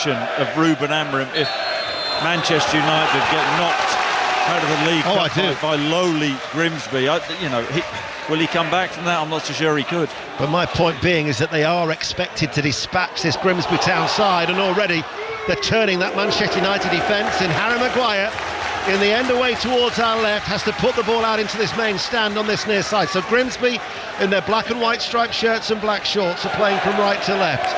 of Ruben Amorim if Manchester United get knocked out of the league by lowly Grimsby. Will he come back from that? I'm not so sure he could. But my point being is that they are expected to dispatch this Grimsby Town side, and already they're turning that Manchester United defence, and Harry Maguire in the end away towards our left has to put the ball out into this main stand on this near side. So Grimsby in their black and white striped shirts and black shorts are playing from right to left.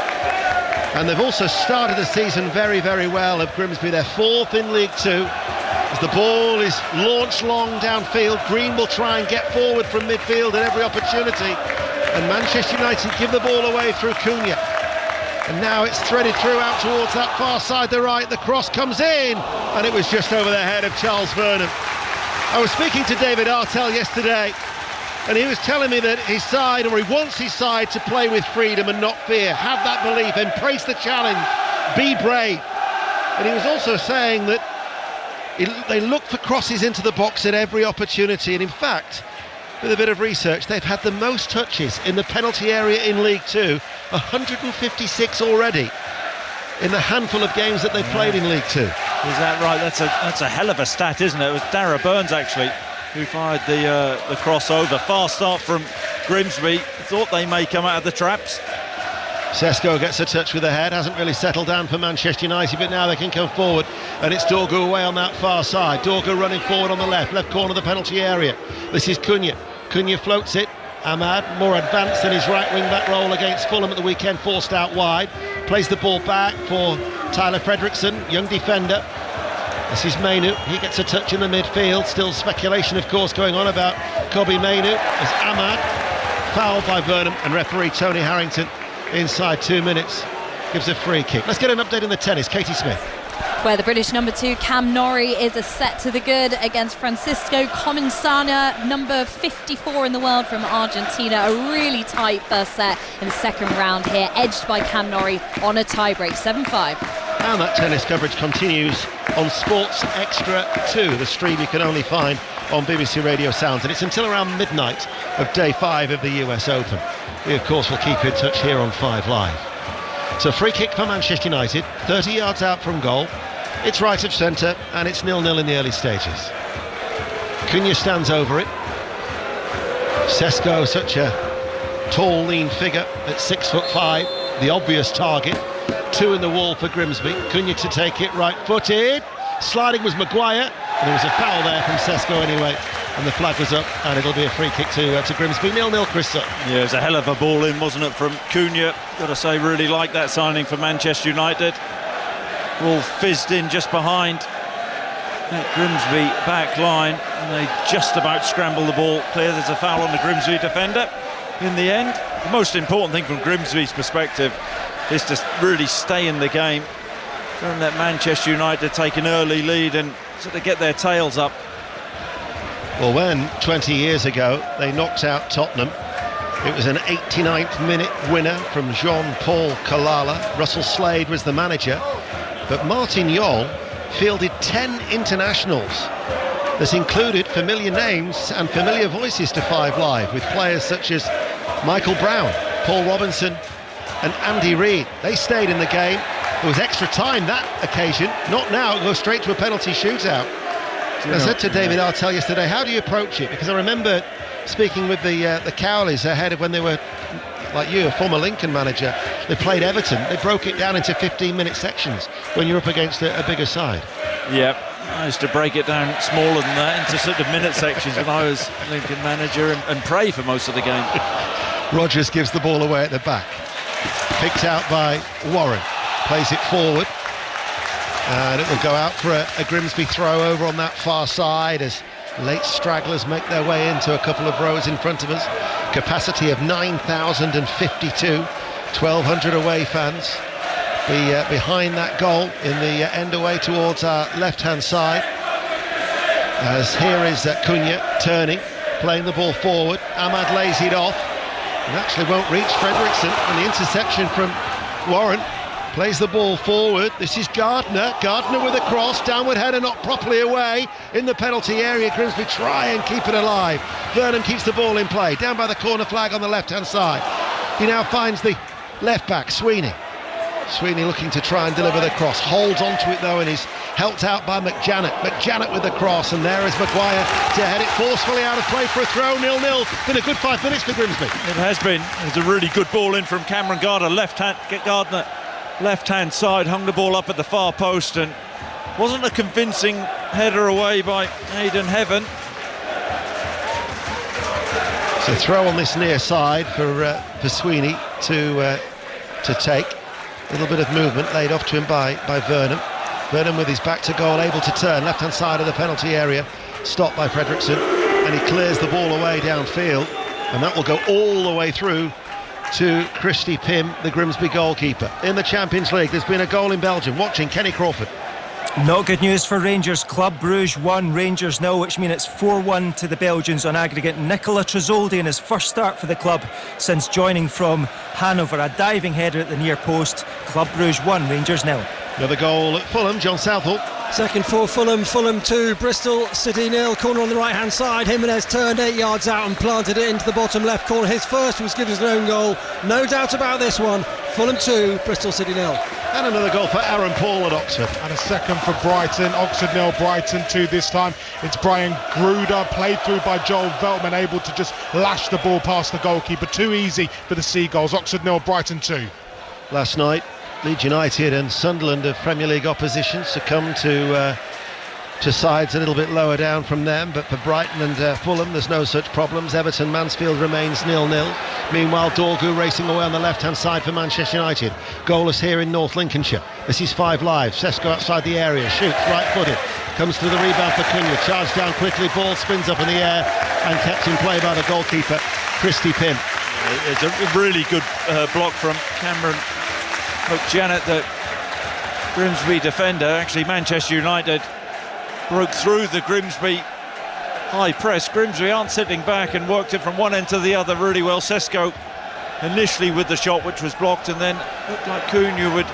And they've also started the season very, very well of Grimsby. They're fourth in League Two. As the ball is launched long downfield, Green will try and get forward from midfield at every opportunity. And Manchester United give the ball away through Cunha. And now it's threaded through out towards that far side, the right. The cross comes in, and it was just over the head of Charles Burnham. I was speaking to David Artell yesterday, and he was telling me that his side, or he wants his side to play with freedom and not fear, have that belief, embrace the challenge, be brave. And he was also saying that they look for crosses into the box at every opportunity, and in fact, with a bit of research, they've had the most touches in the penalty area in League Two, 156 already in the handful of games that they've played in League Two. Is that right? That's a hell of a stat, isn't it? It was Darragh Burns actually who fired the crossover. Fast start from Grimsby. Thought they may come out of the traps. Sesko gets a touch with the head, hasn't really settled down for Manchester United, but now they can come forward, and it's Dorgu away on that far side. Dorgu running forward on the left corner of the penalty area. This is Cunha. Cunha floats it. Ahmad, more advanced than his right wing back role against Fulham at the weekend, forced out wide. Plays the ball back for Tyler Fredrickson, young defender. This is Mainu. He gets a touch in the midfield. Still speculation, of course, going on about Kobbie Mainu as Ahmad, fouled by Burnham, and referee Tony Harrington inside 2 minutes gives a free kick. Let's get an update in the tennis. Katie Smith. Where the British number 2 Cam Norrie is a set to the good against Francisco Comensana, number 54 in the world from Argentina. A really tight first set in the second round here, edged by Cam Norrie on a tiebreak, 7-5. And that tennis coverage continues on Sports Extra 2, the stream you can only find on BBC Radio Sounds, and it's until around midnight of day 5 of the US Open. We of course will keep in touch here on 5 Live. So free kick for Manchester United, 30 yards out from goal. It's right of centre, and it's 0-0 in the early stages. Cunha stands over it. Sesko, such a tall, lean figure at 6'5", the obvious target. 2 in the wall for Grimsby. Cunha to take it right-footed. Sliding was Maguire, and there was a foul there from Sesko anyway, and the flag was up, and it'll be a free kick to Grimsby. 0-0, Chris Sutton. Yeah, it was a hell of a ball in, wasn't it, from Cunha. Got to say, really like that signing for Manchester United. Ball fizzed in just behind that Grimsby back line, and they just about scramble the ball clear. There's a foul on the Grimsby defender in the end. The most important thing from Grimsby's perspective is to really stay in the game. Don't let Manchester United take an early lead and sort of get their tails up. Well, when 20 years ago they knocked out Tottenham, it was an 89th minute winner from Jean-Paul Kalala. Russell Slade was the manager, but Martin Jol fielded 10 internationals that included familiar names and familiar voices to 5 Live, with players such as Michael Brown, Paul Robinson and Andy Reid. They stayed in the game. There was extra time that occasion, not now. It goes straight to a penalty shootout. I said to David Artell yesterday, how do you approach it? Because I remember speaking with the Cowleys ahead of when they were, like you, a former Lincoln manager. They played Everton. They broke it down into 15-minute sections when you're up against a bigger side. Yeah, I used to break it down smaller than that into sort of minute sections when I was Lincoln manager and pray for most of the game. Rodgers gives the ball away at the back. Picked out by Warren. Plays it forward, and it will go out for a Grimsby throw over on that far side as late stragglers make their way into a couple of rows in front of us. Capacity of 9,052, 1,200 away fans behind that goal in the end away towards our left-hand side. As here is Cunha turning, playing the ball forward. Ahmad lays it off and actually won't reach Fredrickson, and the interception from Warren. Plays the ball forward. This is Gardner. Gardner with a cross. Downward header not properly away in the penalty area. Grimsby try and keep it alive. Burnham keeps the ball in play. Down by the corner flag on the left-hand side. He now finds the left back, Sweeney. Sweeney looking to try and deliver the cross, holds onto it though and is helped out by McJanet. McJanet with the cross, and there is Maguire to head it forcefully out of play for a throw. 0-0. Been a good 5 minutes for Grimsby. It has been. It's a really good ball in from Cameron Gardner, Gardner, left-hand side, hung the ball up at the far post, and wasn't a convincing header away by Aidan Heaven. So throw on this near side for Sweeney to take. A little bit of movement laid off to him by Vernon. Vernon with his back to goal, able to turn left-hand side of the penalty area, stopped by Fredrickson, and he clears the ball away downfield, and that will go all the way through to Christy Pym, the Grimsby goalkeeper. In the Champions League, there's been a goal in Belgium. Watching Kenny Crawford. Not good news for Rangers. Club Brugge 1, Rangers 0, which means it's 4-1 to the Belgians on aggregate. Nicola Tresoldi in his first start for the club since joining from Hanover. A diving header at the near post. Club Brugge 1, Rangers 0. Another goal at Fulham, John Southall. Second for Fulham, Fulham 2, Bristol City 0. Corner on the right hand side. Jimenez turned 8 yards out and planted it into the bottom left corner. His first was given his own goal. No doubt about this one. Fulham 2, Bristol City 0. And another goal for Aaron Paul at Oxford. And a second for Brighton. Oxford 0, Brighton 2 this time. It's Brian Gruder, played through by Joel Veltman, able to just lash the ball past the goalkeeper. Too easy for the Seagulls. Oxford 0, Brighton 2. Last night, Leeds United and Sunderland of Premier League opposition succumbed to sides a little bit lower down from them, but for Brighton and Fulham there's no such problems. Everton Mansfield remains 0-0. Meanwhile, Dorgu racing away on the left hand side for Manchester United. Goalless here in North Lincolnshire. This is 5 Live. Sesko outside the area, shoots right footed, comes to the rebound for Cunha, charged down quickly, ball spins up in the air and kept in play by the goalkeeper Christy Pym. It's a really good block from Cameron McJanet, the Grimsby defender. Actually, Manchester United broke through the Grimsby high press. Grimsby aren't sitting back and worked it from one end to the other really well. Sesko initially with the shot, which was blocked, and then looked like Cunha would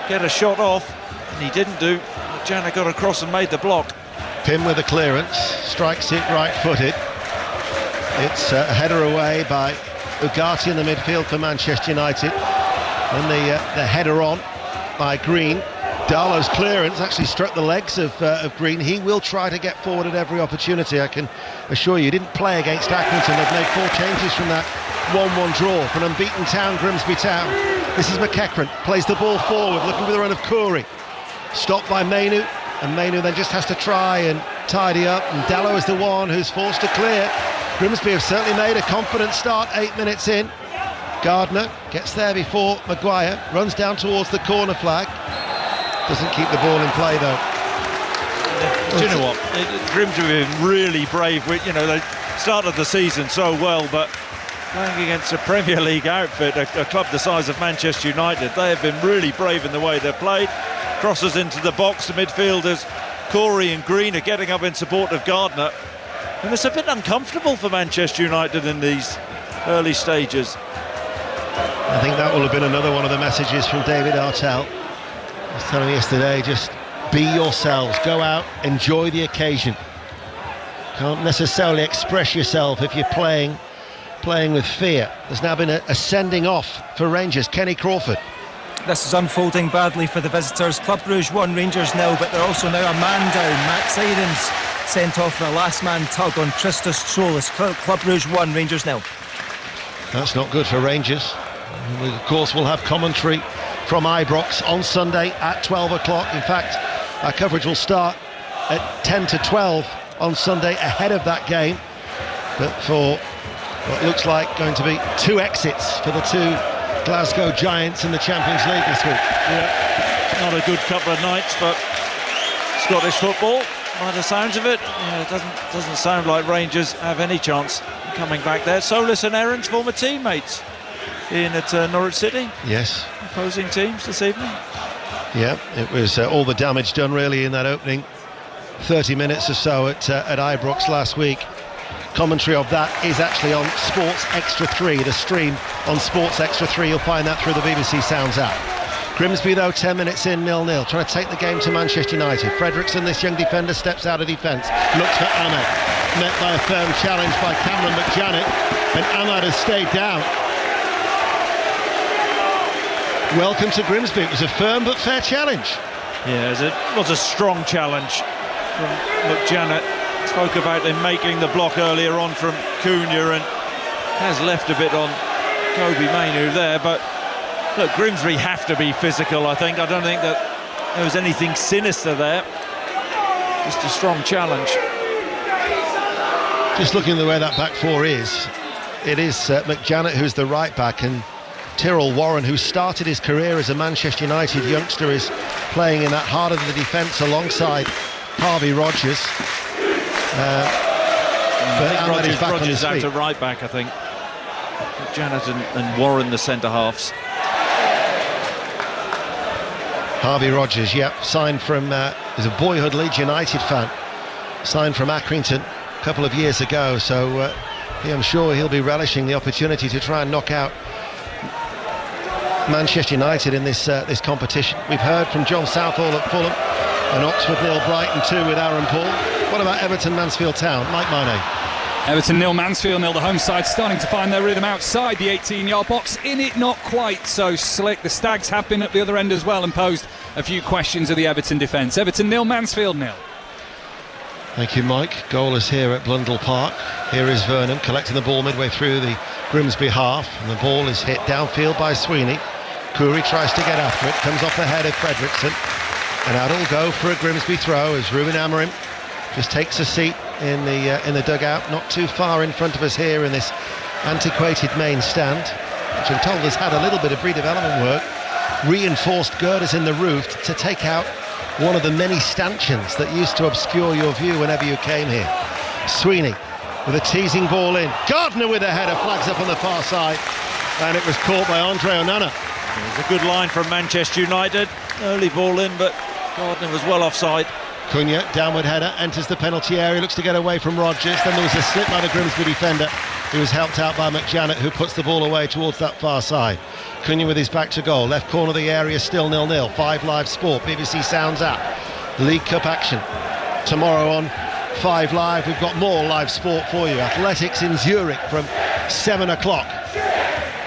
get a shot off, and he didn't do. McJanet got across and made the block. Pym with a clearance, strikes it right footed. It's a header away by Ugarte in the midfield for Manchester United. And the header on by Green. Darlow's clearance actually struck the legs of Green. He will try to get forward at every opportunity, I can assure you. He didn't play against Accrington. They've made 4 changes from that 1-1 draw for an unbeaten town, Grimsby Town. This is McEachran, plays the ball forward, looking for the run of Corey. Stopped by Mainu, and Mainu then just has to try and tidy up, and Dallow is the one who's forced to clear. Grimsby have certainly made a confident start 8 minutes in. Gardner gets there before Maguire, runs down towards the corner flag. Doesn't keep the ball in play though. Do you know what? Grimsby have been really brave. They started the season so well, but playing against a Premier League outfit, a club the size of Manchester United, they have been really brave in the way they've played. Crosses into the box, the midfielders Corey and Green are getting up in support of Gardner, and it's a bit uncomfortable for Manchester United in these early stages. I think that will have been another one of the messages from David Artell. I was telling me yesterday, just be yourselves, go out, enjoy the occasion. Can't necessarily express yourself if you're playing with fear. There's now been a sending off for Rangers. Kenny Crawford. This is unfolding badly for the visitors. Club Brugge 1, Rangers 0, but they're also now a man down. Max Irons sent off for a last man tug on Tristas Trolis. Club Brugge 1, Rangers 0. That's not good for Rangers. We, of course, will have commentary from Ibrox on Sunday at 12 o'clock. In fact, our coverage will start at 10 to 12 on Sunday ahead of that game. But for what looks like going to be 2 exits for the 2 Glasgow Giants in the Champions League this week. Yeah, not a good couple of nights for Scottish football by the sounds of it. It doesn't sound like Rangers have any chance coming back there. Solis and Aaron's former teammates in at Norwich City. Yes. Opposing teams this evening. Yeah, it was all the damage done really in that opening 30 minutes or so at Ibrox last week. Commentary of that is actually on Sports Extra 3, the stream on Sports Extra 3. You'll find that through the BBC Sounds app. Grimsby though 10 minutes in, 0-0, trying to take the game to Manchester United. Fredrickson, this young defender, steps out of defence, looks for Ahmed, met by a firm challenge by Cameron McJanet, and Ahmed has stayed down. welcome to Grimsby. It was a firm but fair challenge. Yeah, it was a strong challenge from McJanet. Spoke about him making the block earlier on from Cunha and has left a bit on Kobe Mainu there, but look, Grimsby have to be physical, I think. I don't think that there was anything sinister there. Just a strong challenge. Just looking at the way that back four is, it is McJanet who's the right back, and Tyrrell Warren, who started his career as a Manchester United youngster, is playing in that heart of the defence alongside Harvey Rogers. But Rogers out to right back, I think. McJanet and Warren the centre halves. Harvey Rogers, signed from, is a boyhood Leeds United fan, signed from Accrington a couple of years ago, so I'm sure he'll be relishing the opportunity to try and knock out Manchester United in this competition. We've heard from John Southall at Fulham and Oxford 0, Brighton 2 with Aaron Paul. What about Everton Mansfield Town? Mike Mane. Everton 0, Mansfield 0. The home side starting to find their rhythm outside the 18-yard box. In it, not quite so slick. The Stags have been at the other end as well and posed a few questions of the Everton defence. Everton 0, Mansfield 0. Thank you, Mike. Goal is here at Blundell Park. Here is Vernon collecting the ball midway through the Grimsby half, and the ball is hit downfield by Sweeney. Curry tries to get after it, comes off the head of Fredrickson, and out it'll go for a Grimsby throw as Ruben Amorim just takes a seat in the dugout, not too far in front of us here in this antiquated main stand, which I'm told has had a little bit of redevelopment work, reinforced girders in the roof to take out one of the many stanchions that used to obscure your view whenever you came here. Sweeney with a teasing ball in, Gardner with a header, flags up on the far side, and it was caught by Andre Onana. It was a good line from Manchester United, early ball in, but Gardner was well offside. Cunha, downward header, enters the penalty area, looks to get away from Rogers, then there was a slip by the Grimsby defender, who was helped out by McJanet, who puts the ball away towards that far side. Cunha with his back to goal, left corner of the area, still 0-0, 5 Live Sport, BBC Sounds app. League Cup action tomorrow on 5 Live. We've got more live sport for you. Athletics in Zurich from 7 o'clock.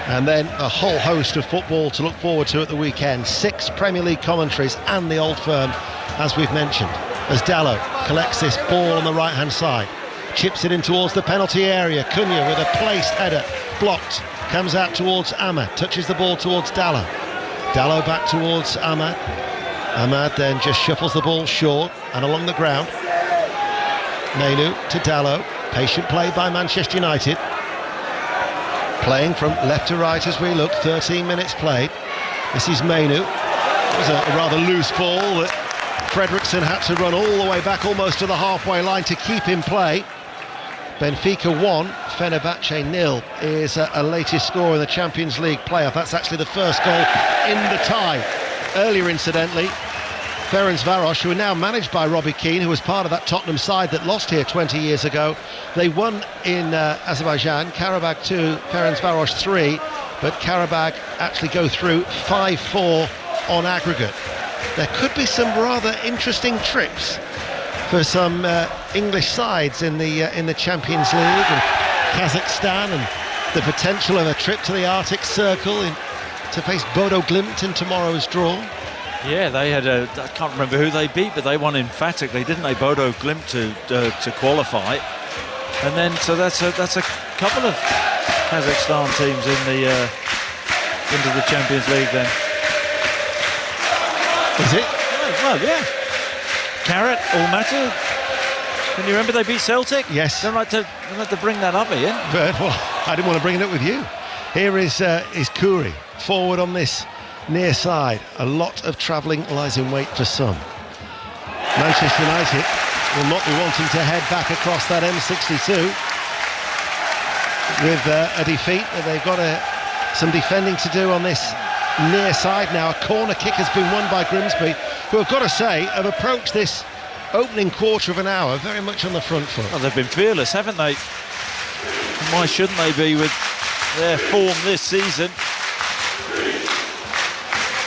And then a whole host of football to look forward to at the weekend. 6 Premier League commentaries and the Old Firm, as we've mentioned. As Dallow collects this ball on the right-hand side, chips it in towards the penalty area. Cunha with a placed header, blocked, comes out towards Ahmad, touches the ball towards Dallow. Dallow back towards Ahmad. Ahmad then just shuffles the ball short and along the ground. Mainu to Dallow, patient play by Manchester United. Playing from left to right as we look, 13 minutes played. This is Mainu. It was a rather loose ball that Fredrickson had to run all the way back almost to the halfway line to keep in play. Benfica 1, Fenerbahce 0 is a latest score in the Champions League playoff. That's actually the first goal in the tie. Earlier, incidentally, Ferencváros, who are now managed by Robbie Keane, who was part of that Tottenham side that lost here 20 years ago. They won in Azerbaijan, Karabag 2, Ferencváros 3, but Karabag actually go through 5-4 on aggregate. There could be some rather interesting trips for some English sides in the Champions League, and Kazakhstan, and the potential of a trip to the Arctic Circle to face Bodo Glimt in tomorrow's draw. Yeah, they had I can't remember who they beat, but they won emphatically, didn't they? Bodo Glimt to qualify, and then so that's a couple of Kazakhstan teams into the Champions League then. Is it? Oh, well, yeah. Carrot, Almaty. Can you remember they beat Celtic? Yes. Don't like to bring that up, Ian. But, well, I didn't want to bring it up with you. Here is Curry forward on this near side. A lot of travelling lies in wait for some. Manchester United will not be wanting to head back across that M62 with a defeat. They've got some defending to do on this near side now. A corner kick has been won by Grimsby, who I've got to say have approached this opening quarter of an hour very much on the front foot. Well, they've been fearless, haven't they? Why shouldn't they be with their form this season?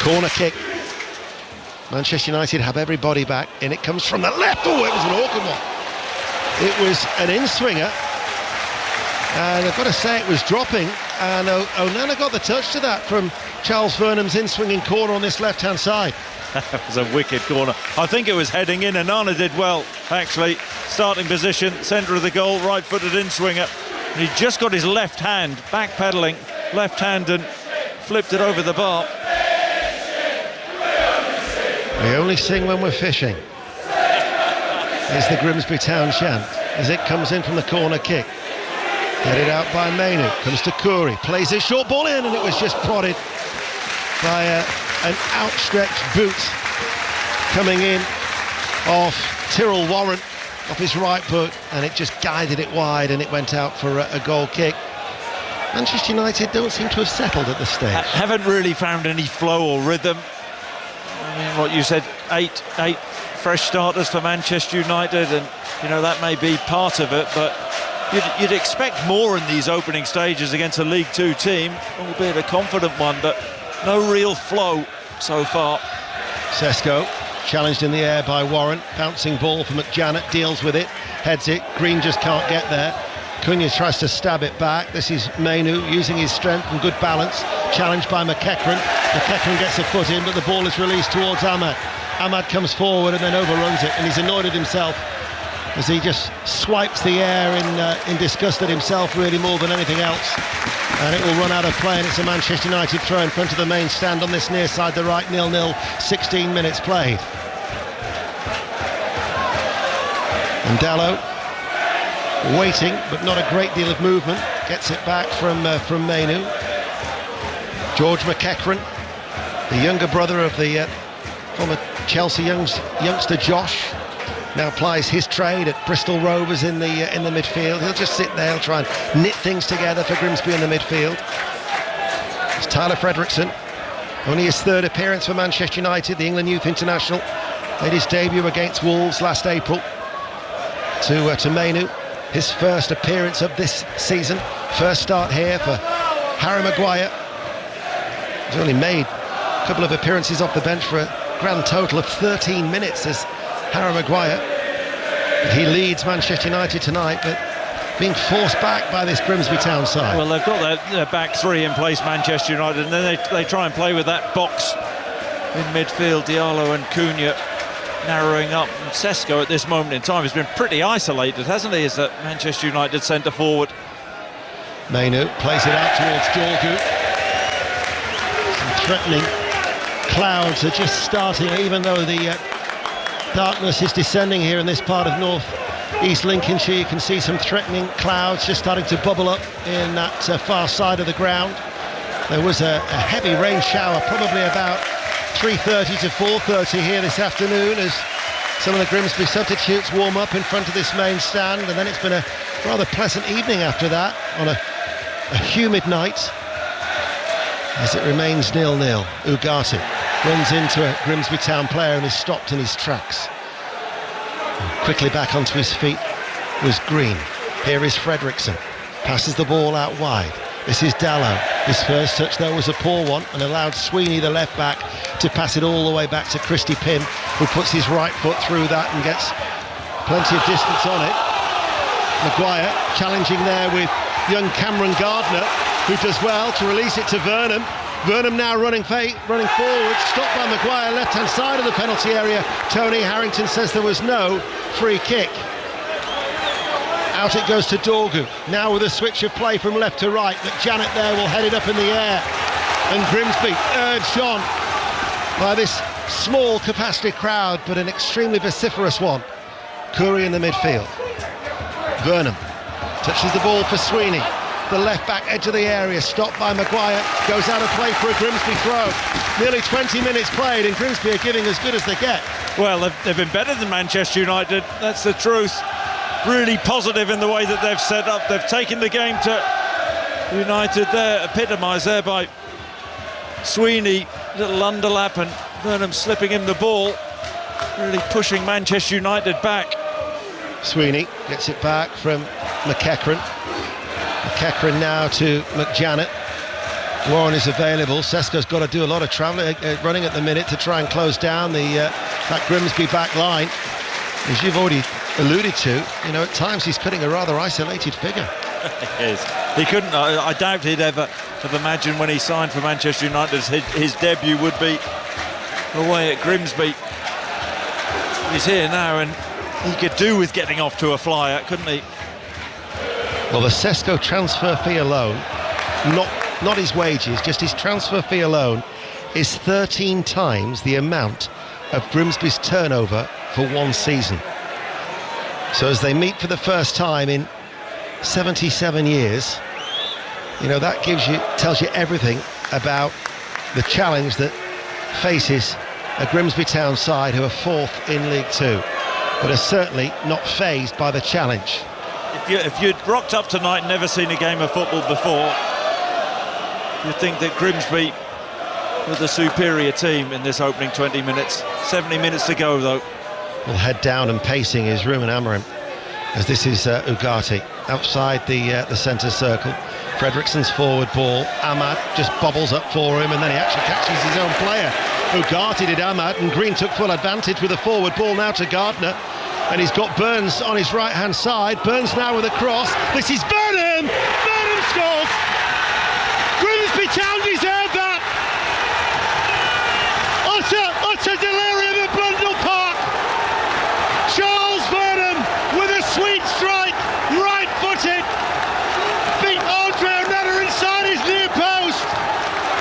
Corner kick. Manchester United have everybody back, and it comes from the left. Oh, it was an awkward one. It was an in-swinger And I've got to say it was dropping, and Onana got the touch to that from Charles Vernham's in-swinging corner on this left-hand side. That was a wicked corner. I think it was heading in, and Onana did well, actually. Starting position, centre of the goal, right-footed in-swinger. And he just got his left hand, back-pedalling, left hand, and flipped it over the bar. We only sing when we're fishing. Is the Grimsby Town chant as it comes in from the corner kick. Headed out by Mainu, comes to Curry, plays his short ball in, and it was just prodded by an outstretched boot coming in off Tyrrell Warren, off his right foot, and it just guided it wide, and it went out for a goal kick. Manchester United don't seem to have settled at this stage. Haven't really found any flow or rhythm. I mean, what you said, eight fresh starters for Manchester United, and you know that may be part of it, but you'd expect more in these opening stages against a League Two team, albeit a confident one, but no real flow so far. Sesko challenged in the air by Warren, bouncing ball for McJanet, deals with it, heads it, Green just can't get there. Cunha tries to stab it back. This is Mainu using his strength and good balance, challenged by McEachran. McEachran gets a foot in, but the ball is released towards Ahmad. Ahmad comes forward and then overruns it, and he's annoyed at himself as he just swipes the air in disgust at himself, really, more than anything else. And it will run out of play, and it's a Manchester United throw in front of the main stand on this near side, the right, 0-0, 16 minutes played. And Dalot waiting, but not a great deal of movement, gets it back from Mainu. George McEachran, the younger brother of the former Chelsea youngster Josh, now plies his trade at Bristol Rovers in the midfield. He'll just sit there, he'll try and knit things together for Grimsby in the midfield. It's Tyler Fredrickson, only his third appearance for Manchester United, the England Youth International. Made his debut against Wolves last April. To Mainu, his first appearance of this season, first start here for Harry Maguire. He's only made a couple of appearances off the bench for a grand total of 13 minutes as Harry Maguire. But he leads Manchester United tonight, but being forced back by this Grimsby Town side. Well, they've got their back three in place, Manchester United, and then they try and play with that box in midfield. Diallo and Cunha narrowing up. And Sesko at this moment in time has been pretty isolated, hasn't he, as a Manchester United centre forward. Mainu plays it out towards Dorgu. Some threatening clouds are just starting, even though the darkness is descending here in this part of North East Lincolnshire. You can see some threatening clouds just starting to bubble up in that far side of the ground. There was a heavy rain shower, probably about 3:30 to 4:30 here this afternoon, as some of the Grimsby substitutes warm up in front of this main stand, and then it's been a rather pleasant evening after that on a humid night as it remains 0-0. Ugarte runs into a Grimsby Town player and is stopped in his tracks. And quickly back onto his feet was Green. Here is Fredrickson, passes the ball out wide. This is Dallow. His first touch though was a poor one, and allowed Sweeney, the left back, to pass it all the way back to Christy Pym, who puts his right foot through that and gets plenty of distance on it. Maguire challenging there with young Cameron Gardner, who does well to release it to Vernham. Vernham now running forward, stopped by Maguire, left-hand side of the penalty area. Tony Harrington says there was no free kick. Out it goes to Dorgu, now with a switch of play from left to right, but Janet there will head it up in the air. And Grimsby urged on by this small capacity crowd, but an extremely vociferous one. Curry in the midfield. Vernham touches the ball for Sweeney. The left back edge of the area, stopped by Maguire, goes out of play for a Grimsby throw. Nearly 20 minutes played, and Grimsby are giving as good as they get. Well, they've been better than Manchester United, that's the truth. Really positive in the way that they've set up. They've taken the game to United there, epitomised there by Sweeney. Little underlap and Vernham slipping him the ball, really pushing Manchester United back. Sweeney gets it back from McEachran. McEachran now to McJanet. Warren is available. Sesko's got to do a lot of travelling, running at the minute to try and close down that Grimsby back line. As you've already alluded to, you know, at times he's cutting a rather isolated figure. Yes. He couldn't. I doubt he'd ever have imagined when he signed for Manchester United his debut would be away at Grimsby. He's here now, and he could do with getting off to a flyer, couldn't he? Well, the Sesko transfer fee alone, not his wages, just his transfer fee alone, is 13 times the amount of Grimsby's turnover for one season. So as they meet for the first time in 77 years, you know, that tells you everything about the challenge that faces a Grimsby Town side who are fourth in League Two, but are certainly not fazed by the challenge. If you'd rocked up tonight and never seen a game of football before, you'd think that Grimsby were the superior team in this opening 20 minutes. 70 minutes to go, though. Well, head down and pacing is Ruben Amorim, as this is Ugarte outside the centre circle. Fredrickson's forward ball. Ahmad just bobbles up for him, and then he actually catches his own player. Ugarte did Ahmad, and Green took full advantage with a forward ball now to Gardner. And he's got Burns on his right-hand side. Burns now with a cross. This is Burnham! Burnham scores! Grimsby Town deserve that! Utter delirium at Blundell Park! Charles Burnham with a sweet strike, right-footed, beat Andre Onana inside his near post,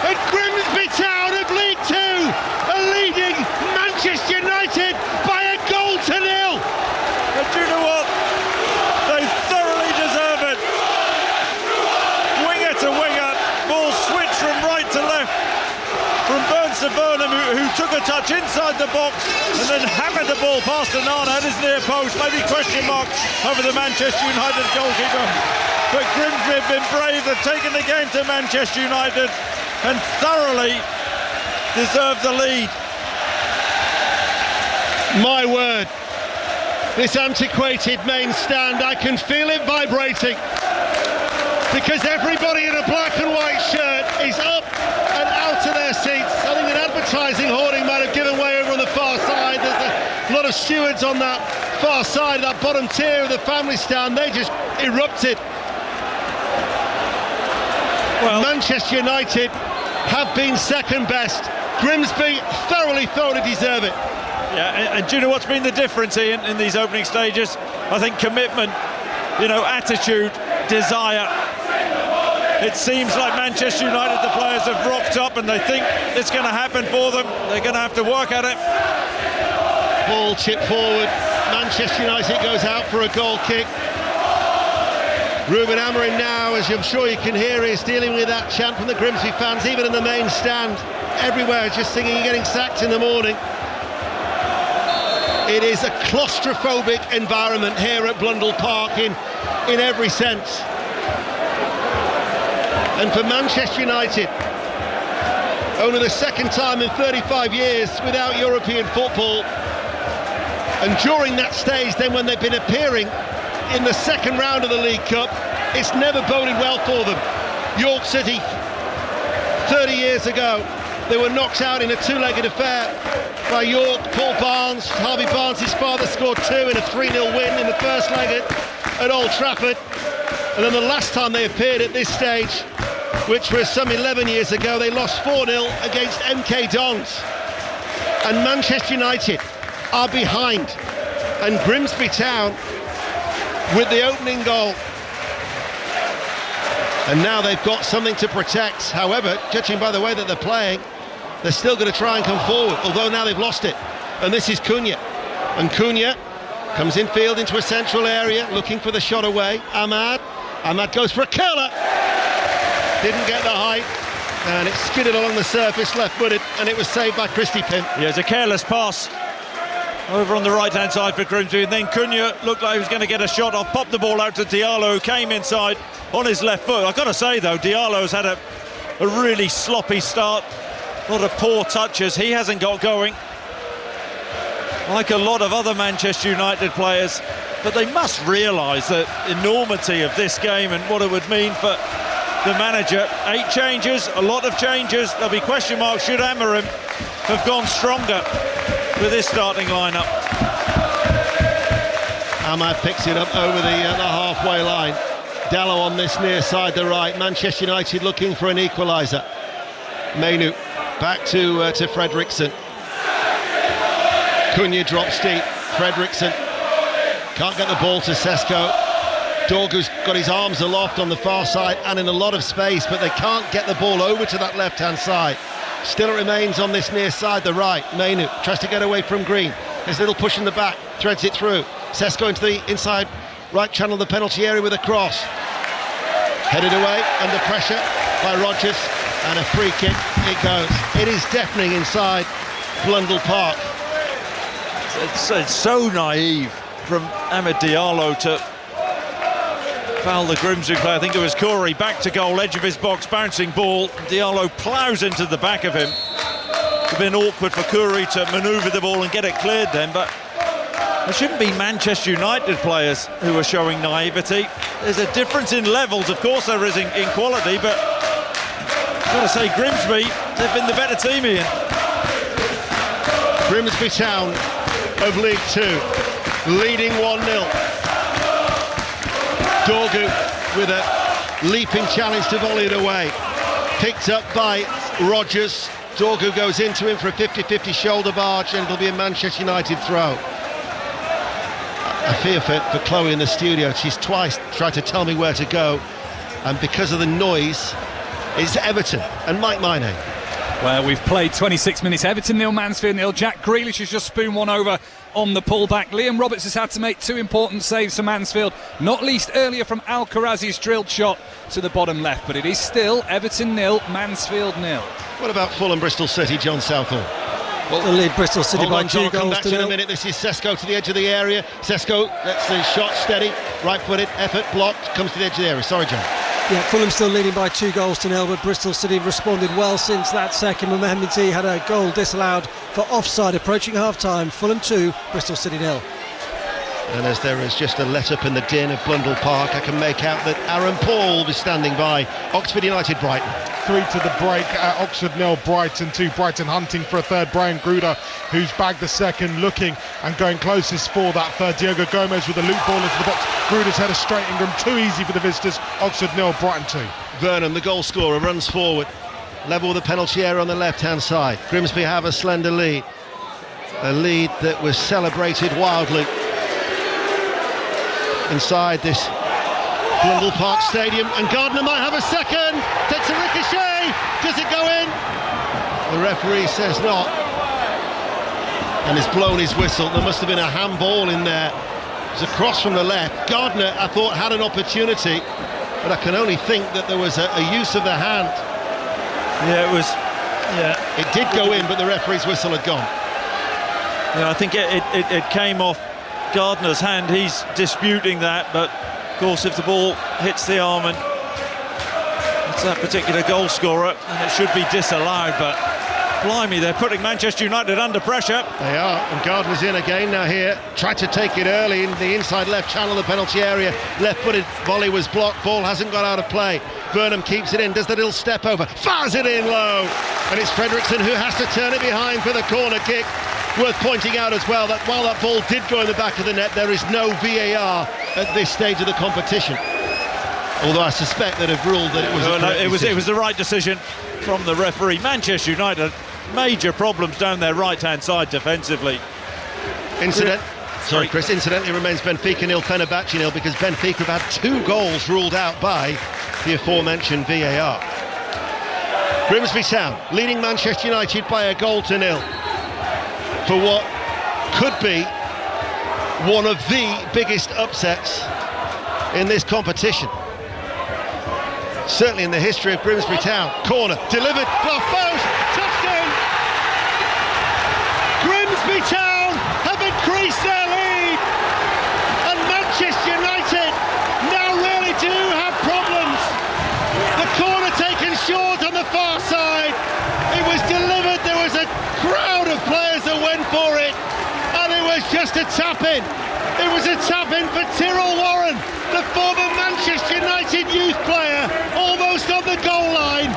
and Grimsby Town of League Two are leading Manchester United by a goal to nil. And do you know what? They thoroughly deserve it. Winger to winger, ball switched from right to left, from Burns to Burnham, who took a touch inside the box and then hammered the ball past Onana at his near post. Maybe question marks over the Manchester United goalkeeper. But Grimsby have been brave. They've taken the game to Manchester United and thoroughly deserve the lead. My word. This antiquated main stand, I can feel it vibrating, because everybody in a black and white shirt is up and out of their seats. I think an advertising hoarding might have given way over on the far side. There's a lot of stewards on that far side, that bottom tier of the family stand. They just erupted. Well, Manchester United have been second best. Grimsby thoroughly deserve it. Yeah, and do you know what's been the difference, Ian, in these opening stages? I think commitment, attitude, desire. It seems like Manchester United, the players have rocked up and they think it's going to happen for them. They're going to have to work at it. Ball chipped forward. Manchester United goes out for a goal kick. Ruben Amorim now, as I'm sure you can hear, is dealing with that chant from the Grimsby fans, even in the main stand. Everywhere, just singing "You're getting sacked in the morning." It is a claustrophobic environment here at Blundell Park in every sense. And for Manchester United, only the second time in 35 years without European football, and during that stage then when they've been appearing in the second round of the League Cup, it's never boded well for them. York City, 30 years ago, they were knocked out in a two-legged affair by York. Paul Barnes, Harvey Barnes, his father, scored two in a 3-0 win in the first leg at Old Trafford. And then the last time they appeared at this stage, which was some 11 years ago, they lost 4-0 against MK Dons. And Manchester United are behind. And Grimsby Town with the opening goal. And now they've got something to protect. However, judging by the way that they're playing, they're still going to try and come forward, although now they've lost it. And this is Cunha. And Cunha comes infield into a central area, looking for the shot away. Ahmad goes for a curler. Didn't get the height, and it skidded along the surface, left-footed, and it was saved by Christy Pym. Yeah, it's a careless pass over on the right-hand side for Grimsby, and then Cunha looked like he was going to get a shot off, popped the ball out to Diallo, who came inside on his left foot. I've got to say, though, Diallo's had a really sloppy start. A lot of poor touches. He hasn't got going, like a lot of other Manchester United players. But they must realise the enormity of this game and what it would mean for the manager. 8 changes, a lot of changes. There'll be question marks should Amorim have gone stronger with his starting lineup. Ahmad picks it up over the halfway line. Dallow on this near side, the right. Manchester United looking for an equaliser. Mainu back to Fredriksson. Cunha drops deep. Fredriksson can't get the ball to Sesko. Dorgu's got his arms aloft on the far side and in a lot of space, but they can't get the ball over to that left-hand side. Still it remains on this near side, the right. Mainu tries to get away from Green. There's a little push in the back, threads it through. Sesko into the inside right channel of the penalty area with a cross. Headed away under pressure by Rodgers, and a free kick it goes. It is deafening inside Blundell Park. It's so naive from Amad Diallo to foul the Grimsby player. I think it was Corey. Back to goal, edge of his box, bouncing ball. Diallo ploughs into the back of him. It's been awkward for Corey to manoeuvre the ball and get it cleared then, but there shouldn't be Manchester United players who are showing naivety. There's a difference in levels, of course there is in quality, but I've got to say Grimsby, they've been the better team, Ian. Grimsby Town of League Two, leading 1-0. Dorgu with a leaping challenge to volley it away. Picked up by Rodgers. Dorgu goes into him for a 50-50 shoulder barge, and it'll be a Manchester United throw. I fear for Chloe in the studio. She's twice tried to tell me where to go, and because of the noise, it's Everton and Mike Minay. Well, we've played 26 minutes. Everton 0, Mansfield 0. Jack Grealish has just spooned one over on the pullback. Liam Roberts has had to make two important saves for Mansfield, not least earlier from Alcaraz's drilled shot to the bottom left. But it is still Everton 0, Mansfield 0. What about Fulham Bristol City, John Southall? Well, they lead Bristol City by 2 come goals back to to in a 0. minute. This is Sesko to the edge of the area. Sesko lets the shot steady, right-footed, effort blocked, comes to the edge of the area. Sorry, John. Yeah, Fulham still leading by 2 goals to 0, but Bristol City responded well since that second. Mohamed T had a goal disallowed for offside approaching half-time. Fulham 2, Bristol City 0. And as there is just a let-up in the din of Blundell Park, I can make out that Aaron Paul will be standing by. Oxford United Brighton. 3 to the break. Oxford 0, Brighton 2. Brighton hunting for a third. Brian Gruder, who's bagged the second, looking and going closest for that third. Diogo Gomez with a loop ball into the box. Gruder's header straight Ingram. Too easy for the visitors. Oxford 0, Brighton 2. Vernon, the goal scorer, runs forward. Level with the penalty area on the left-hand side. Grimsby have a slender lead. A lead that was celebrated wildly inside this Blundell Park Stadium, and Gardner might have a second. Takes a ricochet. Does it go in? The referee says not, and has blown his whistle. There must have been a handball in there. It was a cross from the left. Gardner, I thought, had an opportunity, but I can only think that there was a use of the hand. Yeah, it was. Yeah, it did go in, but the referee's whistle had gone. Yeah, I think it came off Gardner's hand. He's disputing that, but of course if the ball hits the arm and it's that particular goal scorer, then it should be disallowed. But blimey, they're putting Manchester United under pressure. They are, and Gardner's in again now here. Tried to take it early in the inside left channel of the penalty area. Left-footed volley was blocked. Ball hasn't got out of play. Burnham keeps it in, does the little step over, fires it in low, and it's Fredriksson who has to turn it behind for the corner kick. Worth pointing out as well that while that ball did go in the back of the net, there is no VAR at this stage of the competition. Although I suspect they'd have ruled that it was the right decision from the referee. Manchester United, major problems down their right-hand side defensively. Incidentally remains Benfica 0, Fenerbahce 0, because Benfica have had 2 goals ruled out by the aforementioned VAR. Grimsby Town leading Manchester United by a goal to 0. For what could be one of the biggest upsets in this competition, certainly in the history of Grimsby Town. Corner, delivered, off post, touchdown! Grimsby Town have increased their lead, and Manchester United now really do have problems. The corner taken short on the far side. It was delivered, there was a crowd of players that went for it, and it was just a tap-in. It was a tap-in for Tyrrell Warren, the former Manchester United youth player, almost on the goal line,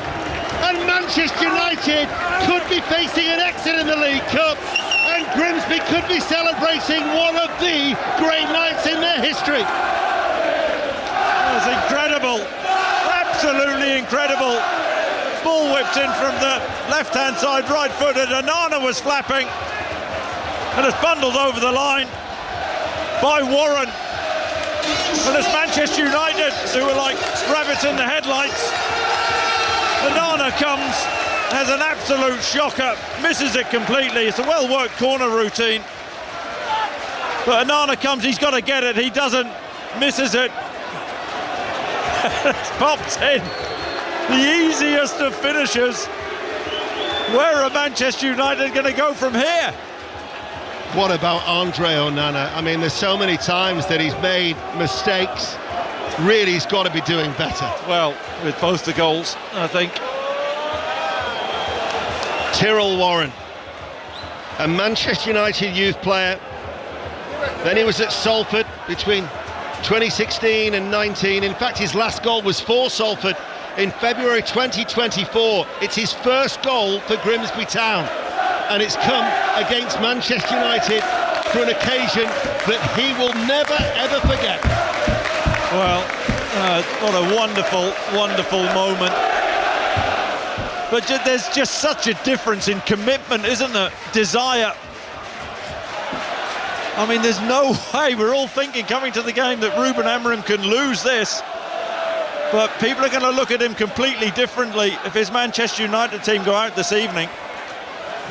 and Manchester United could be facing an exit in the League Cup, and Grimsby could be celebrating one of the great nights in their history. It was incredible. ball whipped in from the left-hand side, right-footed. Onana was flapping and it's bundled over the line by Warren. And it's Manchester United who are like rabbits in the headlights. Onana comes, has an absolute shocker, misses it completely. It's a well-worked corner routine. But Onana comes, he's got to get it, he doesn't, misses it. It's popped in. The easiest of finishers. Where are Manchester United going to go from here? What about Andre Onana? I mean, there's so many times that he's made mistakes. Really, he's got to be doing better. Well, with both the goals, I think. Tyrrell Warren, a Manchester United youth player. Then he was at Salford between 2016 and 19. In fact, his last goal was for Salford in February 2024. It's his first goal for Grimsby Town, and it's come against Manchester United for an occasion that he will never ever forget. Well, what a wonderful moment. But there's just such a difference in commitment, isn't there? Desire. I mean, there's no way, we're all thinking coming to the game that Ruben Amorim can lose this. But people are going to look at him completely differently if his Manchester United team go out this evening.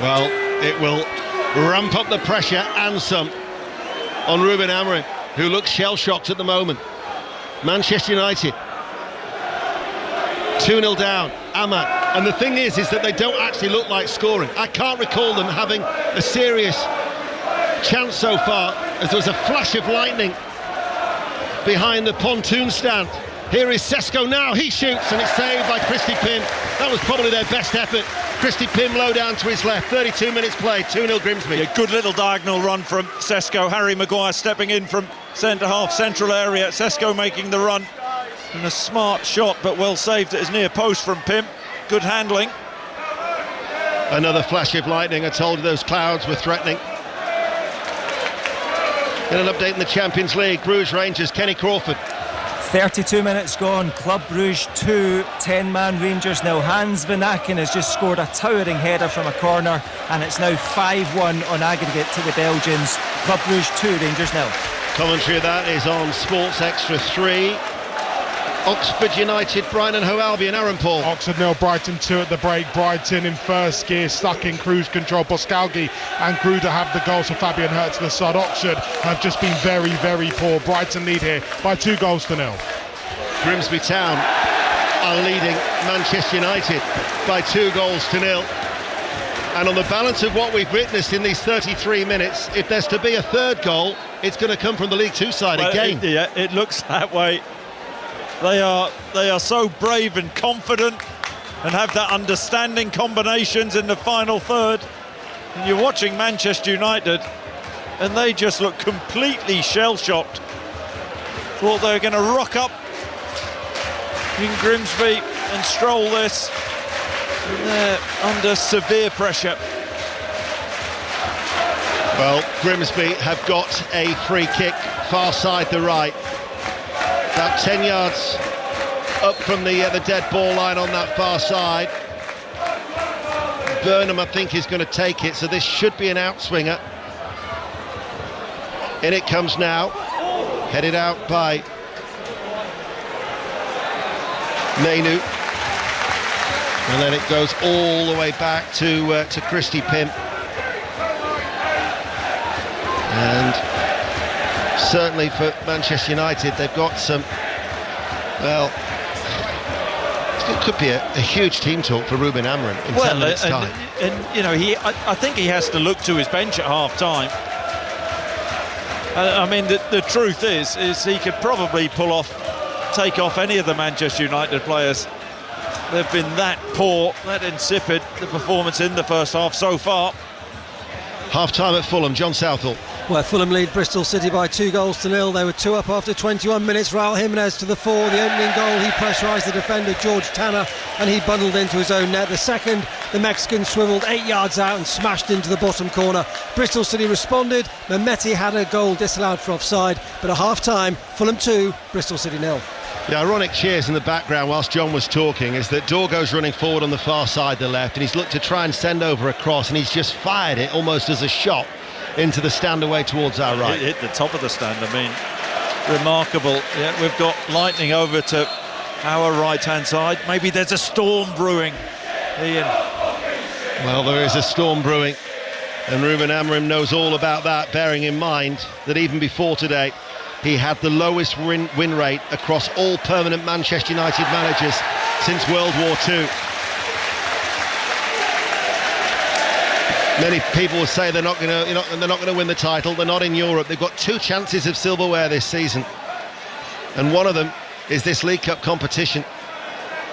Well, it will ramp up the pressure and some on Ruben Amorim, who looks shell-shocked at the moment. Manchester United 2-0 down, Ahmad. And the thing is that they don't actually look like scoring. I can't recall them having a serious chance so far, as there was a flash of lightning behind the pontoon stand. Here is Sesko now, he shoots and it's saved by Christy Pym. That was probably their best effort. Christy Pym low down to his left, 32 minutes played, 2-0 Grimsby. Yeah, good little diagonal run from Sesko. Harry Maguire stepping in from centre-half, central area. Sesko making the run. And a smart shot, but well saved at his near post from Pym. Good handling. Another flash of lightning. I told you those clouds were threatening. In an update in the Champions League, Bruges Rangers, Kenny Crawford. 32 minutes gone, Club Bruges 2, 10-man Rangers 0. Hans Van Aken has just scored a towering header from a corner, and it's now 5-1 on aggregate to the Belgians. Club Bruges 2, Rangers 0. Commentary of that is on Sports Extra 3. Oxford United, Brighton and Hove Albion, Aaron Paul. Oxford 0, Brighton 2 at the break. Brighton in first gear, stuck in cruise control. Boscalgi and Gruder have the goals for Fabian Hurt to the side. Oxford have just been very, very poor. Brighton lead here by 2-0. Grimsby Town are leading Manchester United by 2-0. And on the balance of what we've witnessed in these 33 minutes, if there's to be a third goal, it's going to come from the League Two side again. It looks that way. They are so brave and confident and have that understanding combinations in the final third. And you're watching Manchester United and they just look completely shell-shocked. Thought they were going to rock up in Grimsby and stroll this. And they're under severe pressure. Well, Grimsby have got a free kick far side the right. About 10 yards up from the dead ball line on that far side. Burnham, I think, is going to take it, so this should be an outswinger. In it comes now, headed out by Mainu. And then it goes all the way back to Christy Pym. And certainly for Manchester United, they've got some, well, it could be a huge team talk for Ruben Amorim in 10 minutes' time. And you know, I think he has to look to his bench at half-time. I mean, the truth is he could probably take off any of the Manchester United players. They've been that poor, that insipid, the performance in the first half so far. Half-time at Fulham, John Southall. Well, Fulham lead Bristol City by 2-0. They were 2 up after 21 minutes. Raul Jimenez to the fore. The opening goal, he pressurised the defender George Tanner and he bundled into his own net. The second, the Mexican swivelled 8 yards out and smashed into the bottom corner. Bristol City responded. Mehmeti had a goal disallowed for offside, but at half-time, Fulham 2, Bristol City 0. The ironic cheers in the background whilst John was talking is that Dorgo's running forward on the far side, the left, and he's looked to try and send over a cross, and he's just fired it almost as a shot into the stand away towards our right. It hit the top of the stand. I mean, remarkable. Yeah, we've got lightning over to our right-hand side. Maybe there's a storm brewing, Ian. Well, there is a storm brewing, and Ruben Amorim knows all about that, bearing in mind that even before today, he had the lowest win rate across all permanent Manchester United managers since World War II. Many people will say they're not going to win the title. They're not in Europe. They've got 2 chances of silverware this season, and one of them is this League Cup competition,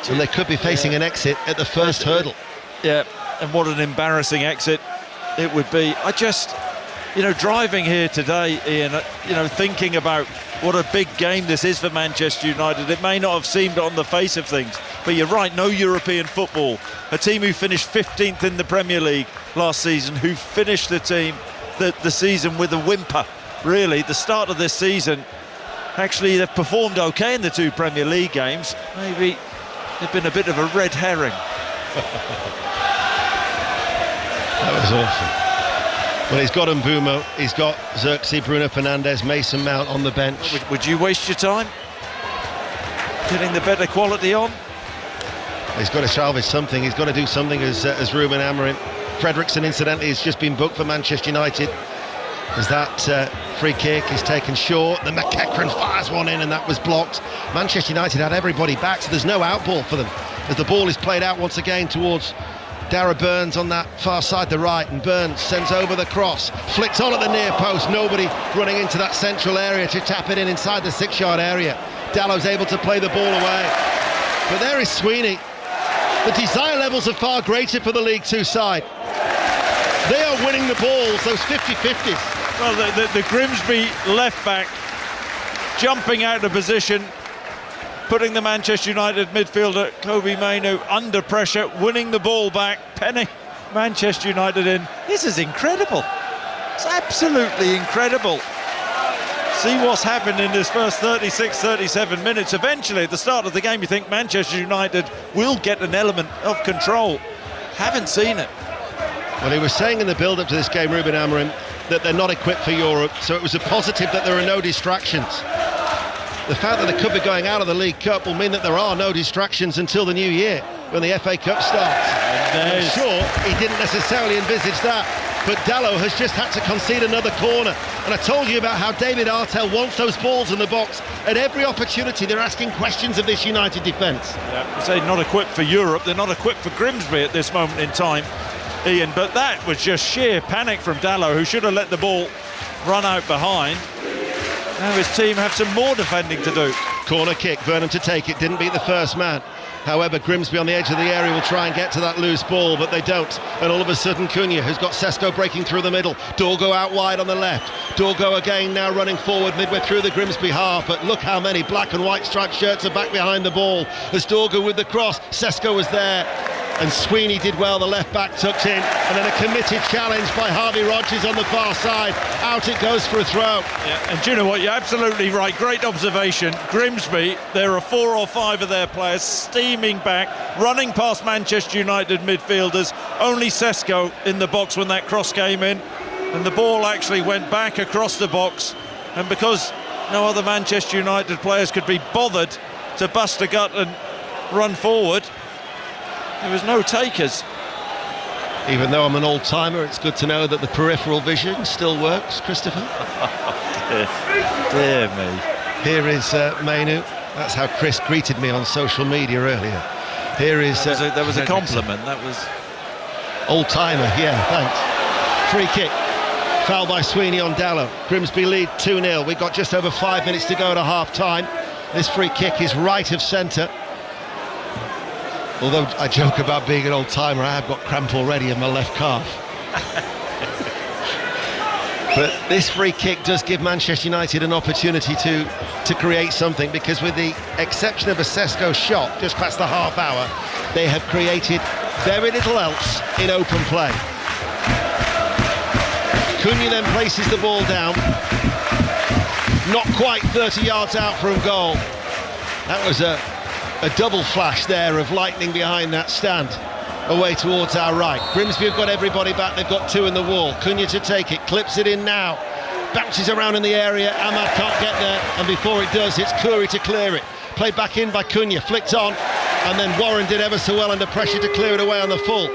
and they could be facing an exit at the first hurdle. Yeah, and what an embarrassing exit it would be. I just, driving here today, Ian, thinking about what a big game this is for Manchester United. It may not have seemed on the face of things, but you're right, no European football. A team who finished 15th in the Premier League last season, who finished the season with a whimper, really. The start of this season, actually, they've performed okay in the 2 Premier League games. Maybe they've been a bit of a red herring. That was awful. Well, he's got Mbumo, he's got Xerxes, Bruno Fernandes, Mason Mount on the bench. Would you waste your time getting the better quality on? He's got to salvage something. He's got to do something as Ruben Amorim. Fredrickson, incidentally, has just been booked for Manchester United as that free kick is taken short. The McEachran fires one in and that was blocked. Manchester United had everybody back, so there's no outball for them as the ball is played out once again towards Dara Burns on that far side, the right, and Burns sends over the cross, flicks on at the near post, nobody running into that central area to tap it in inside the 6-yard area. Dallow's able to play the ball away, but there is Sweeney. The desire levels are far greater for the League Two side. They are winning the balls, those 50-50s. Well, the Grimsby left back jumping out of position, putting the Manchester United midfielder Kobe Mainoo under pressure, winning the ball back, penning Manchester United in. This is incredible. It's absolutely incredible. See what's happened in this first 36-37 minutes. Eventually, at the start of the game, you think Manchester United will get an element of control. Haven't seen it. Well, he was saying in the build-up to this game, Ruben Amorim, that they're not equipped for Europe, so it was a positive that there are no distractions. The fact that they could be going out of the League Cup will mean that there are no distractions until the new year, when the FA Cup starts. I'm sure he didn't necessarily envisage that, but Dalot has just had to concede another corner. And I told you about how David Artell wants those balls in the box. At every opportunity, they're asking questions of this United defence. Yeah, I say not equipped for Europe, they're not equipped for Grimsby at this moment in time, Ian, but that was just sheer panic from Dalot, who should have let the ball run out behind. Now his team have some more defending to do. Corner kick, Vernon to take it, didn't beat the first man. However, Grimsby on the edge of the area will try and get to that loose ball, but they don't. And all of a sudden, Cunha, who's got Sesko breaking through the middle. Dorgo out wide on the left. Dorgo again now running forward midway through the Grimsby half. But look how many black and white striped shirts are back behind the ball. As Dorgo with the cross, Sesko was there. And Sweeney did well, the left back tucked in, and then a committed challenge by Harvey Rodgers on the far side. Out it goes for a throw. Yeah, and do you know what, you're absolutely right, great observation. Grimsby, there are 4 or 5 of their players steaming back, running past Manchester United midfielders. Only Sesko in the box when that cross came in, and the ball actually went back across the box, and because no other Manchester United players could be bothered to bust a gut and run forward, there was no takers. Even though I'm an old-timer, it's good to know that the peripheral vision still works, Christopher. Dear me. Here is Mainoo. That's how Chris greeted me on social media earlier. Here is... That was a compliment, that was... Old-timer, yeah, thanks. Free kick. Foul by Sweeney on Dalot. Grimsby lead 2-0. We've got just over 5 minutes to go to half-time. This free kick is right of centre. Although I joke about being an old-timer, I have got cramp already in my left calf. But this free kick does give Manchester United an opportunity to create something, because with the exception of a Sesko shot just past the half hour, they have created very little else in open play. Cunha then places the ball down, not quite 30 yards out from goal. That was a double flash there of lightning behind that stand, away towards our right. Grimsby have got everybody back, they've got two in the wall. Cunha to take it, clips it in now, bounces around in the area, Ahmad can't get there, and before it does, it's Curry to clear it. Played back in by Cunha, flicked on, and then Warren did ever so well under pressure to clear it away on the full.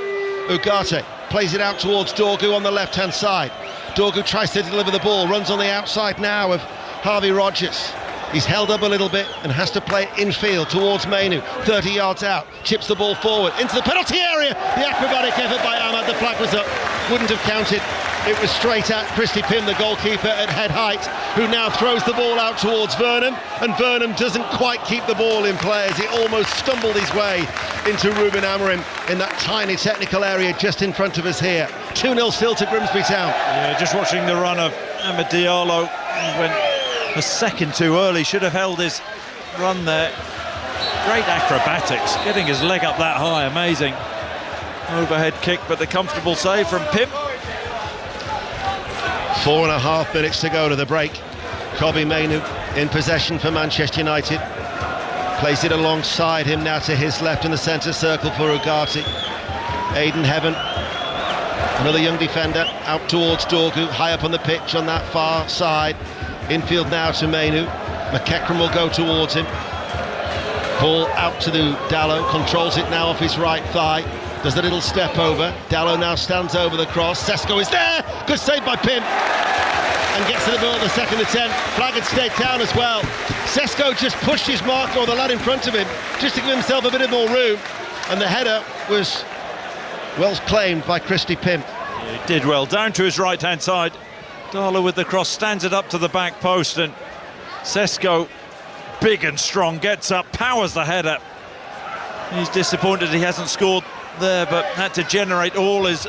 Ugarte plays it out towards Dorgu on the left-hand side. Dorgu tries to deliver the ball, runs on the outside now of Harvey Rogers. He's held up a little bit and has to play infield towards Mainu, 30 yards out, chips the ball forward into the penalty area. The acrobatic effort by Ahmad, the flag was up, wouldn't have counted. It was straight at Christy Pym, the goalkeeper at head height, who now throws the ball out towards Vernon, and Vernon doesn't quite keep the ball in play as he almost stumbled his way into Ruben Amorim in that tiny technical area just in front of us here. 2-0 still to Grimsby Town. Yeah, just watching the run of Amad Diallo, he went a second too early, should have held his run there. Great acrobatics, getting his leg up that high, amazing. Overhead kick, but the comfortable save from Pym. 4.5 minutes to go to the break. Kobbie Mainoo in possession for Manchester United. Plays it alongside him now to his left in the centre circle for Ugarte. Aidan Heaven, another young defender, out towards Dorgu, high up on the pitch on that far side. Infield now to Mainoo. McEachran will go towards him. Ball out to the Dallo, controls it now off his right thigh. Does a little step over. Dallo now stands over the cross. Sesko is there. Good save by Pym. And gets to the ball at the second attempt. Flag had stayed down as well. Sesko just pushed his marker, or the lad in front of him, just to give himself a bit of more room. And the header was well claimed by Christy Pym. Yeah, he did well. Down to his right-hand side. Darla with the cross, stands it up to the back post, and Sesko, big and strong, gets up, powers the header. He's disappointed he hasn't scored there, but had to generate all his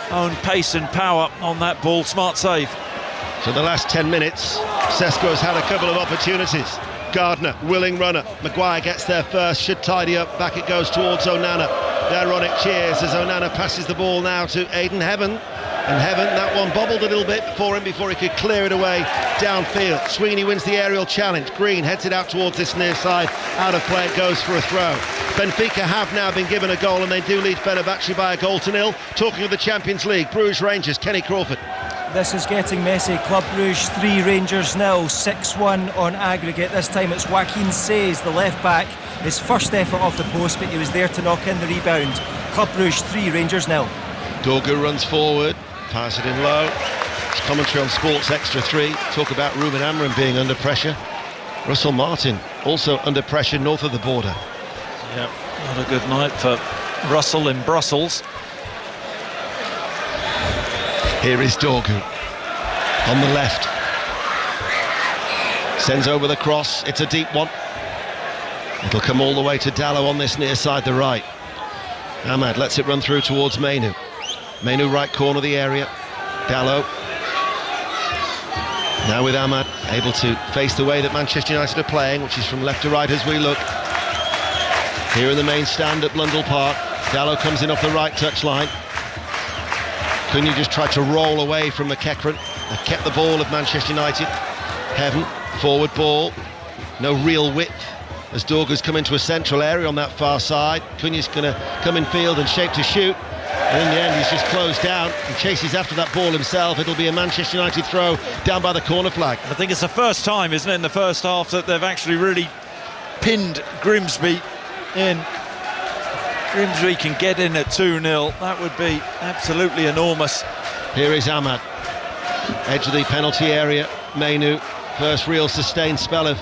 own pace and power on that ball. Smart save. So the last 10 minutes, Sesko's had a couple of opportunities. Gardner, willing runner. Maguire gets there first, should tidy up. Back it goes towards Onana. The ironic cheers as Onana passes the ball now to Aidan Heaven. And Heaven, that one bobbled a little bit for him before he could clear it away downfield. Sweeney wins the aerial challenge. Green heads it out towards this near side. Out of play, it goes for a throw. Benfica have now been given a goal, and they do lead Fenerbahce by 1-0. Talking of the Champions League, Bruges Rangers, Kenny Crawford. This is getting messy. Club Bruges 3, Rangers 0, 6-1 on aggregate. This time it's Joaquin Says, the left back. His first effort off the post, but he was there to knock in the rebound. Club Bruges 3, Rangers 0. Dorgu runs forward, pass it in low. It's commentary on Sports Extra 3. Talk about Ruben Amorim being under pressure. Russell Martin also under pressure north of the border. Yeah, not a good night for Russell in Brussels. Here is Dorgu on the left. Sends over the cross. It's a deep one. It'll come all the way to Dallo on this near side, the right. Ahmad lets it run through towards Mainoo. Mainoo right corner of the area. Dallo. Now with Ahmad able to face the way that Manchester United are playing, which is from left to right as we look. Here in the main stand at Blundell Park. Dallo comes in off the right touchline. Cunha just tried to roll away from McEachran. They've kept the ball of Manchester United. Heaven, forward ball. No real width as Dorgu's come into a central area on that far side. Cunha's going to come in field and shape to shoot. And in the end, he's just closed down and chases after that ball himself. It'll be a Manchester United throw down by the corner flag. I think it's the first time, isn't it, in the first half that they've actually really pinned Grimsby in. Grimsby can get in at 2-0. That would be absolutely enormous. Here is Ahmad. Edge of the penalty area. Mainoo. First real sustained spell of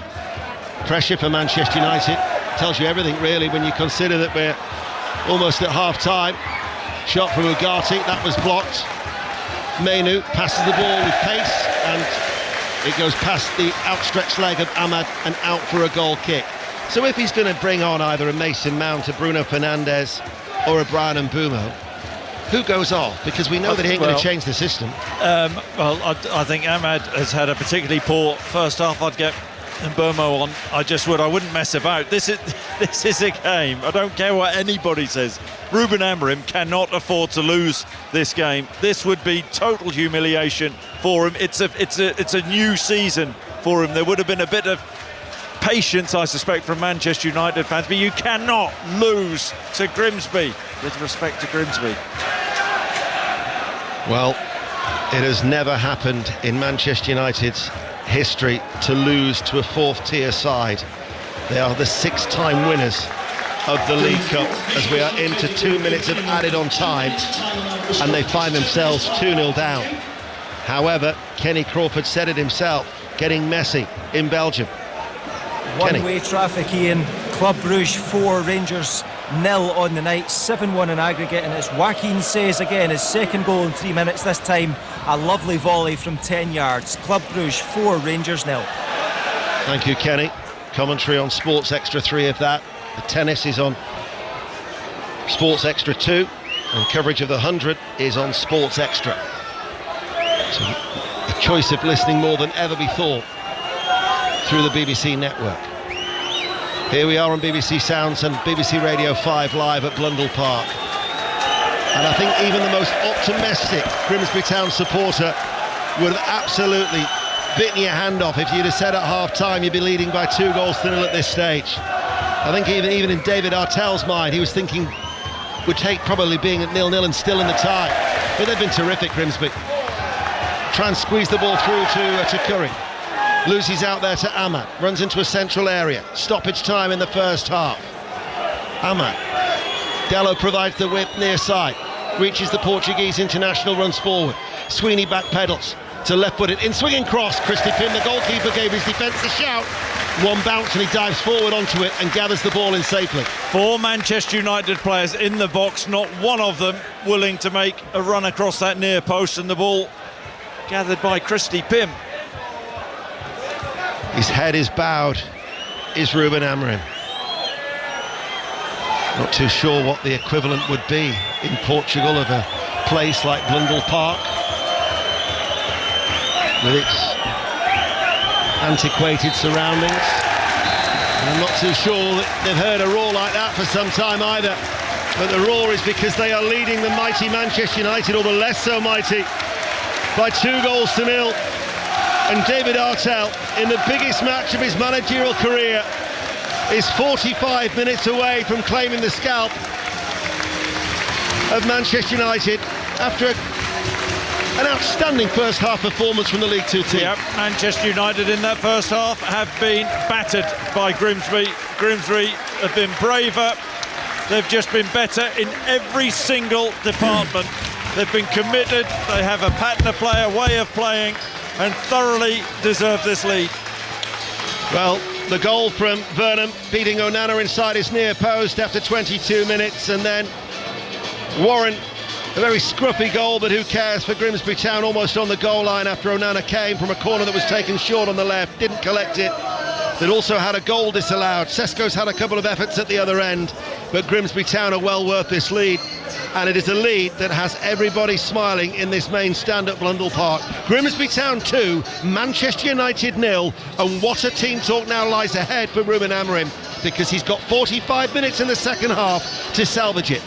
pressure for Manchester United. Tells you everything, really, when you consider that we're almost at half-time. Shot from Ugarte. That was blocked. Mainoo passes the ball with pace, and it goes past the outstretched leg of Ahmad and out for a goal kick. So if he's going to bring on either a Mason Mount, a Bruno Fernandes or a Brian Mbeumo, who goes off? Because we know that he ain't going to change the system. Well, I think Ahmad has had a particularly poor first half. I'd get Mbeumo on. I wouldn't mess about. This is a game. I don't care what anybody says. Ruben Amorim cannot afford to lose this game. This would be total humiliation for him. It's a new season for him. There would have been a bit of patience, I suspect, from Manchester United fans, but you cannot lose to Grimsby, with respect to Grimsby. Well, it has never happened in Manchester United's history to lose to a fourth-tier side. They are the 6-time winners of the League Cup as we are into 2 minutes of added on time, and they find themselves 2-0 down. However, Kenny Crawford said it himself, getting messy in Belgium. One-way traffic, Ian. Club Brugge 4, Rangers 0 on the night, 7-1 in aggregate, and as Joaquin says again, his second goal in 3 minutes, this time a lovely volley from 10 yards. Club Brugge 4, Rangers 0. Thank you, Kenny. Commentary on Sports Extra 3 of that. The tennis is on Sports Extra 2, and coverage of the 100 is on Sports Extra. So a choice of listening more than ever before through the BBC network. Here we are on BBC Sounds and BBC Radio 5 live at Blundell Park. And I think even the most optimistic Grimsby Town supporter would have absolutely bitten your hand off if you'd have said at half-time you'd be leading by 2-0 at this stage. I think even in David Artell's mind, he was thinking would take probably being at 0-0 and still in the tie. But they've been terrific, Grimsby. Try and squeeze the ball through to Curry. Loses out there to Ahmad, runs into a central area. Stoppage time in the first half. Ahmad. Dello provides the width near side. Reaches the Portuguese international, runs forward. Sweeney backpedals to left-footed in swinging cross. Christy Pym, the goalkeeper, gave his defence a shout. One bounce and he dives forward onto it and gathers the ball in safely. 4 Manchester United players in the box, not one of them willing to make a run across that near post, and the ball gathered by Christy Pym. His head is bowed, is Ruben Amorim. Not too sure what the equivalent would be in Portugal of a place like Blundell Park, with its antiquated surroundings. And I'm not too sure that they've heard a roar like that for some time either. But the roar is because they are leading the mighty Manchester United, or the less so mighty, by 2-0. And David Artell, in the biggest match of his managerial career, is 45 minutes away from claiming the scalp of Manchester United after an outstanding first half performance from the League Two team. Yep, Manchester United in that first half have been battered by Grimsby. Grimsby have been braver. They've just been better in every single department. They've been committed. They have a pattern of play, a way of playing, and thoroughly deserve this lead. Well, the goal from Vernon beating Onana inside his near post after 22 minutes, and then Warren, a very scruffy goal, but who cares for Grimsby Town, almost on the goal line after Onana came from a corner that was taken short on the left, didn't collect it. They'd also had a goal disallowed. Sesko's had a couple of efforts at the other end, but Grimsby Town are well worth this lead, and it is a lead that has everybody smiling in this main stand at Blundell Park. Grimsby Town 2, Manchester United 0, and what a team talk now lies ahead for Ruben Amorim, because he's got 45 minutes in the second half to salvage it.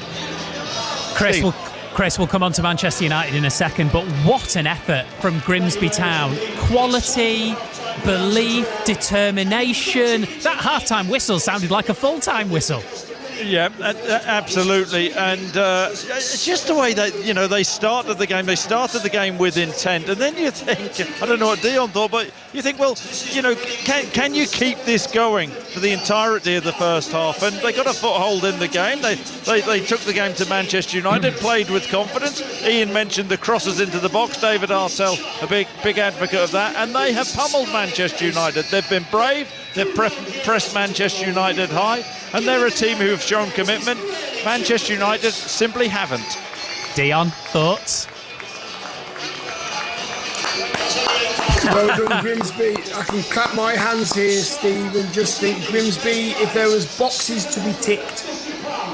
Chris will come on to Manchester United in a second, but what an effort from Grimsby Town. Quality, belief, determination. That half-time whistle sounded like a full-time whistle. Yeah, absolutely, and just the way that they started the game. They started the game with intent, and then you think, I don't know what Dion thought, but you think, well, can you keep this going for the entirety of the first half? And they got a foothold in the game. They took the game to Manchester United, played with confidence. Ian mentioned the crosses into the box. David Artell, a big advocate of that, and they have pummeled Manchester United. They've been brave. They've pressed Manchester United high, and they're a team who have shown commitment. Manchester United simply haven't. Dion, thoughts? Well done, Grimsby. I can clap my hands here, Steve, and just think Grimsby, if there was boxes to be ticked,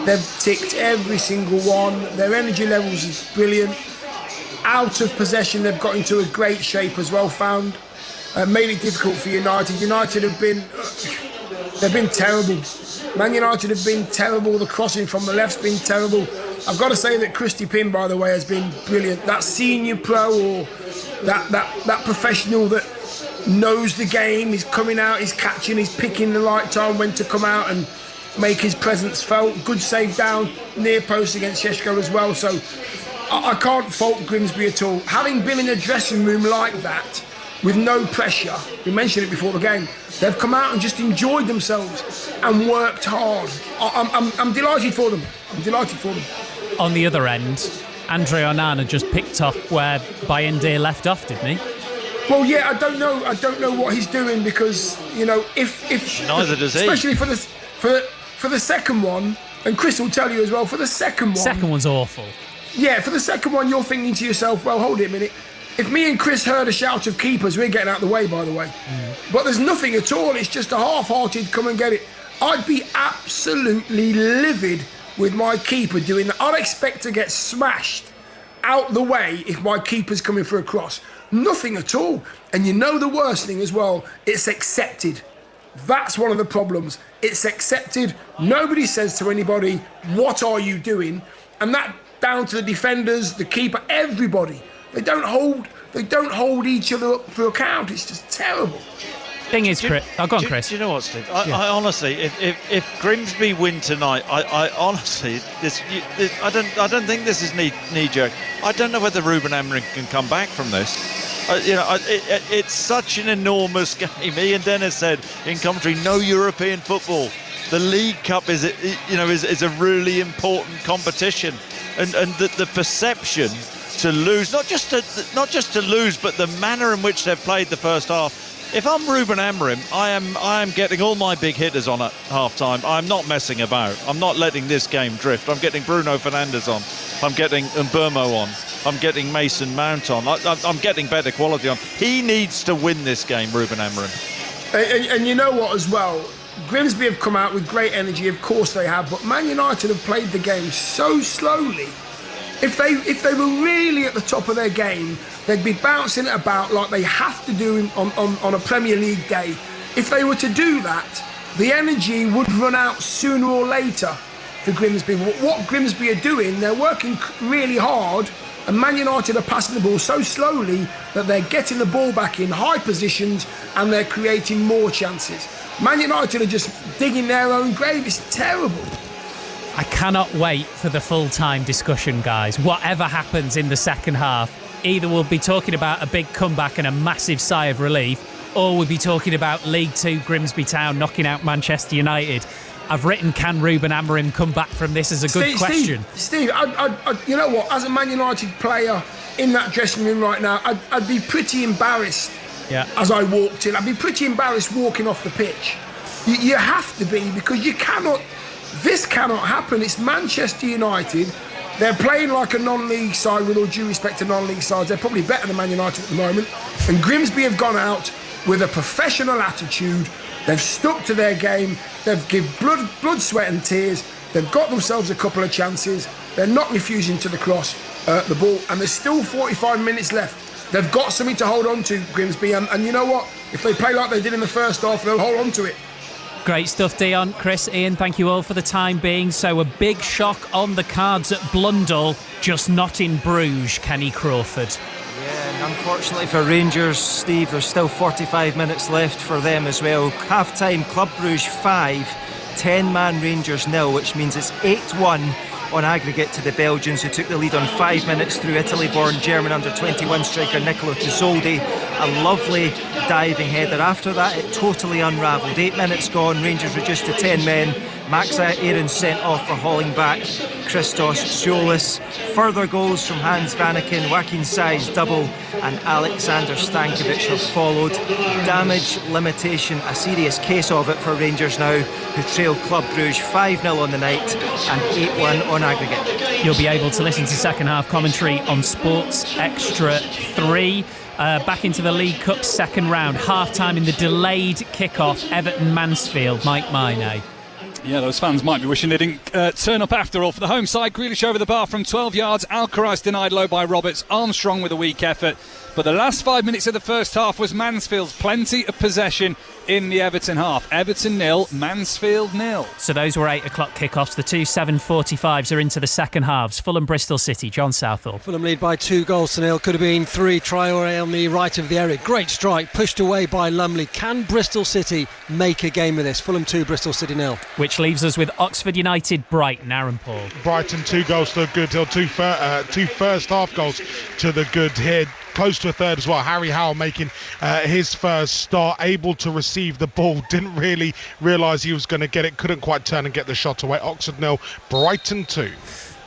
they've ticked every single one. Their energy levels is brilliant. Out of possession, they've got into a great shape as well, found. Made it difficult for United. United have been, they've been terrible. Man United have been terrible. The crossing from the left's been terrible. I've got to say that Christy Pym, by the way, has been brilliant. That senior pro, or that professional that knows the game, he's coming out, he's catching, he's picking the right time when to come out and make his presence felt. Good save down near post against Sheshko as well. So I can't fault Grimsby at all. Having been in a dressing room like that, with no pressure, we mentioned it before the game, they've come out and just enjoyed themselves and worked hard. I'm delighted for them. I'm delighted for them. On the other end, Andre Onana just picked up where Bayindir left off, didn't he? Well, yeah, I don't know what he's doing, because if neither does he. Especially for the second one, and Chris will tell you as well, for the second one. Second one's awful. Yeah, for the second one, you're thinking to yourself, well, hold it a minute. If me and Chris heard a shout of keepers, we're getting out of the way, by the way. But there's nothing at all. It's just a half-hearted come and get it. I'd be absolutely livid with my keeper doing that. I'd expect to get smashed out the way if my keeper's coming for a cross. Nothing at all. And you know the worst thing as well, it's accepted. That's one of the problems. It's accepted. Nobody says to anybody, what are you doing? And that down to the defenders, the keeper, everybody. They don't hold each other up for account. It's just terrible. Thing is, Chris. Go on, Chris. Do you know what, Steve? I honestly, if Grimsby win tonight, I honestly, I don't think this is knee jerk. I don't know whether Ruben Amorim can come back from this. It's such an enormous game. Ian Dennis said in commentary, no European football. The League Cup is a really important competition, and the perception to lose, not just to lose, but the manner in which they've played the first half. If I'm Ruben Amorim, I am getting all my big hitters on at half-time. I'm not messing about. I'm not letting this game drift. I'm getting Bruno Fernandes on. I'm getting Mbeumo on. I'm getting Mason Mount on. I'm getting better quality on. He needs to win this game, Ruben Amorim. And you know what as well? Grimsby have come out with great energy, of course they have, but Man United have played the game so slowly. If they were really at the top of their game, they'd be bouncing it about like they have to do on a Premier League day. If they were to do that, the energy would run out sooner or later for Grimsby. What Grimsby are doing, they're working really hard, and Man United are passing the ball so slowly that they're getting the ball back in high positions and they're creating more chances. Man United are just digging their own grave. It's terrible. I cannot wait for the full-time discussion, guys. Whatever happens in the second half, either we'll be talking about a big comeback and a massive sigh of relief, or we'll be talking about League Two Grimsby Town knocking out Manchester United. I've written, can Ruben Amorim come back from this, as a good question. Steve, you know what? As a Man United player in that dressing room right now, I'd be pretty embarrassed as I walked in. I'd be pretty embarrassed walking off the pitch. You have to be, because you cannot... This cannot happen. It's Manchester United. They're playing like a non-league side, with all due respect to non-league sides. They're probably better than Man United at the moment. And Grimsby have gone out with a professional attitude. They've stuck to their game. They've given blood, sweat and tears. They've got themselves a couple of chances. They're not refusing to the cross the ball. And there's still 45 minutes left. They've got something to hold on to, Grimsby. And you know what? If they play like they did in the first half, they'll hold on to it. Great stuff, Dion, Chris, Ian, thank you all for the time being. So a big shock on the cards at Blundell, just not in Bruges, Kenny Crawford. Yeah, and unfortunately for Rangers, Steve, there's still 45 minutes left for them as well. Half-time, Club Bruges 5, 10-man Rangers 0, which means it's 8-1 on aggregate to the Belgians, who took the lead on 5 minutes through Italy-born German under-21 striker Nicola Trizoldi. A lovely diving header. After that, it totally unravelled. 8 minutes gone, Rangers reduced to 10 men. Max Aarons sent off for hauling back Christos Siolis. Further goals from Hans Vanaken, Joaquin Sai's double, and Alexander Stankovic have followed. Damage limitation, a serious case of it for Rangers now, who trail Club Bruges 5-0 on the night and 8-1 on aggregate. You'll be able to listen to second half commentary on Sports Extra 3. Back into the League Cup second round, half-time in the delayed kick-off, Everton-Mansfield. Mike Maine. Yeah, those fans might be wishing they didn't turn up after all. For the home side, Grealish over the bar from 12 yards. Alcaraz denied low by Roberts. Armstrong with a weak effort. But the last 5 minutes of the first half was Mansfield's. Plenty of possession in the Everton half. Everton 0, Mansfield 0. So those were 8 o'clock kickoffs. The two 7:45s are into the second halves. Fulham Bristol City. John Southall. Fulham lead by 2-0. Could have been 3. Traore on the right of the area. Great strike, pushed away by Lumley. Can Bristol City make a game of this? Fulham 2, Bristol City 0. Which leaves us with Oxford United, Brighton. Aaron Paul. Brighton 2 goals to the good Hill, two first half goals to the good here. Close to a third as well. Harry Howell making his first start, able to receive the ball, didn't really realise he was going to get it, couldn't quite turn and get the shot away. Oxford 0, Brighton 2.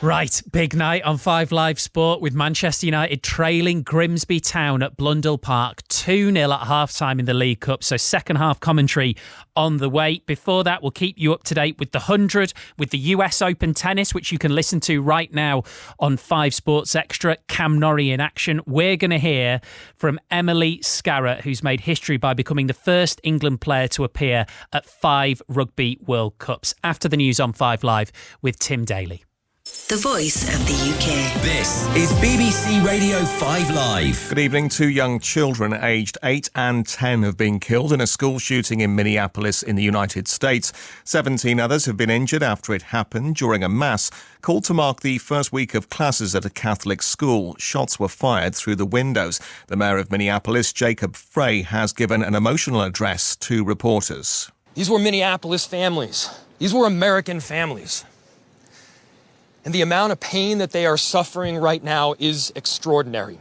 Right, big night on 5 Live Sport with Manchester United trailing Grimsby Town at Blundell Park 2-0 at half-time in the League Cup. So second half commentary on the way. Before that, we'll keep you up to date with the 100, with the US Open Tennis, which you can listen to right now on 5 Sports Extra. Cam Norrie in action. We're going to hear from Emily Scarratt, who's made history by becoming the first England player to appear at 5 Rugby World Cups. After the news on 5 Live with Tim Daly. The voice of the UK. This is BBC Radio 5 Live. Good evening. 2 young children aged 8 and 10 have been killed in a school shooting in Minneapolis in the United States. 17 others have been injured after it happened during a mass called to mark the first week of classes at a Catholic school. Shots were fired through the windows. The mayor of Minneapolis, Jacob Frey, has given an emotional address to reporters. These were Minneapolis families. These were American families. And the amount of pain that they are suffering right now is extraordinary.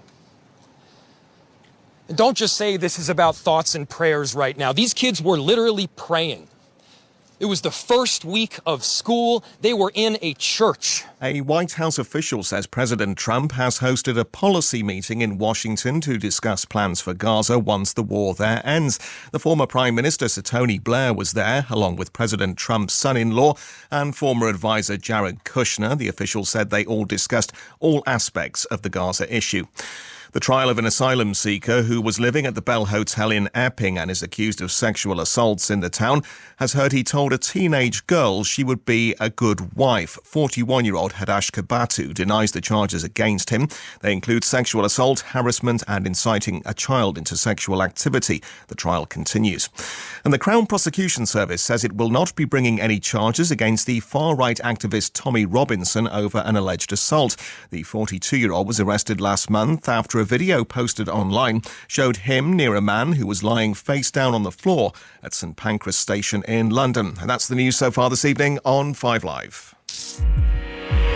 And don't just say this is about thoughts and prayers right now. These kids were literally praying. It was the first week of school. They were in a church. A White House official says President Trump has hosted a policy meeting in Washington to discuss plans for Gaza once the war there ends. The former Prime Minister, Sir Tony Blair, was there, along with President Trump's son-in-law and former advisor Jared Kushner. The official said they all discussed all aspects of the Gaza issue. The trial of an asylum seeker who was living at the Bell Hotel in Epping and is accused of sexual assaults in the town has heard he told a teenage girl she would be a good wife. 41-year-old Hadash Kabatu denies the charges against him. They include sexual assault, harassment and inciting a child into sexual activity. The trial continues. And the Crown Prosecution Service says it will not be bringing any charges against the far-right activist Tommy Robinson over an alleged assault. The 42-year-old was arrested last month after a video posted online showed him near a man who was lying face down on the floor at St Pancras Station in London. And that's the news so far this evening on 5 Live.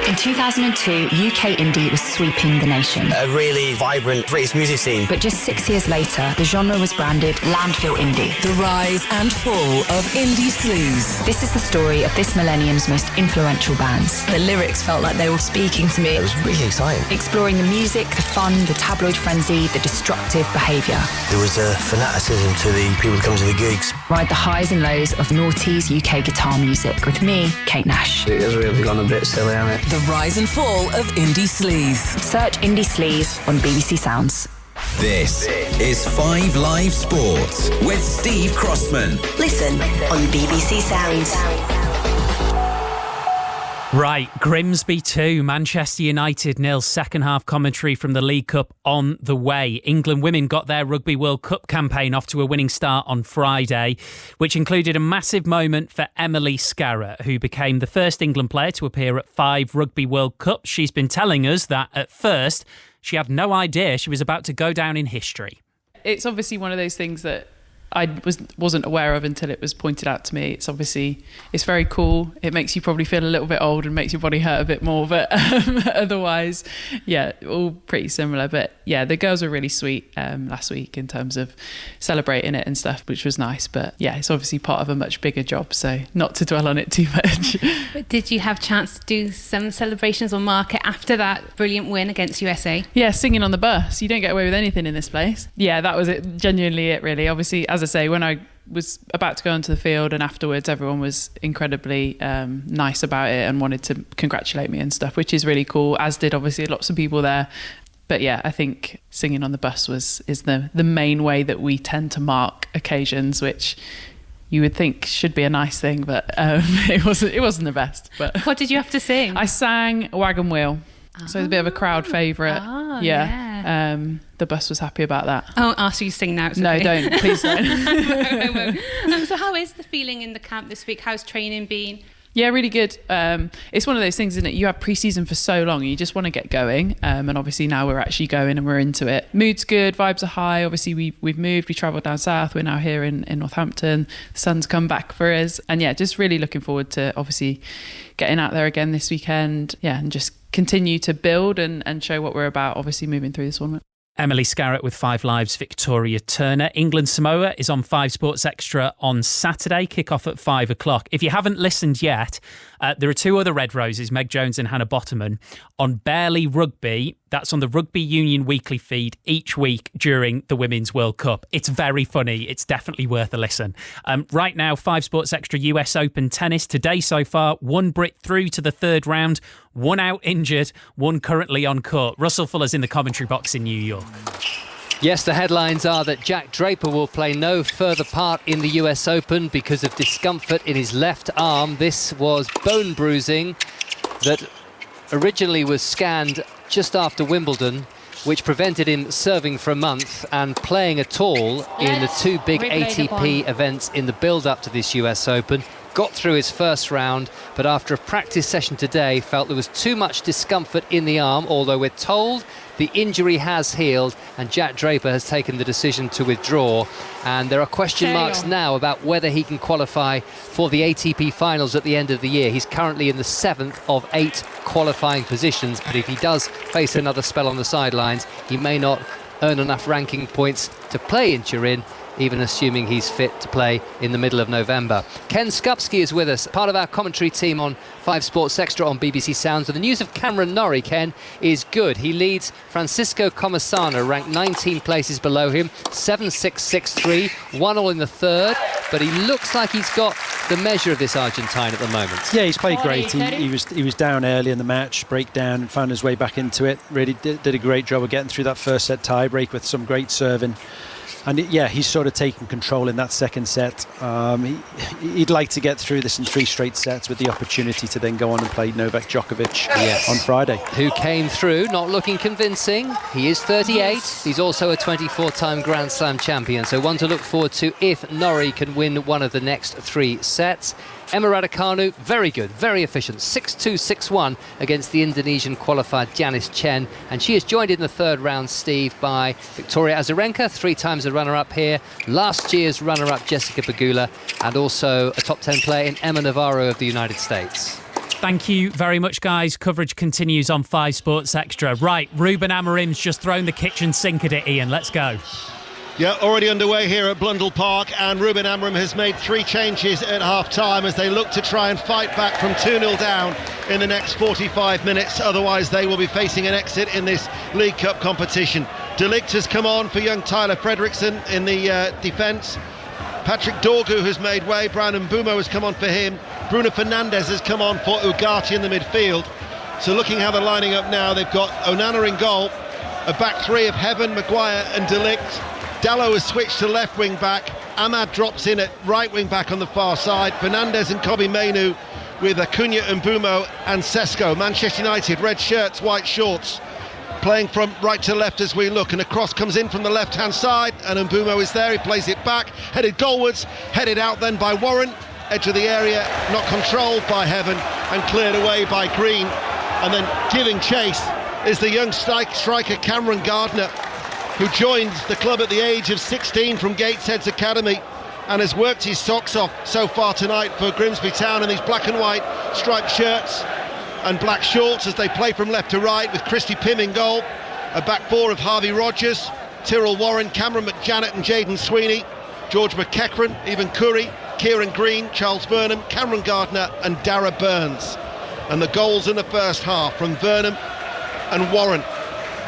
In 2002, UK indie was sweeping the nation. A really vibrant British music scene. But just 6 years later, the genre was branded landfill indie. The rise and fall of indie sleaze. This is the story of this millennium's most influential bands. The lyrics felt like they were speaking to me. It was really exciting. Exploring the music, the fun, the tabloid frenzy, the destructive behaviour. There was a fanaticism to the people who come to the gigs. Ride the highs and lows of noughties UK guitar music with me, Kate Nash. It has really gone a bit silly, hasn't it? The rise and fall of indie sleaze. Search Indie Sleaze on BBC Sounds. This is 5 Live Sports with Steve Crossman. Listen on BBC Sounds. Right, Grimsby 2, Manchester United 0. Second half commentary from the League Cup on the way. England women got their Rugby World Cup campaign off to a winning start on Friday, which included a massive moment for Emily Scarratt, who became the first England player to appear at 5 Rugby World Cups. She's been telling us that at first she had no idea she was about to go down in history. It's obviously one of those things that I wasn't aware of until it was pointed out to me. It's very cool. It makes you probably feel a little bit old and makes your body hurt a bit more, but otherwise, yeah, all pretty similar. But yeah, the girls were really sweet last week in terms of celebrating it and stuff, which was nice. But yeah, it's obviously part of a much bigger job, so not to dwell on it too much. But did you have a chance to do some celebrations or mark it after that brilliant win against USA? Yeah, singing on the bus. You don't get away with anything in this place. Yeah, that was it. Genuinely it, really. Obviously, as I say, when I was about to go onto the field and afterwards, everyone was incredibly nice about it and wanted to congratulate me and stuff, which is really cool, as did obviously lots of people there. But yeah, I think singing on the bus is the main way that we tend to mark occasions, which you would think should be a nice thing, but it wasn't the best. But what did you have to sing? I sang Wagon Wheel. So it's a bit of a crowd favourite. Yeah. The bus was happy about that. I won't ask you to sing now. It's No, okay. don't. Please don't. I won't. So how is the feeling in the camp this week? How's training been? Yeah, really good. It's one of those things, isn't it? You have pre-season for so long, you just want to get going. And obviously now we're actually going and we're into it. Mood's good, vibes are high. Obviously we've moved, we travelled down south. We're now here in Northampton. The sun's come back for us. And yeah, just really looking forward to obviously getting out there again this weekend. Yeah, and just continue to build and show what we're about, obviously moving through this tournament. Emily Scarrett with 5 Live's Victoria Turner. England-Samoa is on 5 Sports Extra on Saturday, kick-off at 5 o'clock. If you haven't listened yet, there are 2 other Red Roses, Meg Jones and Hannah Bottoman, on Barely Rugby. That's on the Rugby Union weekly feed each week during the Women's World Cup. It's very funny. It's definitely worth a listen. Right now, 5 Sports Extra US Open tennis. Today so far, 1 Brit through to the 3rd round, 1 out injured, 1 currently on court. Russell Fuller's in the commentary box in New York. Yes, the headlines are that Jack Draper will play no further part in the US Open because of discomfort in his left arm. This was bone bruising that originally was scanned just after Wimbledon, which prevented him serving for a month and playing at all in the 2 big ATP events in the build-up to this US Open. Got through his first round, but after a practice session today felt there was too much discomfort in the arm, although we're told the injury has healed and Jack Draper has taken the decision to withdraw. And there are question marks now about whether he can qualify for the ATP finals at the end of the year. He's currently in the 7th of 8 qualifying positions, but if he does face another spell on the sidelines, he may not earn enough ranking points to play in Turin, even assuming he's fit to play in the middle of November. Ken Skupski is with us, part of our commentary team on 5 Sports Extra on BBC Sounds. And the news of Cameron Norrie, Ken, is good. He leads Francisco Comesaña, ranked 19 places below him, 7-6-6-3, 1-all in the 3rd, but he looks like he's got the measure of this Argentine at the moment. Yeah, he's played great. He was down early in the match, breakdown, and found his way back into it. Really did a great job of getting through that first set tie break with some great serving. And he's sort of taken control in that second set. He'd like to get through this in 3 straight sets with the opportunity to then go on and play Novak Djokovic on Friday. Who came through, not looking convincing. He is 38. He's also a 24-time Grand Slam champion. So one to look forward to if Norrie can win one of the next 3 sets. Emma Raducanu, very good, very efficient, 6-2, 6-1 against the Indonesian qualified Janice Chen. And she is joined in the 3rd round, Steve, by Victoria Azarenka, 3 times a runner-up here, last year's runner-up Jessica Pegula, and also a top 10 player in Emma Navarro of the United States. Thank you very much, guys. Coverage continues on 5 Sports Extra. Right, Ruben Amorim's just thrown the kitchen sink at it, Ian. Let's go. Yeah, already underway here at Blundell Park, and Ruben Amorim has made 3 changes at half-time as they look to try and fight back from 2-0 down in the next 45 minutes. Otherwise, they will be facing an exit in this League Cup competition. De Ligt has come on for young Tyler Fredrickson in the defence. Patrick Dorgu has made way. Brian Mbumo has come on for him. Bruno Fernandes has come on for Ugarte in the midfield. So looking how they're lining up now, they've got Onana in goal, a back 3 of Heaven, Maguire and De Ligt. Dallo has switched to left wing back. Ahmad drops in at right wing back on the far side. Fernandes and Kobbie Mainoo with Acuna, Mbumo and Sesko. Manchester United, red shirts, white shorts, playing from right to left as we look, and a cross comes in from the left hand side and Mbumo is there. He plays it back, headed goalwards, headed out then by Warren, edge of the area, not controlled by Heaven and cleared away by Green. And then giving chase is the young striker Cameron Gardner, who joined the club at the age of 16 from Gateshead's Academy and has worked his socks off so far tonight for Grimsby Town in these black and white striped shirts and black shorts as they play from left to right with Christy Pym in goal, a back 4 of Harvey Rogers, Tyrrell Warren, Cameron McJanet and Jayden Sweeney, George McEachran, Evan Curry, Kieran Green, Charles Vernam, Cameron Gardner and Dara Burns. And the goals in the first half from Vernam and Warren.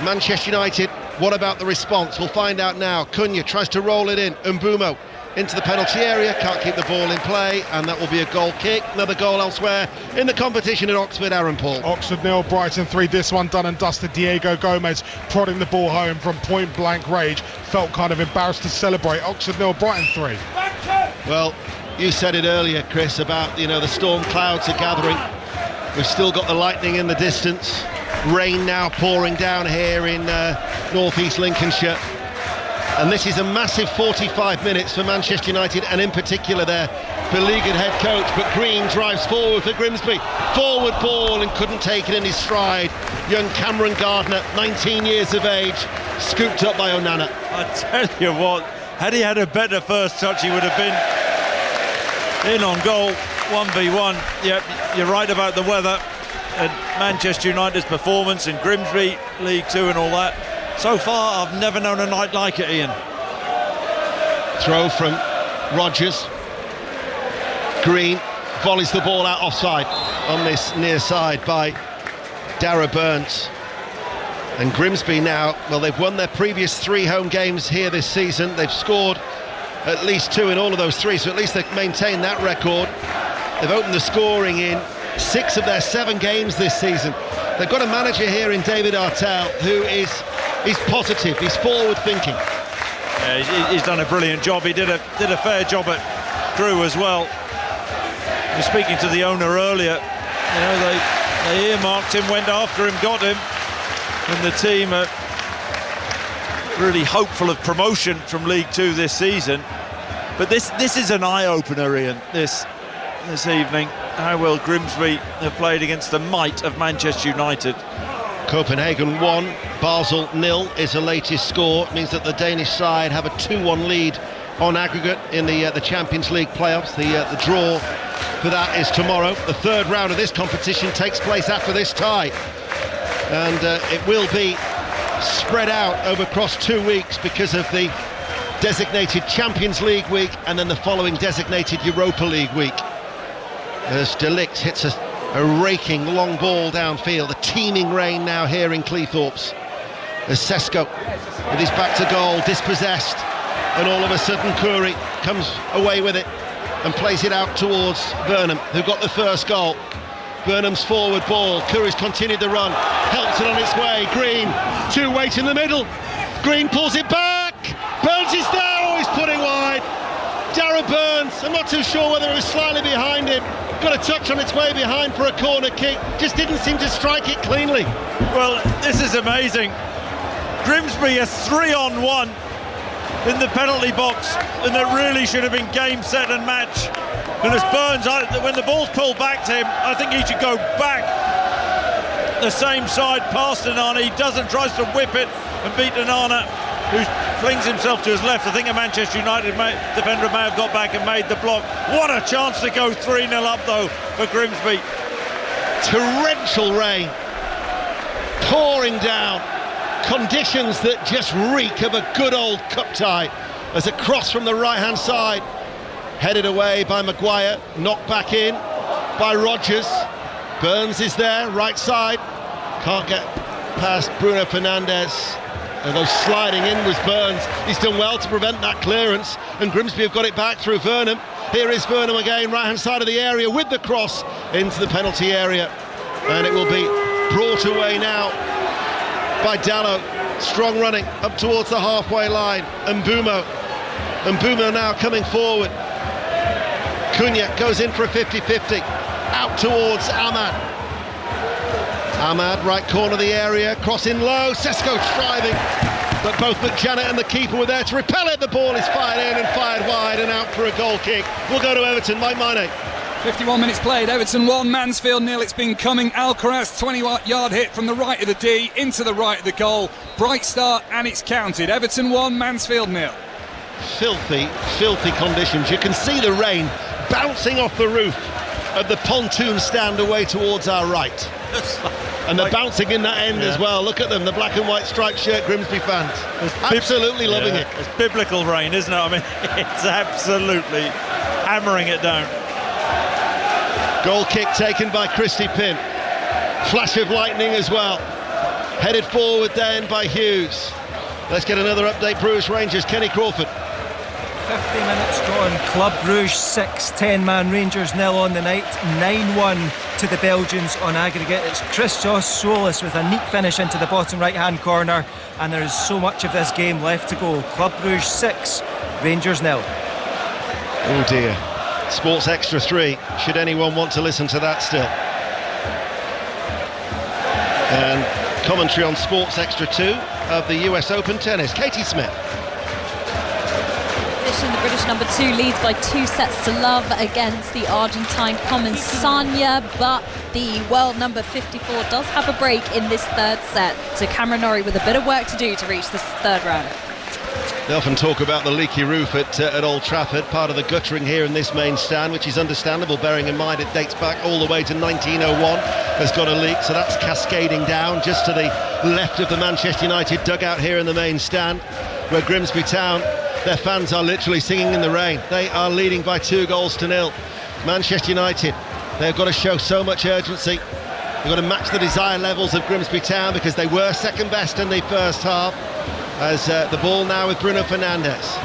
Manchester United, what about the response? We'll find out now. Cunha tries to roll it in. Mbumo into the penalty area, can't keep the ball in play, and that will be a goal kick. Another goal elsewhere in the competition at Oxford, Aaron Paul. Oxford 0, Brighton 3. This one done and dusted. Diego Gomez prodding the ball home from point blank range. Felt kind of embarrassed to celebrate. Oxford 0, Brighton 3. Well, you said it earlier, Chris, about the storm clouds are gathering. We've still got the lightning in the distance. Rain now pouring down here in north-east Lincolnshire. And this is a massive 45 minutes for Manchester United, and in particular their beleaguered head coach. But Green drives forward for Grimsby. Forward ball, and couldn't take it in his stride. Young Cameron Gardner, 19 years of age, scooped up by Onana. I tell you what, had he had a better first touch, he would have been in on goal, 1v1. Yep, you're right about the weather and Manchester United's performance in Grimsby, League Two and all that. So far, I've never known a night like it, Ian. Throw from Rodgers. Green volleys the ball out offside on this near side by Darragh Burns. And Grimsby now, well, they've won their previous 3 home games here this season. They've scored at least 2 in all of those 3, so at least they've maintained that record. They've opened the scoring in 6 of their 7 games this season. They've got a manager here in David Artell who is positive, he's forward thinking. Yeah, he's done a brilliant job. He did a fair job at Crewe as well. I was speaking to the owner earlier. You know, they earmarked him, went after him, got him, and the team are really hopeful of promotion from League Two this season. But this is an eye-opener, Ian, this evening. How well Grimsby have played against the might of Manchester United. Copenhagen 1, Basel 0 is the latest score. It means that the Danish side have a 2-1 lead on aggregate in the Champions League playoffs. The draw for that is tomorrow. The third round of this competition takes place after this tie, and it will be spread out over across 2 weeks because of the designated Champions League week and then the following designated Europa League week. As De Ligt hits a raking long ball downfield. A teeming rain now here in Cleethorpes. As Sesko, with his back to goal, dispossessed, and all of a sudden Curry comes away with it and plays it out towards Burnham, who got the first goal. Burnham's forward ball, Curry's continued the run, helps it on its way. Green, 2 wait in the middle. Green pulls it back. Burns is there. Oh, he's putting wide. Darragh Burns, I'm not too sure whether it was slightly behind him. Got a touch on its way behind for a corner kick, just didn't seem to strike it cleanly. Well, this is amazing. Grimsby are 3-on-1 in the penalty box, and that really should have been game, set and match. And as Burns, when the ball's pulled back to him, I think he should go back the same side past Onana. He doesn't, tries to whip it and beat Onana, who flings himself to his left. I think a Manchester United defender may have got back and made the block. What a chance to go 3-0 up though for Grimsby. Torrential rain pouring down, conditions that just reek of a good old cup tie. As a cross from the right hand side, headed away by Maguire, knocked back in by Rodgers. Burns is there, right side, can't get past Bruno Fernandes. Although sliding in was Burns. He's done well to prevent that clearance, and Grimsby have got it back through Vernon. Here is Vernon again, right hand side of the area with the cross into the penalty area, and it will be brought away now by Dallow. Strong running up towards the halfway line, and Mbumo now coming forward. Cunha goes in for a 50-50 out towards Ahmad. Ahmad, right corner of the area, crossing low, Sesko striving, but both McJanet and the keeper were there to repel it. The ball is fired in and fired wide and out for a goal kick. We'll go to Everton. Mike Maine. 51 minutes played, Everton 1, Mansfield 0. It's been coming. Alcaraz, 20-yard hit from the right of the D into the right of the goal. Bright start, and it's counted. Everton 1, Mansfield 0. Filthy conditions. You can see the rain bouncing off the roof of the pontoon stand away towards our right. And they're bouncing in that end as well. Look at them, the black and white striped shirt Grimsby fans. Absolutely loving it. It's biblical rain, isn't it? I mean, it's absolutely hammering it down. Goal kick taken by Christy Pym. Flash of lightning as well. Headed forward then by Hughes. Let's get another update. Bruges Rangers, Kenny Crawford. 50 minutes gone. Club Bruges 6, 10-man Rangers 0 on the night. 9-1 to the Belgians on aggregate. It's Christos Solis with a neat finish into the bottom right-hand corner, and there is so much of this game left to go. Club Bruges 6, Rangers 0. Oh dear. Sports Extra 3, should anyone want to listen to that still. And commentary on Sports Extra 2 of the US Open tennis. Katie Smith. The British number 2 leads by 2-0 against the Argentine Comensania, but the world number 54 does have a break in this third set. So Cameron Norrie with a bit of work to do to reach this third round. They often talk about the leaky roof at Old Trafford, part of the guttering here in this main stand, which is understandable, bearing in mind it dates back all the way to 1901, has got a leak, so that's cascading down just to the left of the Manchester United dugout here in the main stand, where Grimsby Town, their fans are literally singing in the rain. They are leading by 2-0. Manchester United, they've got to show so much urgency. They've got to match the desire levels of Grimsby Town, because they were second best in the first half. As the ball now with Bruno Fernandes.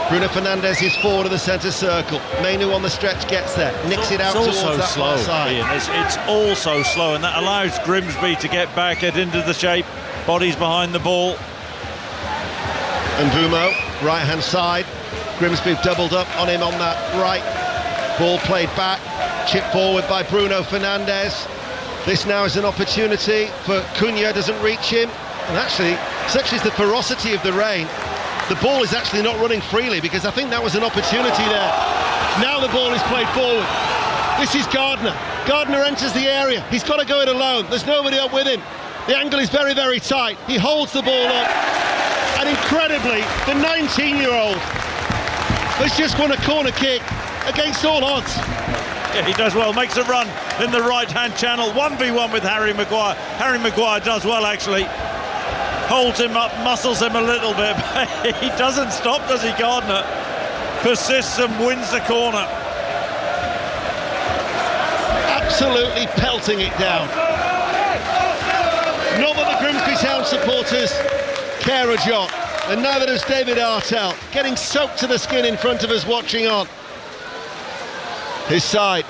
Bruno Fernandes is forward of the centre circle. Mainu on the stretch gets there, nicks it out towards that far side. Ian. It's all so slow, and that allows Grimsby to get back into the shape. Bodies behind the ball. And Bumo, right hand side. Grimsby doubled up on him on that right. Ball played back, chipped forward by Bruno Fernandes. This now is an opportunity for Cunha, doesn't reach him. And actually, such is the ferocity of the rain, the ball is actually not running freely, because I think that was an opportunity there. Now the ball is played forward. This is Gardner. Gardner enters the area. He's got to go it alone. There's nobody up with him. The angle is very, very tight. He holds the ball up. And incredibly, the 19-year-old has just won a corner kick against all odds. Yeah, he does well. Makes a run in the right-hand channel. 1v1 with Harry Maguire. Harry Maguire does well, actually. Holds him up, muscles him a little bit, but he doesn't stop, does he, Gardner? Persists and wins the corner. Absolutely pelting it down. Not that the Grimsby Town supporters care a jot, and neither does David Artell, getting soaked to the skin in front of us watching on. His side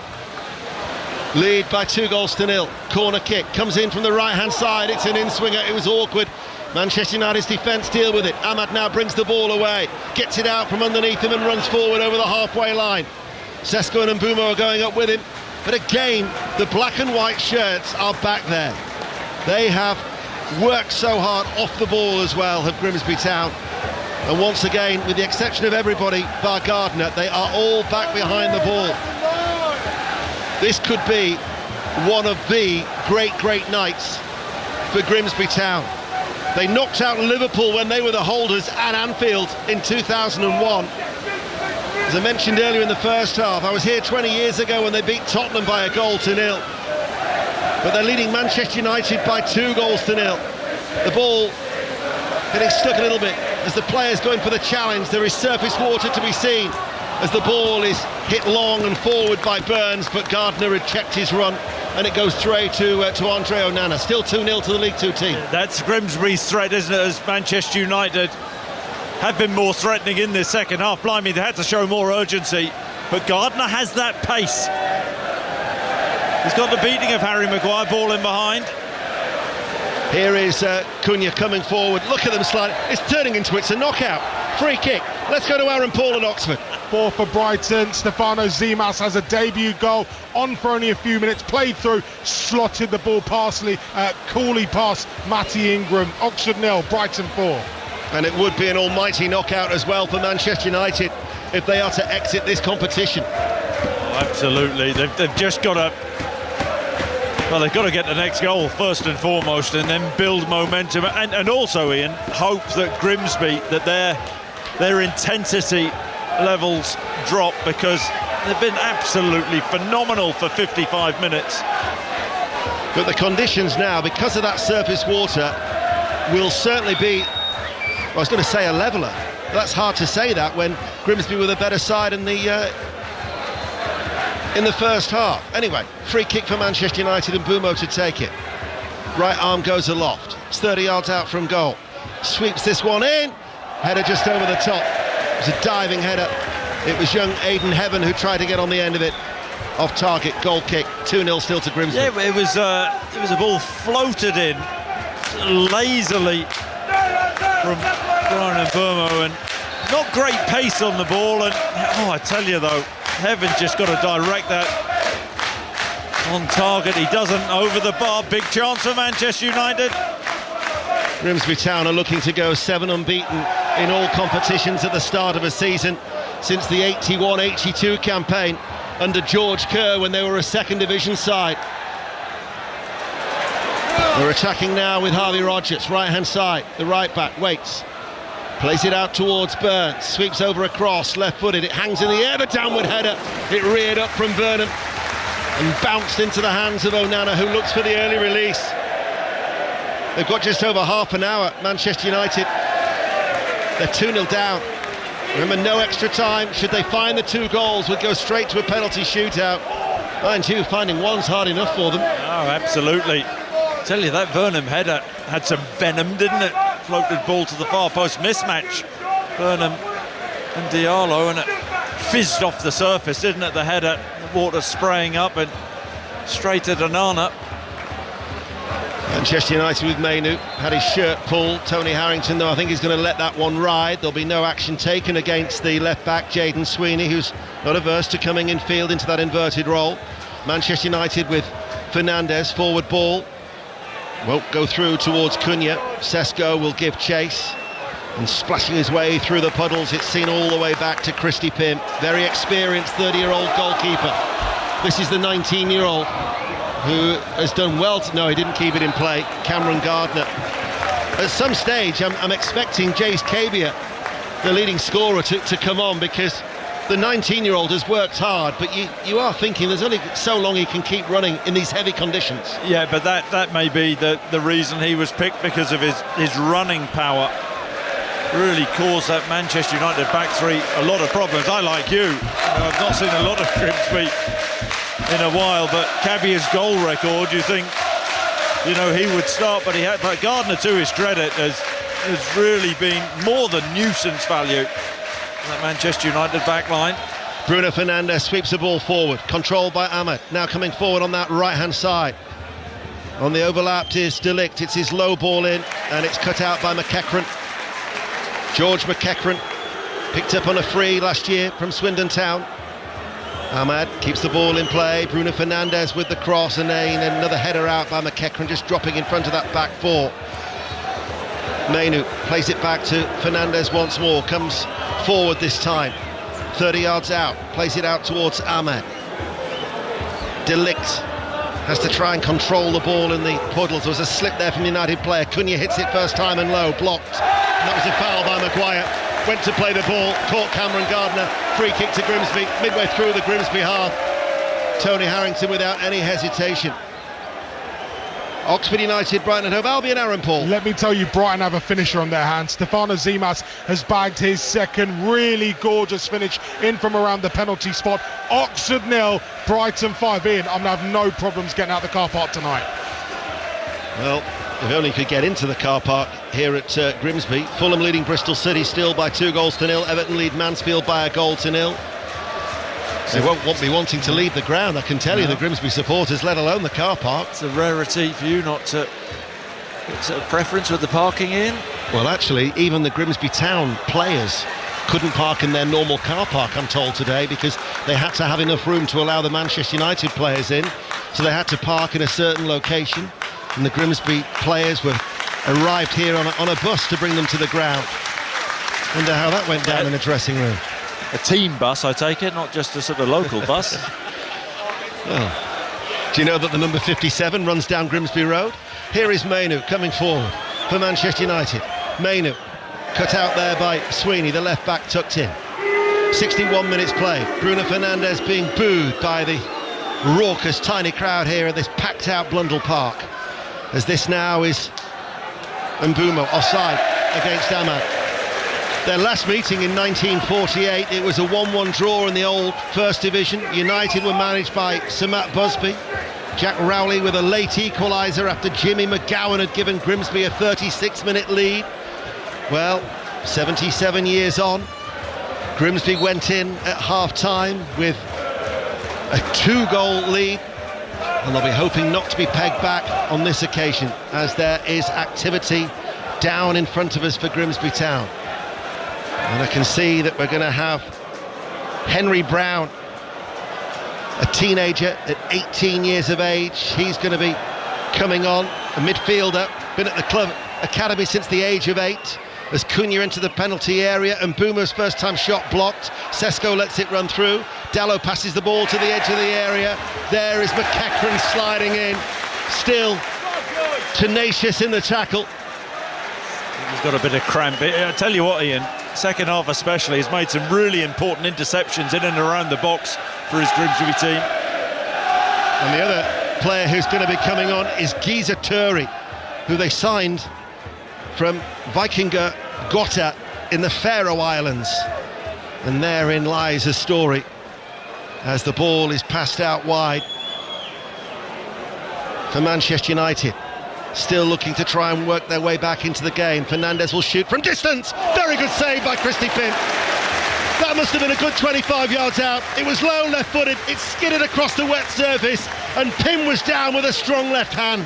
lead by 2-0. Corner kick comes in from the right-hand side. It's an in-swinger. It was awkward. Manchester United's defence deal with it. Ahmad now brings the ball away, gets it out from underneath him and runs forward over the halfway line. Sesko and Mbumo are going up with him. But again, the black and white shirts are back there. They have worked so hard off the ball as well, have Grimsby Town. And once again, with the exception of everybody bar Gardner, they are all back behind the ball. This could be one of the great nights for Grimsby Town. They knocked out Liverpool when they were the holders at Anfield in 2001. As I mentioned earlier in the first half, I was here 20 years ago when they beat Tottenham by 1-0. But they're leading Manchester United by 2-0. The ball getting stuck a little bit as the players going for the challenge. There is surface water to be seen as the ball is hit long and forward by Burns, but Gardner had checked his run, and it goes straight to Andre Onana. Still 2-0 to the League Two team. That's Grimsby's threat, isn't it, as Manchester United have been more threatening in this second half. Blimey, they had to show more urgency, but Gardner has that pace. He's got the beating of Harry Maguire, ball in behind. Here is Cunha coming forward. Look at them sliding. It's turning into a knockout. Free kick. Let's go to Aaron Paul in Oxford. 4 for Brighton. Stefano Zimas has a debut goal, on for only a few minutes, played through, slotted the ball coolly past Matty Ingram. Oxford 0, Brighton 4. And it would be an almighty knockout as well for Manchester United if they are to exit this competition. Oh, absolutely. They've just got to... Well, they've got to get the next goal first and foremost, and then build momentum, and also, Ian, hope that Grimsby, that their intensity levels drop, because they've been absolutely phenomenal for 55 minutes. But the conditions now, because of that surface water, will certainly be, well, I was going to say a leveller. That's hard to say that when Grimsby were the better side in the first half. Anyway, free kick for Manchester United and Mbumo to take it. Right arm goes aloft. It's 30 yards out from goal. Sweeps this one in. Header just over the top. It was a diving header. It was young Aidan Heaven who tried to get on the end of it. Off target, goal kick. 2-0 still to Grimsby. Yeah, it was a ball floated in lazily from Brian Mbumo, and not great pace on the ball. And I tell you though, Heaven's just got to direct that On target, he doesn't, over the bar. Big chance for Manchester United. Grimsby Town are looking to go 7 unbeaten in all competitions at the start of a season since the 81-82 campaign under George Kerr when they were a second division side. They're attacking now with Harvey Rogers, right hand side, the right back waits, plays it out towards Burns, sweeps over a cross, left footed, it hangs in the air, the downward header, it reared up from Burnham and bounced into the hands of Onana, who looks for the early release. They've got just over half an hour, Manchester United. They're 2-0 down. Remember, no extra time. Should they find the 2 goals, would go straight to a penalty shootout. Mind you, finding one's hard enough for them. Oh, absolutely. Tell you, that Burnham header had some venom, didn't it? Floated ball to the far post, mismatch. Burnham and Diallo, and it fizzed off the surface, didn't it? The header, the water spraying up and straight at Onana. Manchester United with Mainu, had his shirt pulled. Tony Harrington, though, I think he's going to let that one ride. There'll be no action taken against the left-back, Jayden Sweeney, who's not averse to coming in field into that inverted role. Manchester United with Fernandez, forward ball. Won't go through towards Cunha. Sesko will give chase. And splashing his way through the puddles, it's seen all the way back to Christy Pym. Very experienced 30-year-old goalkeeper. This is the 19-year-old who has done well no, he didn't keep it in play, Cameron Gardner. At some stage, I'm expecting Jace Cabia, the leading scorer, to come on, because the 19-year-old has worked hard, but you are thinking there's only so long he can keep running in these heavy conditions. Yeah, but that may be the reason he was picked, because of his running power. Really caused that Manchester United back three a lot of problems. I, like you, I've not seen a lot of Grimsby in a while, but Cabia's goal record, you think, he would start, but but Gardner, to his credit, has really been more than nuisance value. That Manchester United back line. Bruno Fernandes sweeps the ball forward, controlled by Ahmed, now coming forward on that right hand side. On the overlapped is De Ligt, it's his low ball in, and it's cut out by McEachran. George McEachran, picked up on a free last year from Swindon Town. Ahmad keeps the ball in play, Bruno Fernandes with the cross, and then another header out by McEachran, just dropping in front of that back four. Mainu plays it back to Fernandes once more, comes forward this time, 30 yards out, plays it out towards Ahmad. De Ligt has to try and control the ball in the puddles. There was a slip there from the United player. Cunha hits it first time and low, blocked. And that was a foul by Maguire. Went to play the ball, caught Cameron Gardner. Free kick to Grimsby, midway through the Grimsby half. Tony Harrington without any hesitation. Oxford United, Brighton and Hove Albion, Aaron Paul. Let me tell you, Brighton have a finisher on their hands. Stefano Zimas has bagged his second really gorgeous finish in from around the penalty spot. Oxford 0, Brighton 5. Ian, I'm going to have no problems getting out the car park tonight. Well, if only could get into the car park here at Grimsby. Fulham leading Bristol City still by 2-0. Everton lead Mansfield by 1-0. They won't be wanting to leave the ground, I can tell you, the Grimsby supporters, let alone the car park. It's a rarity for you not to get a preference with the parking in. Well, actually, even the Grimsby Town players couldn't park in their normal car park, I'm told today, because they had to have enough room to allow the Manchester United players in, so they had to park in a certain location, and the Grimsby players arrived here on a bus to bring them to the ground. Wonder how that went down in the dressing room. A team bus, I take it, not just a sort of local bus. Well, do you know that the number 57 runs down Grimsby Road? Here is Mainu coming forward for Manchester United. Mainu cut out there by Sweeney, the left back tucked in. 61 minutes played. Bruno Fernandes being booed by the raucous tiny crowd here at this packed out Blundell Park, as this now is Mbeumo offside against Ahmad. Their last meeting in 1948, it was a 1-1 draw in the old First Division. United were managed by Sir Matt Busby. Jack Rowley with a late equaliser after Jimmy McGowan had given Grimsby a 36-minute lead. Well, 77 years on, Grimsby went in at half-time with a 2-goal lead, and they'll be hoping not to be pegged back on this occasion, as there is activity down in front of us for Grimsby Town. And I can see that we're going to have Henry Brown a teenager at 18 years of age. He's going to be coming on, a midfielder, been at the club academy since the age of 8. As Cunha into the penalty area and Boomer's first time shot blocked. Sesko lets it run through. Dallo passes the ball to the edge of the area. There is McEachran sliding in, still tenacious in the tackle. He's got a bit of cramp. I tell you what, Ian, second half especially, he's made some really important interceptions in and around the box for his Grimsby team. And the other player who's going to be coming on is Giza Turi, who they signed from Vikingur Gotha in the Faroe Islands. And therein lies a story as the ball is passed out wide for Manchester United. Still looking to try and work their way back into the game. Fernandez will shoot from distance. Very good save by Christy Pym. That must have been a good 25 yards out. It was low left-footed. It skidded across the wet surface and Pym was down with a strong left hand.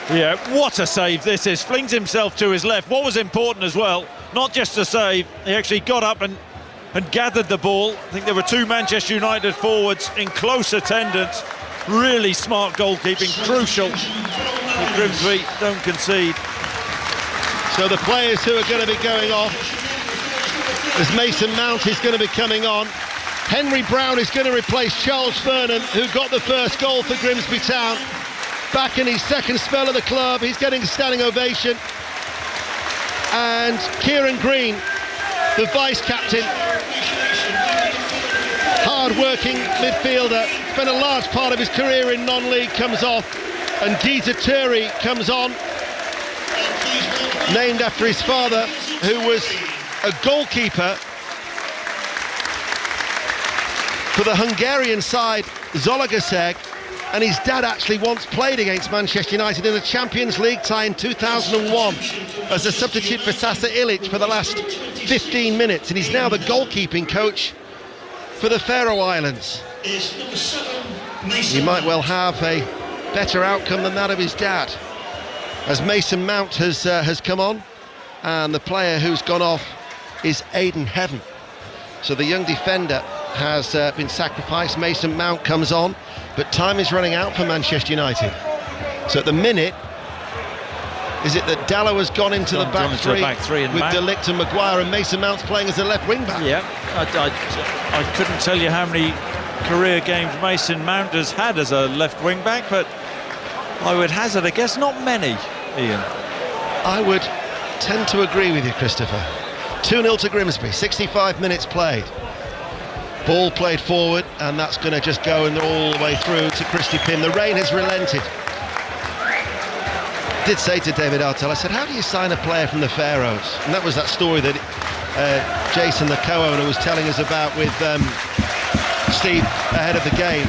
Yeah, what a save this is. Flings himself to his left. What was important as well, not just a save, he actually got up and gathered the ball. I think there were 2 Manchester United forwards in close attendance. Really smart goalkeeping, crucial that Grimsby don't concede. So the players who are going to be going off, as Mason Mount is going to be coming on, Henry Brown is going to replace Charles Vernon, who got the first goal for Grimsby Town. Back in his second spell of the club, he's getting a standing ovation. And Kieran Green, the vice-captain, hard-working midfielder, spent a large part of his career in non-league, comes off, and Giza Turi comes on, named after his father, who was a goalkeeper for the Hungarian side Zalaegerszeg, and his dad actually once played against Manchester United in the Champions League tie in 2001 as a substitute for Sasa Ilic for the last 15 minutes, and he's now the goalkeeping coach for the Faroe Islands. He might well have a better outcome than that of his dad, as Mason Mount has come on, and the player who's gone off is Aidan Heaven. So the young defender has been sacrificed. Mason Mount comes on, but time is running out for Manchester United. So at the minute, is it that Dallo has gone into the back three with De Ligt and Maguire, and Mason Mount's playing as a left wing back? Yeah, I couldn't tell you how many career games Mason Mount has had as a left wing back, but I would hazard a guess not many, Ian. I would tend to agree with you, Christopher. 2-0 to Grimsby, 65 minutes played. Ball played forward, and that's going to just go all the way through to Christy Pym. The rain has relented. I did say to David Artell, I said, how do you sign a player from the Faroes? And that was that story that Jason, the co-owner, was telling us about with Steve ahead of the game.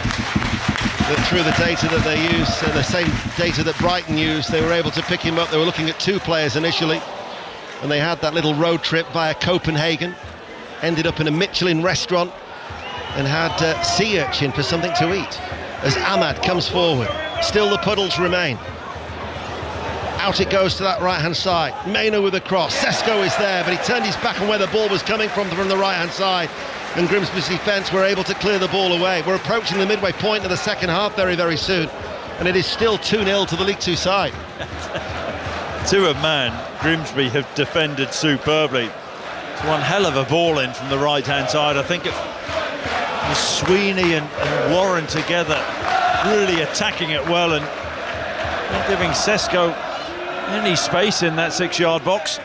That through the data that they used, the same data that Brighton used, they were able to pick him up. They were looking at 2 players initially, and they had that little road trip via Copenhagen, ended up in a Michelin restaurant, and had sea urchin for something to eat. As Ahmad comes forward, still the puddles remain. Out it goes to that right-hand side. Maynard with a cross. Sesko is there, but he turned his back on where the ball was coming from the right-hand side. And Grimsby's defence were able to clear the ball away. We're approaching the midway point of the second half very, very soon. And it is still 2-0 to the League Two side. To a man, Grimsby have defended superbly. It's one hell of a ball in from the right-hand side. I think it was Sweeney and Warren together really attacking it well and not giving Sesko any space in that 6-yard box.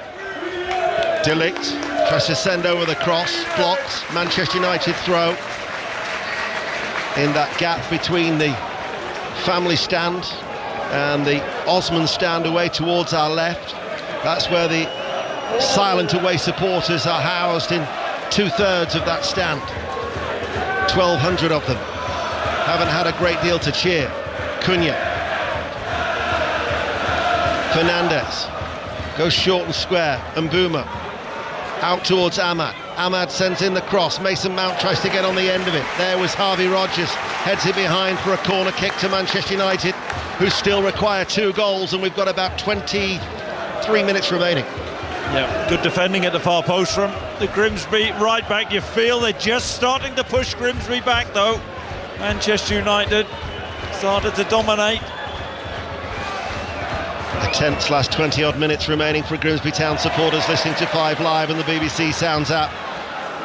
De Ligt tries to send over the cross, blocked. Manchester United throw in that gap between the family stand and the Osman stand away towards our left. That's where the silent away supporters are housed in 2/3 of that stand. 1,200 of them haven't had a great deal to cheer. Cunha, Fernandez goes short and square, and Mbuma out towards Ahmad. Ahmad sends in the cross. Mason Mount tries to get on the end of it. There was Harvey Rodgers, heads it behind for a corner kick to Manchester United, who still require 2 goals, and we've got about 23 minutes remaining. Yeah, good defending at the far post from the Grimsby right back. You feel they're just starting to push Grimsby back, though. Manchester United started to dominate. A tense last 20-odd minutes remaining for Grimsby Town supporters listening to 5 Live and the BBC Sounds app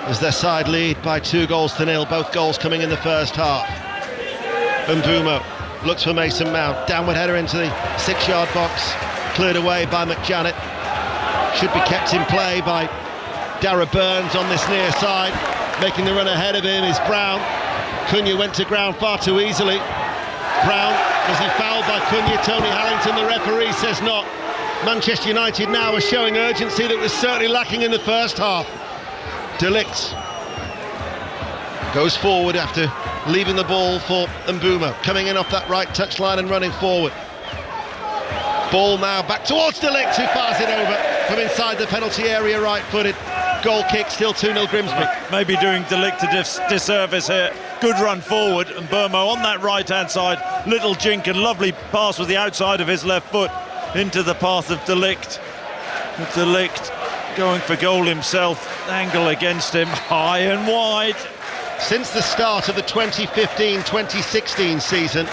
as their side lead by 2-0, both goals coming in the first half. Mbumo looks for Mason Mount, downward header into the 6-yard box, cleared away by McJanet. Should be kept in play by Dara Burns on this near side. Making the run ahead of him is Brown. Cunha went to ground far too easily. Brown, was he fouled by Cunha? Tony Harrington, the referee, says not. Manchester United now are showing urgency that was certainly lacking in the first half. De Ligt goes forward after leaving the ball for Mbumo, coming in off that right touchline and running forward. Ball now back towards De Ligt, who fires it over from inside the penalty area, right-footed. Goal kick, still 2-0 Grimsby. Maybe doing De Ligt a disservice here. Good run forward, and Burmo on that right-hand side. Little jink and lovely pass with the outside of his left foot into the path of De Ligt. De Ligt going for goal himself. Angle against him, high and wide. Since the start of the 2015-2016 season,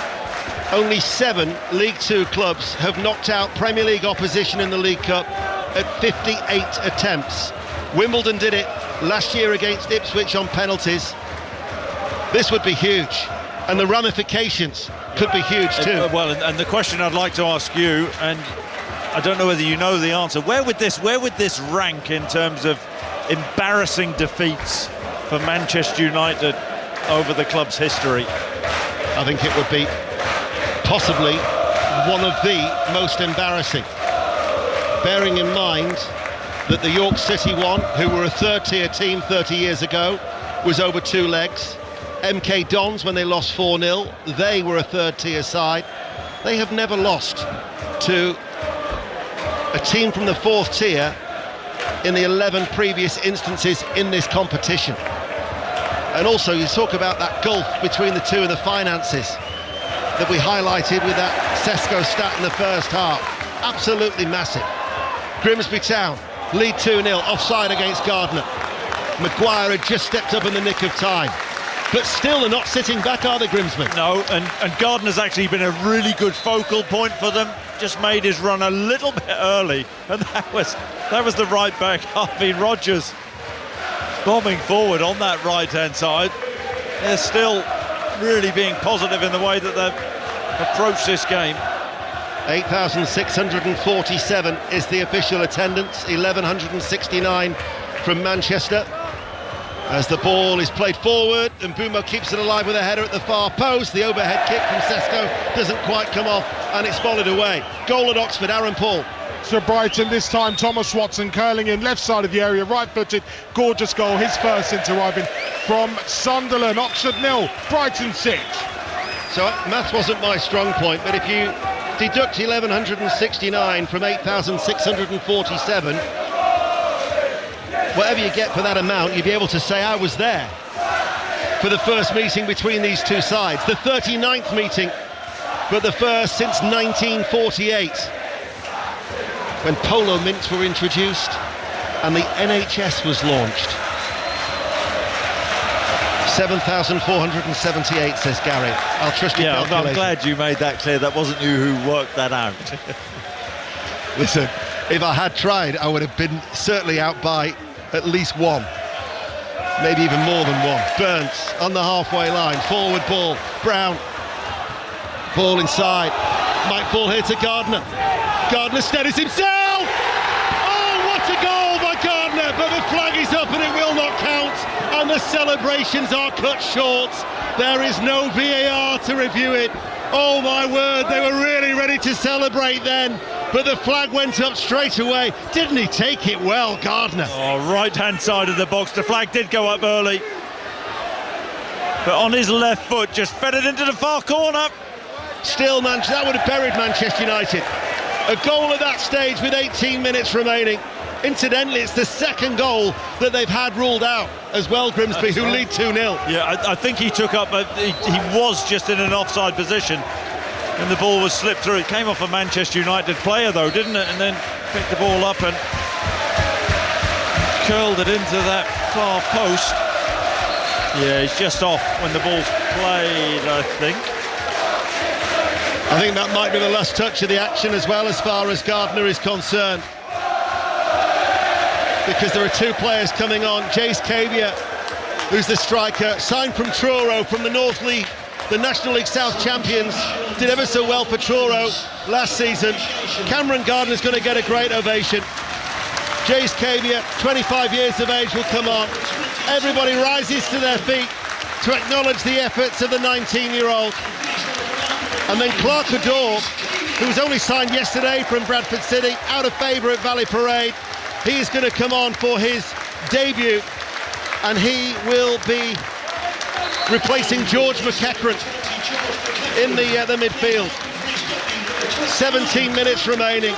only 7 League Two clubs have knocked out Premier League opposition in the League Cup at 58 attempts. Wimbledon did it last year against Ipswich on penalties. This would be huge, and the ramifications could be huge too. Well, and the question I'd like to ask you, and I don't know whether you know the answer, where would this rank in terms of embarrassing defeats for Manchester United over the club's history? I think it would be possibly one of the most embarrassing, bearing in mind that the York City one, who were a third-tier team 30 years ago, was over 2 legs. MK Dons, when they lost 4-0, they were a third-tier side. They have never lost to a team from the 4th tier in the 11 previous instances in this competition. And also, you talk about that gulf between the two and the finances that we highlighted with that Sesko stat in the first half. Absolutely massive. Grimsby Town lead 2-0, offside against Gardner. Maguire had just stepped up in the nick of time. But still, they're not sitting back, are they, Grimsby? No, and Gardner's actually been a really good focal point for them. Just made his run a little bit early, and that was the right back, Harvey Rogers, bombing forward on that right-hand side. They're still really being positive in the way that they've approached this game. 8,647 is the official attendance, 1,169 from Manchester. As the ball is played forward, and Mbumo keeps it alive with a header at the far post. The overhead kick from Sesko doesn't quite come off, and it's volleyed away. Goal at Oxford, Aaron Paul. So Brighton this time, Thomas Watson curling in left side of the area, right-footed, gorgeous goal, his first since arriving from Sunderland. Oxford 0, Brighton 6. So maths wasn't my strong point, but if you deduct 1,169 from 8,647, whatever you get for that amount, you'd be able to say I was there for the first meeting between these two sides, the 39th meeting, but the first since 1948, when polo mints were introduced and the NHS was launched. 7,478, says Gary. I'll trust your calculation. I'm glad you made that clear. That wasn't you who worked that out. Listen, if I had tried, I would have been certainly out by at least 1, maybe even more than 1. Burns on the halfway line, forward ball, Brown, ball inside, might fall here to Gardner. Gardner steadies himself. Oh, what a goal by Gardner, but the flag is up and it will not count, and the celebrations are cut short. There is no VAR to review it. Oh my word, they were really ready to celebrate then, but the flag went up straight away. Didn't he take it well, Gardner? Oh, right-hand side of the box. The flag did go up early, but on his left foot, just fed it into the far corner. Still, that would have buried Manchester United. A goal at that stage with 18 minutes remaining. Incidentally, it's the second goal that they've had ruled out as well, Grimsby, who lead 2-0. Yeah, I think he took up, he was just in an offside position and the ball was slipped through. It came off a Manchester United player though, didn't it? And then picked the ball up and curled it into that far post. Yeah, he's just off when the ball's played, I think. I think that might be the last touch of the action as well, as far as Gardner is concerned. Because there are two players coming on. Jace Cavia, who's the striker, signed from Truro, from the North League, the National League South champions, did ever so well for Truro last season. Cameron Gardner's going to get a great ovation. Jace Cavia, 25 years of age, will come on. Everybody rises to their feet to acknowledge the efforts of the 19-year-old. And then Clark Adore, who was only signed yesterday from Bradford City, out of favour at Valley Parade, he is going to come on for his debut, and he will be replacing George McEachran in the midfield. 17 minutes remaining.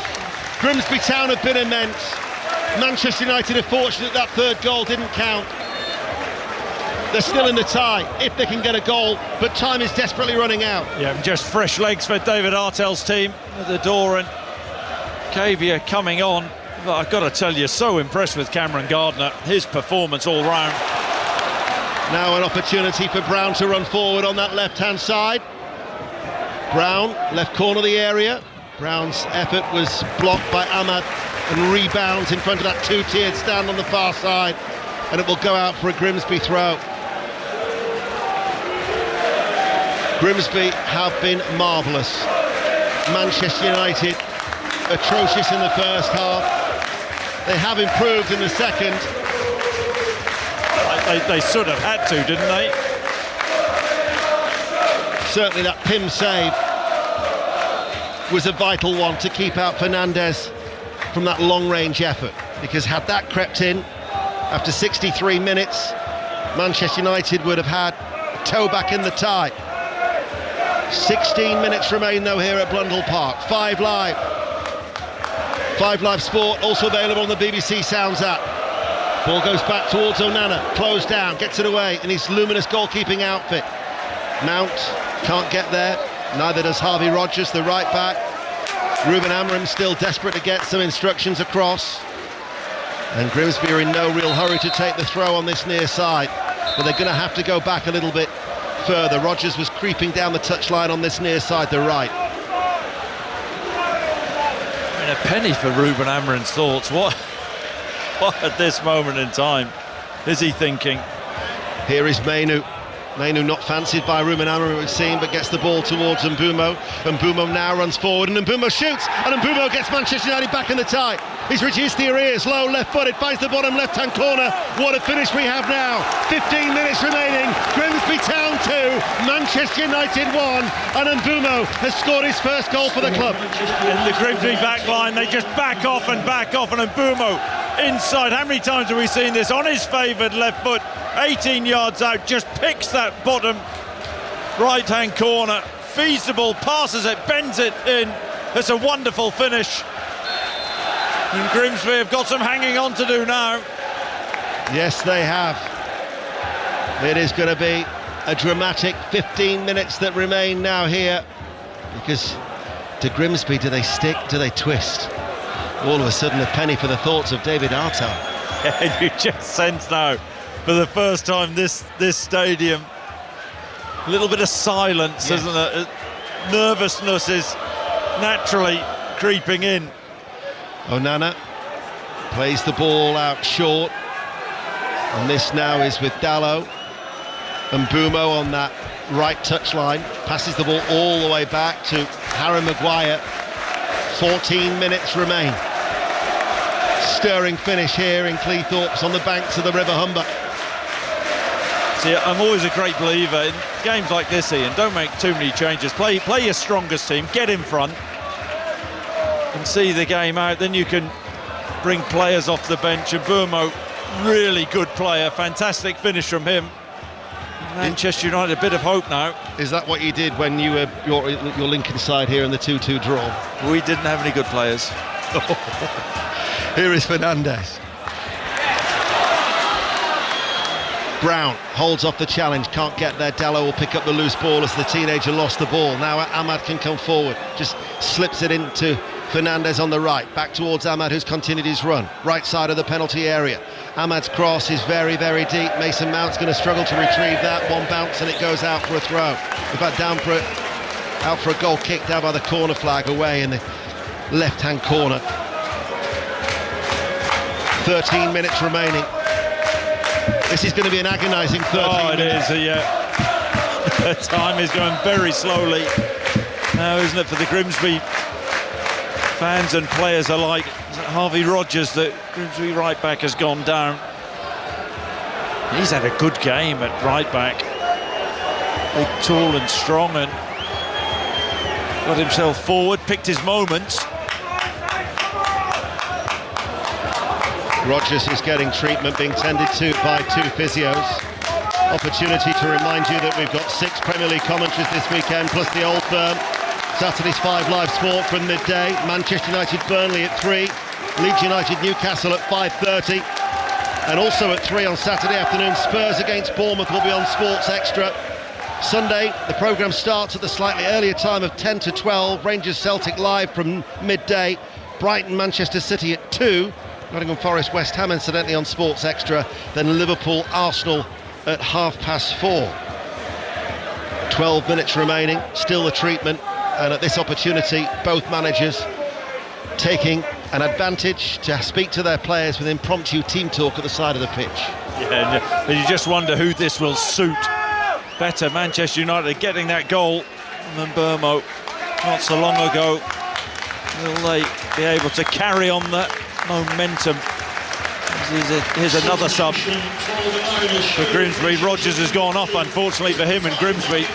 Grimsby Town have been immense. Manchester United are fortunate that third goal didn't count. They're still in the tie if they can get a goal, but time is desperately running out. Yeah, just fresh legs for David Artell's team at the door, and Cavia coming on. But I've got to tell you, so impressed with Cameron Gardner, his performance all round. Now an opportunity for Brown to run forward on that left-hand side. Brown, left corner of the area. Brown's effort was blocked by Ahmad and rebounds in front of that two-tiered stand on the far side, and it will go out for a Grimsby throw. Grimsby have been marvellous. Manchester United atrocious in the first half. They have improved in the second. They should have had to, didn't they? Certainly that Pym save was a vital one to keep out Fernandez from that long-range effort, because had that crept in after 63 minutes, Manchester United would have had a toe back in the tie. 16 minutes remain though here at Blundell Park. 5 Live. 5 Live Sport also available on the BBC Sounds app. Ball goes back towards Onana, closed down, gets it away in his luminous goalkeeping outfit. Mount can't get there, neither does Harvey Rogers, the right back. Ruben Amorim still desperate to get some instructions across. And Grimsby are in no real hurry to take the throw on this near side, but they're going to have to go back a little bit further. Rogers was creeping down the touchline on this near side, the right. I mean, a penny for Ruben Amorim's thoughts. What at this moment in time is he thinking? Here is Mainu. Mainu not fancied by Ruben Amorim, it would seem, but gets the ball towards Mbumo. Mbumo now runs forward, and Mbumo shoots, and Mbumo gets Manchester United back in the tie. He's reduced the arrears, low left-footed, finds the bottom left-hand corner. What a finish we have now. 15 minutes remaining. Grimsby Town 2, Manchester United 1, and Mbumo has scored his first goal for the club. In the Grimsby back line, they just back off, and Mbumo inside. How many times have we seen this on his favoured left foot? 18 yards out, just picks that bottom right-hand corner. Feasible, passes it, bends it in. It's a wonderful finish. And Grimsby have got some hanging on to do now. Yes, they have. It is going to be a dramatic 15 minutes that remain now here, because to Grimsby, do they stick, do they twist? All of a sudden a penny for the thoughts of David Artell. Yeah, you just sense now, for the first time this stadium, a little bit of silence, yes. Isn't it? Nervousness is naturally creeping in. Onana plays the ball out short, and this now is with Dallo. And Mbumo on that right touchline passes the ball all the way back to Harry Maguire. 14 minutes remain. Stirring finish here in Cleethorpes on the banks of the River Humber. See, I'm always a great believer in games like this, Ian. Don't make too many changes. Play your strongest team, get in front and see the game out. Then you can bring players off the bench. And Mbumo, really good player, fantastic finish from him. Manchester United, a bit of hope now. Is that what you did when you were your Lincoln side here in the 2-2 draw? We didn't have any good players. Here is Fernandez. Brown holds off the challenge, can't get there. Dallo will pick up the loose ball as the teenager lost the ball. Now Ahmad can come forward, just slips it into Fernandez on the right, back towards Ahmad, who's continued his run, right side of the penalty area. Ahmad's cross is very, very deep. Mason Mount's going to struggle to retrieve that. One bounce and it goes out for a throw. In fact, out for a goal kick down by the corner flag away in the left-hand corner. 13 minutes remaining. This is going to be an agonising 13 minutes. Oh, it is, yeah. Time is going very slowly now, isn't it, for the Grimsby fans and players alike. Harvey Rogers, the Grimsby right back, has gone down. He's had a good game at right back. Big, tall and strong, and got himself forward, picked his moments. Rogers is getting treatment, being tended to by 2 physios. Opportunity to remind you that we've got 6 Premier League commentaries this weekend, plus the Old Firm. Saturday's 5 Live Sport from midday. Manchester United Burnley at 3. Leeds United Newcastle at 5:30. And also at 3 on Saturday afternoon, Spurs against Bournemouth will be on Sports Extra. Sunday, the programme starts at the slightly earlier time of 10 to 12. Rangers Celtic live from midday. Brighton Manchester City at 2. Nottingham Forest West Ham incidentally on Sports Extra. Then Liverpool Arsenal at 4:30. 12 minutes remaining, still the treatment, and at this opportunity both managers taking an advantage to speak to their players with impromptu team talk at the side of the pitch. Yeah, and you just wonder who this will suit better. Manchester United getting that goal from Mbeumo not so long ago. Will they be able to carry on that momentum? Here's another sub for Grimsby. Rogers has gone off, unfortunately for him and Grimsby.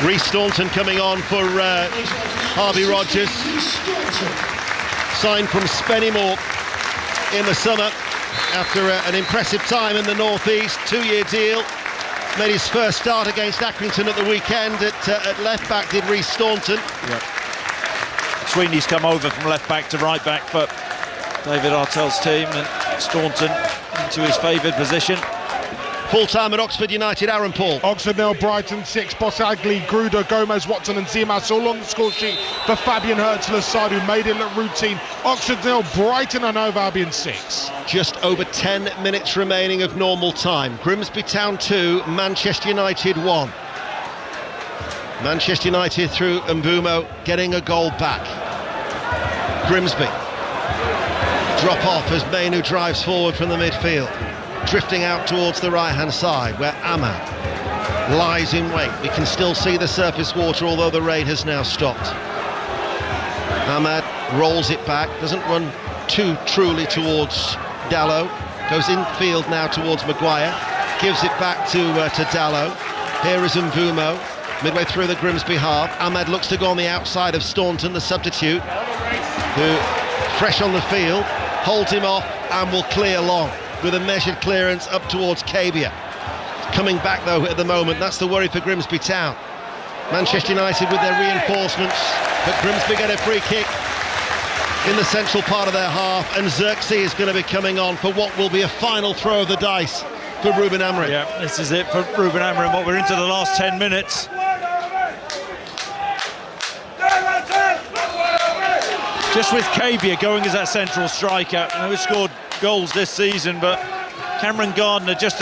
Rhys Staunton coming on for Harvey Rogers. Signed from Spennymoor in the summer after an impressive time in the North East. 2-year deal. Made his first start against Accrington at the weekend. At left back did Rhys Staunton. Yep. Sweeney's come over from left back to right back for David Artell's team, and Staunton into his favoured position. Full time at Oxford United, Aaron Paul. Oxford 0, Brighton 6. Bossagli, Gruder, Gomez, Watson and Zimas all on the score sheet for Fabian Hurtzler's side, who made it look routine. Oxford 0, Brighton and Hove Albion 6. Just over 10 minutes remaining of normal time. Grimsby Town 2, Manchester United 1. Manchester United through Mbeumo getting a goal back. Grimsby drop off as Mainu drives forward from the midfield, drifting out towards the right hand side where Ahmad lies in wait. We can still see the surface water, although the rain has now stopped. Ahmad rolls it back, doesn't run too truly towards Dallow, goes infield now towards Maguire, gives it back to Dallow. Here is Mbeumo midway through the Grimsby half. Ahmad looks to go on the outside of Staunton, the substitute, who, fresh on the field, holds him off and will clear long with a measured clearance up towards Cabia. Coming back though at the moment, that's the worry for Grimsby Town. Manchester United with their reinforcements, but Grimsby get a free kick in the central part of their half, and Xerxes is going to be coming on for what will be a final throw of the dice for Ruben Amorim. Yeah, this is it for Ruben Amorim. What we're into the last 10 minutes. Just with Cabia going as that central striker, who scored goals this season, but Cameron Gardner just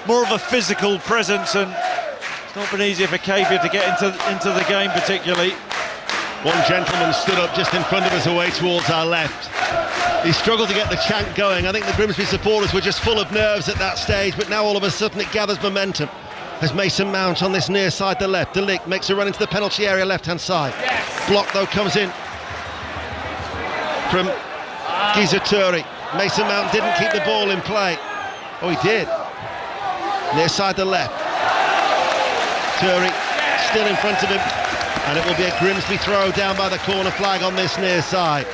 more of a physical presence, and it's not been easier for Cabia to get into the game particularly. One gentleman stood up just in front of us away towards our left. He struggled to get the chant going. I think the Grimsby supporters were just full of nerves at that stage, but now all of a sudden it gathers momentum as Mason Mount on this near side, the left. De Ligt makes a run into the penalty area, left-hand side. Yes. Block though comes in from Gizaturi. Mason Mount didn't keep the ball in play. Oh, he did. Near side, the left. Turi still in front of him, and it will be a Grimsby throw down by the corner flag on this near side.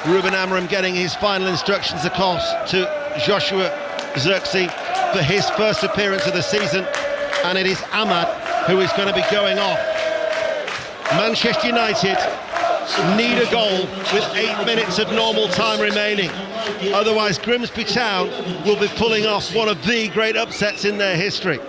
Ruben Amorim getting his final instructions across to Joshua Xerxes for his first appearance of the season, and it is Ahmad who is going to be going off. Manchester United need a goal with 8 minutes of normal time remaining. Otherwise, Grimsby Town will be pulling off one of the great upsets in their history.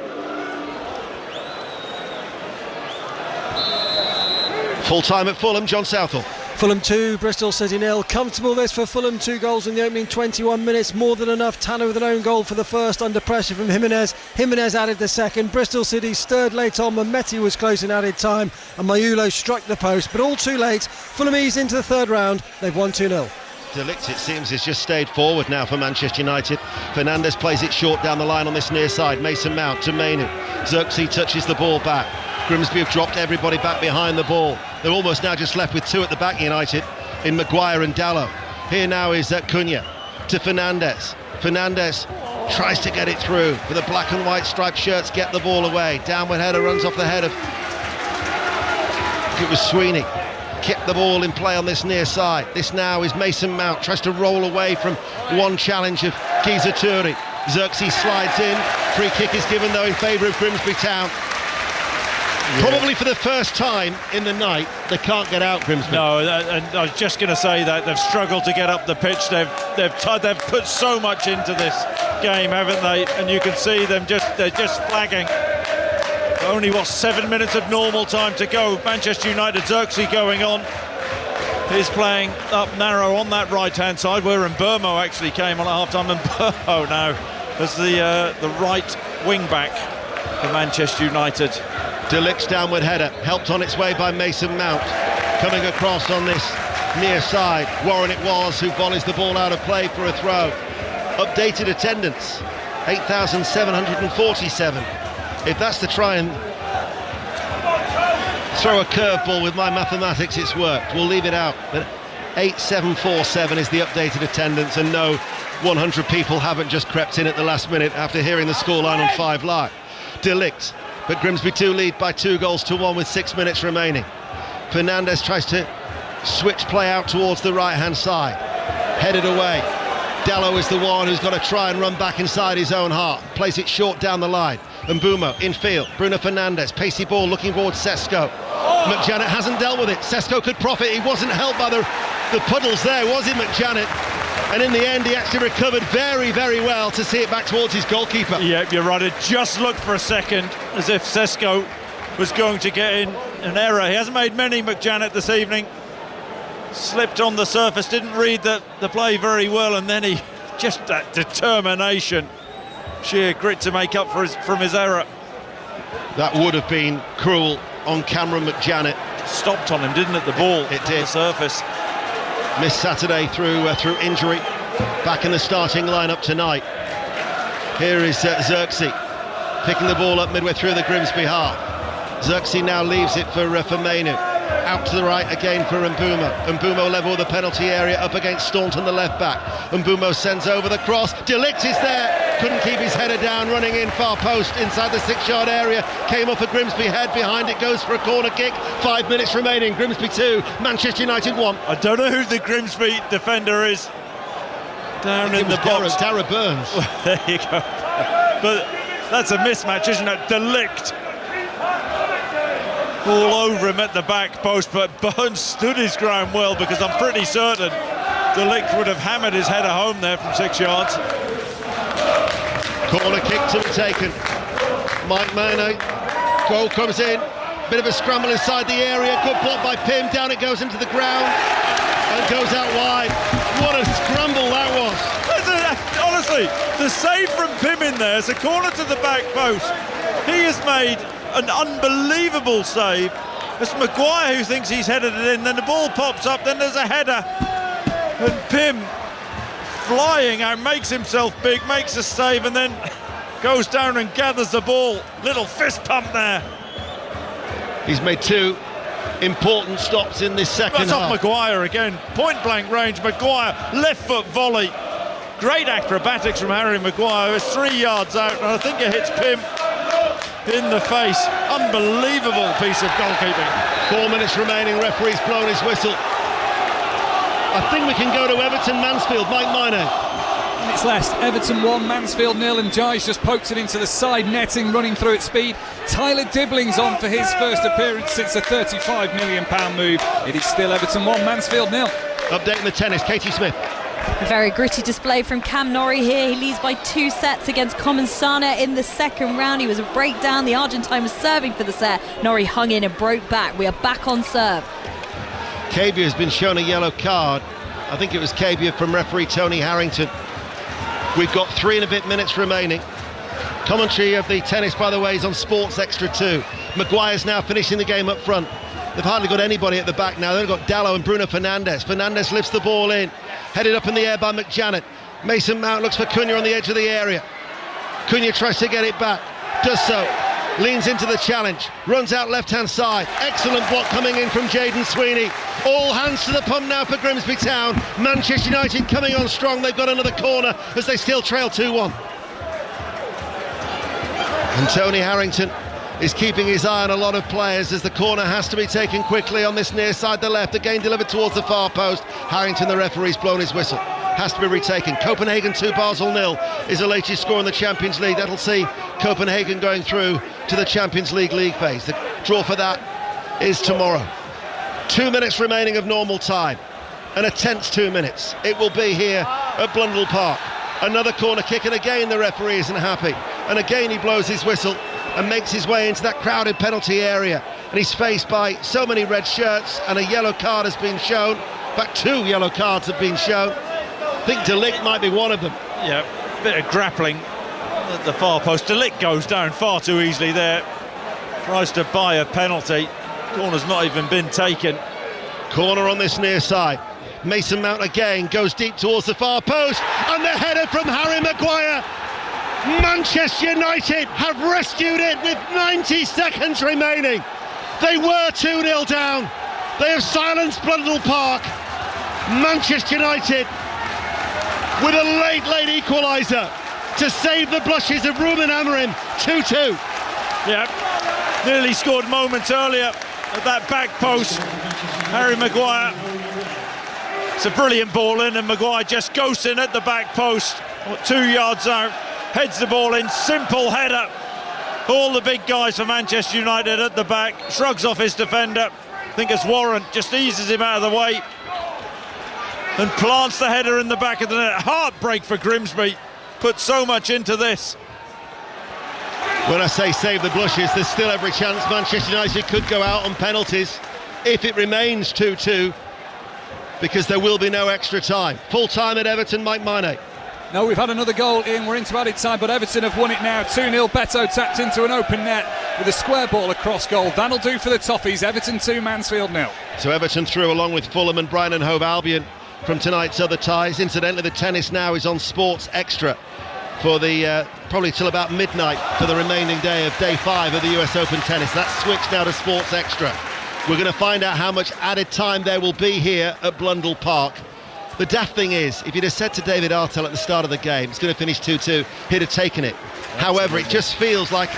Full time at Fulham, John Southall. Fulham 2, Bristol City 0. Comfortable this for Fulham. 2 goals in the opening 21 minutes. More than enough. Tanner with an own goal for the first under pressure from Jimenez. Jimenez added the second. Bristol City stirred late on. Mehmeti was close in added time. And Mayulo struck the post. But all too late. Fulham eased into the third round. They've won 2-0. De Ligt, it seems, has just stayed forward now for Manchester United. Fernandes plays it short down the line on this near side. Mason Mount to Mainu. Xerxes touches the ball back. Grimsby have dropped everybody back behind the ball. They're almost now just left with 2 at the back, United, in Maguire and Dalot. Here now is Cunha to Fernandes. Fernandes tries to get it through, but the black and white striped shirts get the ball away. Downward header runs off the head of, I think it was Sweeney. Kept the ball in play on this near side. This now is Mason Mount, tries to roll away from one challenge of Kiza Toure. Xerxes slides in. Free kick is given though in favour of Grimsby Town. Yeah. Probably for the first time in the night, they can't get out, Grimsby. No, and I was just going to say that they've struggled to get up the pitch. They've put so much into this game, haven't they? And you can see them they're just flagging. Only 7 minutes of normal time to go. Manchester United, Xerxes going on. He's playing up narrow on that right-hand side, where Mburmo actually came on at half-time. And Mburmo now as the right wing-back for Manchester United. De Ligt's downward header, helped on its way by Mason Mount. Coming across on this near side. Warren it was who volleys the ball out of play for a throw. Updated attendance, 8,747. If that's to try and throw a curveball with my mathematics, it's worked. We'll leave it out. But 8,747 is the updated attendance, and no, 100 people haven't just crept in at the last minute after hearing the scoreline on 5 Live. De Ligt, but Grimsby 2 lead by 2-1 with 6 minutes remaining. Fernandes tries to switch play out towards the right-hand side. Headed away. Dalot is the one who's got to try and run back inside his own half. Plays it short down the line. Mbumo in field. Bruno Fernandes, pacey ball looking towards Sesko. McJanet hasn't dealt with it. Sesko could profit. He wasn't helped by the puddles there, was he, McJanet? And in the end, he actually recovered very, very well to see it back towards his goalkeeper. Yeah, you're right. It just looked for a second as if Sesko was going to get in an error. He hasn't made many, McJanet, this evening. Slipped on the surface, didn't read the play very well, and then he just that determination, sheer grit to make up from his error. That would have been cruel on Cameron McJanet. Stopped on him, didn't it? The ball it on did. The surface. Missed Saturday through injury. Back in the starting lineup tonight. Here is Xerxes picking the ball up midway through the Grimsby half. Xerxes now leaves it for Mainu. Out to the right again for Mbumo. Mbumo level with the penalty area up against Staunton, the left back. Mbumo sends over the cross. De Ligt is there. Couldn't keep his header down, running in far post inside the 6-yard area. Came off a Grimsby head. Behind it goes for a corner kick. 5 minutes remaining. Grimsby 2, Manchester United 1. I don't know who the Grimsby defender is. Down in the box. Dara Burns. There you go. But that's a mismatch, isn't it? De Ligt all over him at the back post, but Burns stood his ground well, because I'm pretty certain De Ligt would have hammered his header home there from 6 yards. Corner kick to be taken. Mike Mainu. Goal comes in. Bit of a scramble inside the area. Good block by Pym. Down it goes into the ground and goes out wide. What a scramble that was. Honestly, the save from Pym in there is a corner to the back post. He has made an unbelievable save. It's Maguire who thinks he's headed it in, then the ball pops up, then there's a header, and Pym flying out, makes himself big, makes a save, and then goes down and gathers the ball. Little fist pump there. He's made 2 important stops in this second That's half. off Maguire again, point blank range. Maguire, left foot volley. Great acrobatics from Harry Maguire. It's 3 yards out, and I think it hits Pym in the face. Unbelievable piece of goalkeeping. 4 minutes remaining. Referee's blown his whistle. I think we can go to Everton Mansfield. Mike Mainu. Minutes left. Everton 1, Mansfield 0, and Jais just poked it into the side netting, running through at speed. Tyler Dibling's on for his first appearance since a £35 million move. It is still Everton 1, Mansfield 0. Updating the tennis, Katie Smith. A very gritty display from Cam Norrie here. He leads by 2 sets against Comensana in the second round. He was a breakdown. The Argentine was serving for the set. Norrie hung in and broke back. We are back on serve. Cabia has been shown a yellow card. I think it was Cabia from referee Tony Harrington. We've got 3 and a bit minutes remaining. Commentary of the tennis, by the way, is on Sports Extra 2. Maguire's now finishing the game up front. They've hardly got anybody at the back now. They've got Dallo and Bruno Fernandes. Fernandes lifts the ball in, headed up in the air by McJanet. Mason Mount looks for Cunha on the edge of the area. Cunha tries to get it back, does so, leans into the challenge, runs out left-hand side. Excellent block coming in from Jayden Sweeney. All hands to the pump now for Grimsby Town. Manchester United coming on strong. They've got another corner as they still trail 2-1. And Tony Harrington is keeping his eye on a lot of players as the corner has to be taken quickly on this near side, the left. Again delivered towards the far post. Harrington, the referee's blown his whistle. Has to be retaken. Copenhagen 2, Basel 0 is the latest score in the Champions League. That'll see Copenhagen going through to the Champions League phase. The draw for that is tomorrow. 2 minutes remaining of normal time, and a tense 2 minutes. It will be here at Blundell Park. Another corner kick, and again the referee isn't happy. And again he blows his whistle and makes his way into that crowded penalty area. And he's faced by so many red shirts, and a yellow card has been shown. In fact, 2 yellow cards have been shown. I think De Ligt might be one of them. Yeah, bit of grappling at the far post. De Ligt goes down far too easily there. Tries to buy a penalty. Corner's not even been taken. Corner on this near side. Mason Mount again goes deep towards the far post, and the header from Harry Maguire. Manchester United have rescued it with 90 seconds remaining. They were 2-0 down. They have silenced Blundell Park. Manchester United with a late equaliser to save the blushes of Ruben Amorim. 2-2. Yeah, nearly scored moments earlier at that back post. Harry Maguire. It's a brilliant ball in, and Maguire just goes in at the back post, 2 yards out, heads the ball in, simple header. All the big guys for Manchester United at the back, shrugs off his defender. I think it's Warren, just eases him out of the way and plants the header in the back of the net. Heartbreak for Grimsby, put so much into this. When I say save the blushes, there's still every chance Manchester United could go out on penalties if it remains 2-2, because there will be no extra time. Full time at Everton, Mike Maine. No, we've had another goal in, we're into added time, but Everton have won it now. 2-0, Beto tapped into an open net with a square ball across goal. That'll do for the Toffees. Everton 2, Mansfield 0. So Everton through along with Fulham and Brighton and Hove Albion from tonight's other ties. Incidentally, the tennis now is on Sports Extra for the probably till about midnight for the remaining day of day 5 of the US Open tennis. That's switched now to Sports Extra. We're going to find out how much added time there will be here at Blundell Park. The daft thing is, if you'd have said to David Artell at the start of the game, it's going to finish 2-2, he'd have taken it. However, it just feels like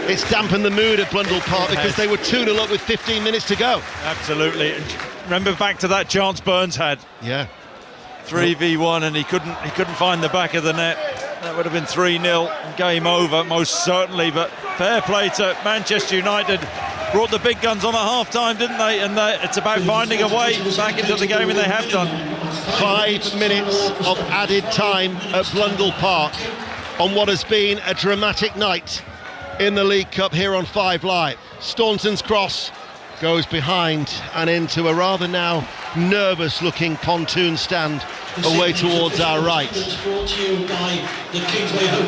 it's dampened the mood at Blundell Park because they were 2-0 up with 15 minutes to go. Absolutely. Remember back to that chance Burns had. Yeah. 3v1, and he couldn't find the back of the net. That would have been 3-0, game over most certainly, but fair play to Manchester United. Brought the big guns on at half-time, didn't they? And it's about finding a way back into the game, and they have done. 5 minutes of added time at Blundell Park on what has been a dramatic night in the League Cup here on 5 Live. Staunton's cross goes behind and into a rather now nervous-looking pontoon stand away towards our right.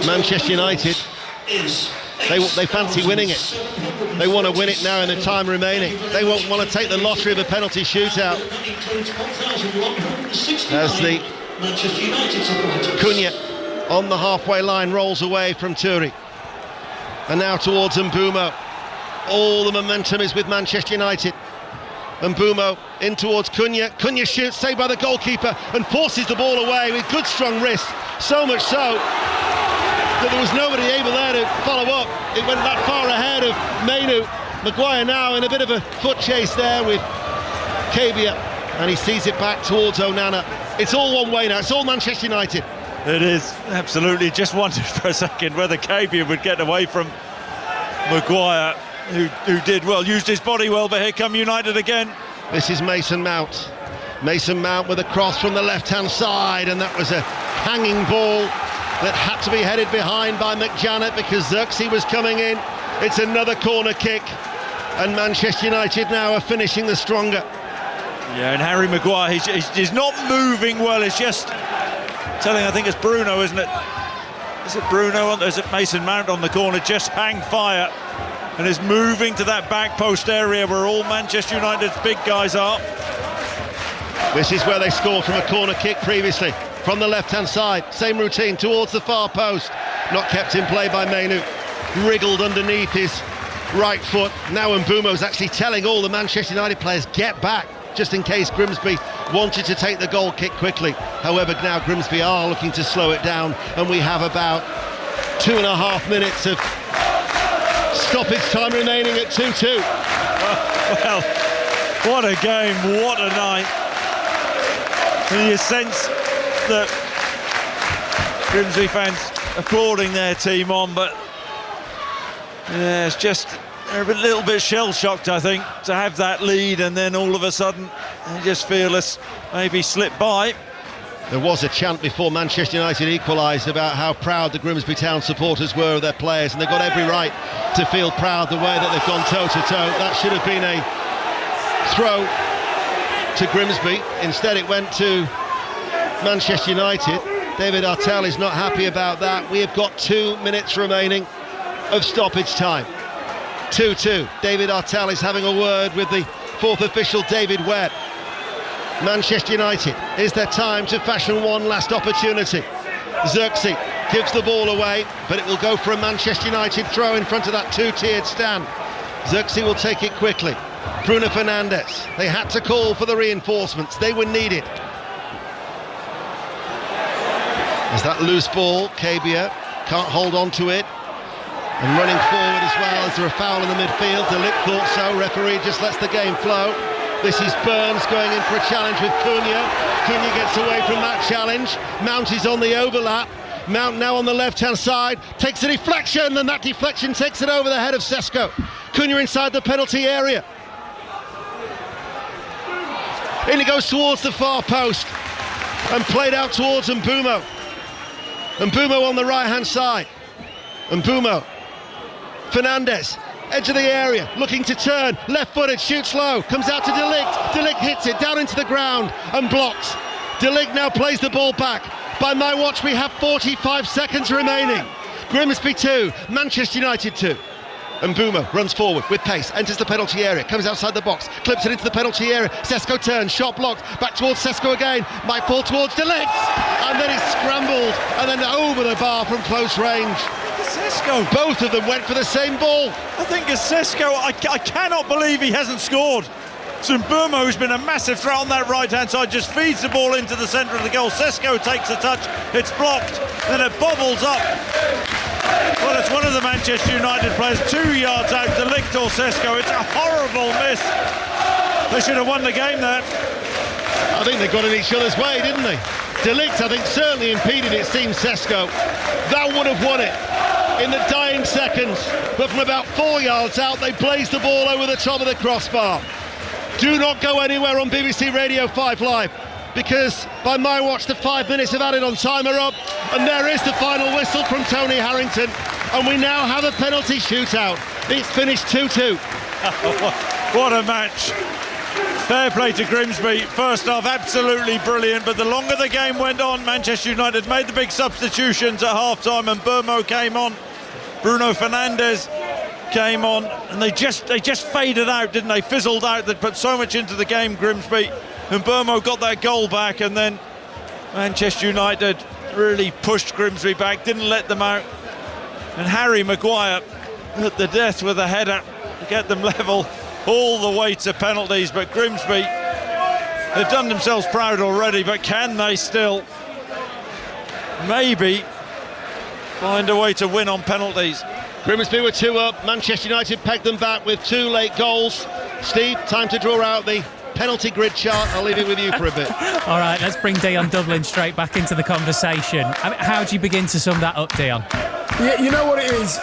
Manchester United, they fancy winning it. They want to win it now in the time remaining. They won't want to take the lottery of a penalty shootout. As the Cunha on the halfway line rolls away from Turi. And now towards Mbumo. All the momentum is with Manchester United. Mbumo in towards Cunha. Cunha shoots, saved by the goalkeeper, and forces the ball away with good strong wrist. So much so that there was nobody able there to follow up. It went that far ahead of Mainu. Maguire now in a bit of a foot chase there with Cabia, and he sees it back towards Onana. It's all one way now, it's all Manchester United. It is, absolutely. Just wondered for a second whether Cabia would get away from Maguire, who did well, used his body well, but here come United again. This is Mason Mount. Mason Mount with a cross from the left-hand side, and that was a hanging ball that had to be headed behind by McJanet because Xerxes was coming in. It's another corner kick, and Manchester United now are finishing the stronger. Yeah, and Harry Maguire, he's not moving well. It's just telling, I think it's Bruno, isn't it? Is it Bruno? Is it Mason Mount on the corner? Just hang fire and is moving to that back post area where all Manchester United's big guys are. This is where they scored from a corner kick previously. From the left-hand side, same routine towards the far post. Not kept in play by Mainu. Wriggled underneath his right foot. Now Mbeumo's actually telling all the Manchester United players, get back, just in case Grimsby wanted to take the goal kick quickly. However, now Grimsby are looking to slow it down, and we have about 2.5 minutes of stoppage time remaining at 2-2. Well, what a game, what a night. And you sense that Grimsby fans applauding their team on, but yeah, it's just they're a little bit shell-shocked, I think, to have that lead and then all of a sudden they just feel it's maybe slipped by. There was a chant before Manchester United equalised about how proud the Grimsby Town supporters were of their players, and they've got every right to feel proud the way that they've gone toe-to-toe. That should have been a throw to Grimsby. Instead it went to Manchester United. David Artell is not happy about that. We have got 2 minutes remaining of stoppage time. 2-2. David Artell is having a word with the fourth official, David Webb. Manchester United, is their time to fashion one last opportunity. Xerxes gives the ball away, but it will go for a Manchester United throw in front of that two-tiered stand. Xerxes will take it quickly. Bruno Fernandes, they had to call for the reinforcements, they were needed. As that loose ball, Kabia can't hold on to it. And running forward as well, is there a foul in the midfield? De Ligt thought so, referee just lets the game flow. This is Burns going in for a challenge with Cunha. Cunha gets away from that challenge. Mount is on the overlap. Mount now on the left-hand side, takes a deflection, and that deflection takes it over the head of Sesko. Cunha inside the penalty area. In he goes towards the far post, and played out towards Mbeumo. Mbeumo on the right-hand side. Mbeumo. Fernandes, edge of the area, looking to turn, left-footed, shoots low, comes out to De Ligt. De Ligt hits it down into the ground and blocks. De Ligt now plays the ball back. By my watch, we have 45 seconds remaining. Grimsby 2, Manchester United 2. Mbeumo runs forward with pace, enters the penalty area, comes outside the box, clips it into the penalty area. Sesko turns, shot blocked, back towards Sesko again, might fall towards De Ligt, and then it's scrambled, and then over the bar from close range. Sesko. Both of them went for the same ball. I think it's Sesko. I cannot believe he hasn't scored. So Mbeumo, who's been a massive threat on that right-hand side, just feeds the ball into the centre of the goal. Sesko takes a touch, it's blocked, then it bobbles up. Well, it's one of the Manchester United players 2 yards out, De Ligt or Sesko. It's a horrible miss. They should have won the game there. I think they got in each other's way, didn't they? De Ligt, I think, certainly impeded, it seems, Sesko. That would have won it in the dying seconds. But from about 4 yards out, they blazed the ball over the top of the crossbar. Do not go anywhere on BBC Radio 5 Live, because by my watch the 5 minutes of added on time are up, and there is the final whistle from Tony Harrington, and we now have a penalty shootout. It's finished 2-2. What a match. Fair play to Grimsby. First half absolutely brilliant, but the longer the game went on, Manchester United made the big substitutions at half-time, and Mbeumo came on. Bruno Fernandes came on, and they just faded out, didn't they? Fizzled out. They put so much into the game, Grimsby. And Mbeumo got that goal back, and then Manchester United really pushed Grimsby back, didn't let them out. And Harry Maguire at the death with a header to get them level all the way to penalties. But Grimsby, they've done themselves proud already, but can they still maybe find a way to win on penalties? Grimsby were 2 up, Manchester United pegged them back with 2 late goals. Steve, time to draw out the penalty grid chart. I'll leave it with you for a bit. All right, let's bring Dion Dublin straight back into the conversation. I mean, how do you begin to sum that up, Dion? Yeah, you know what it is?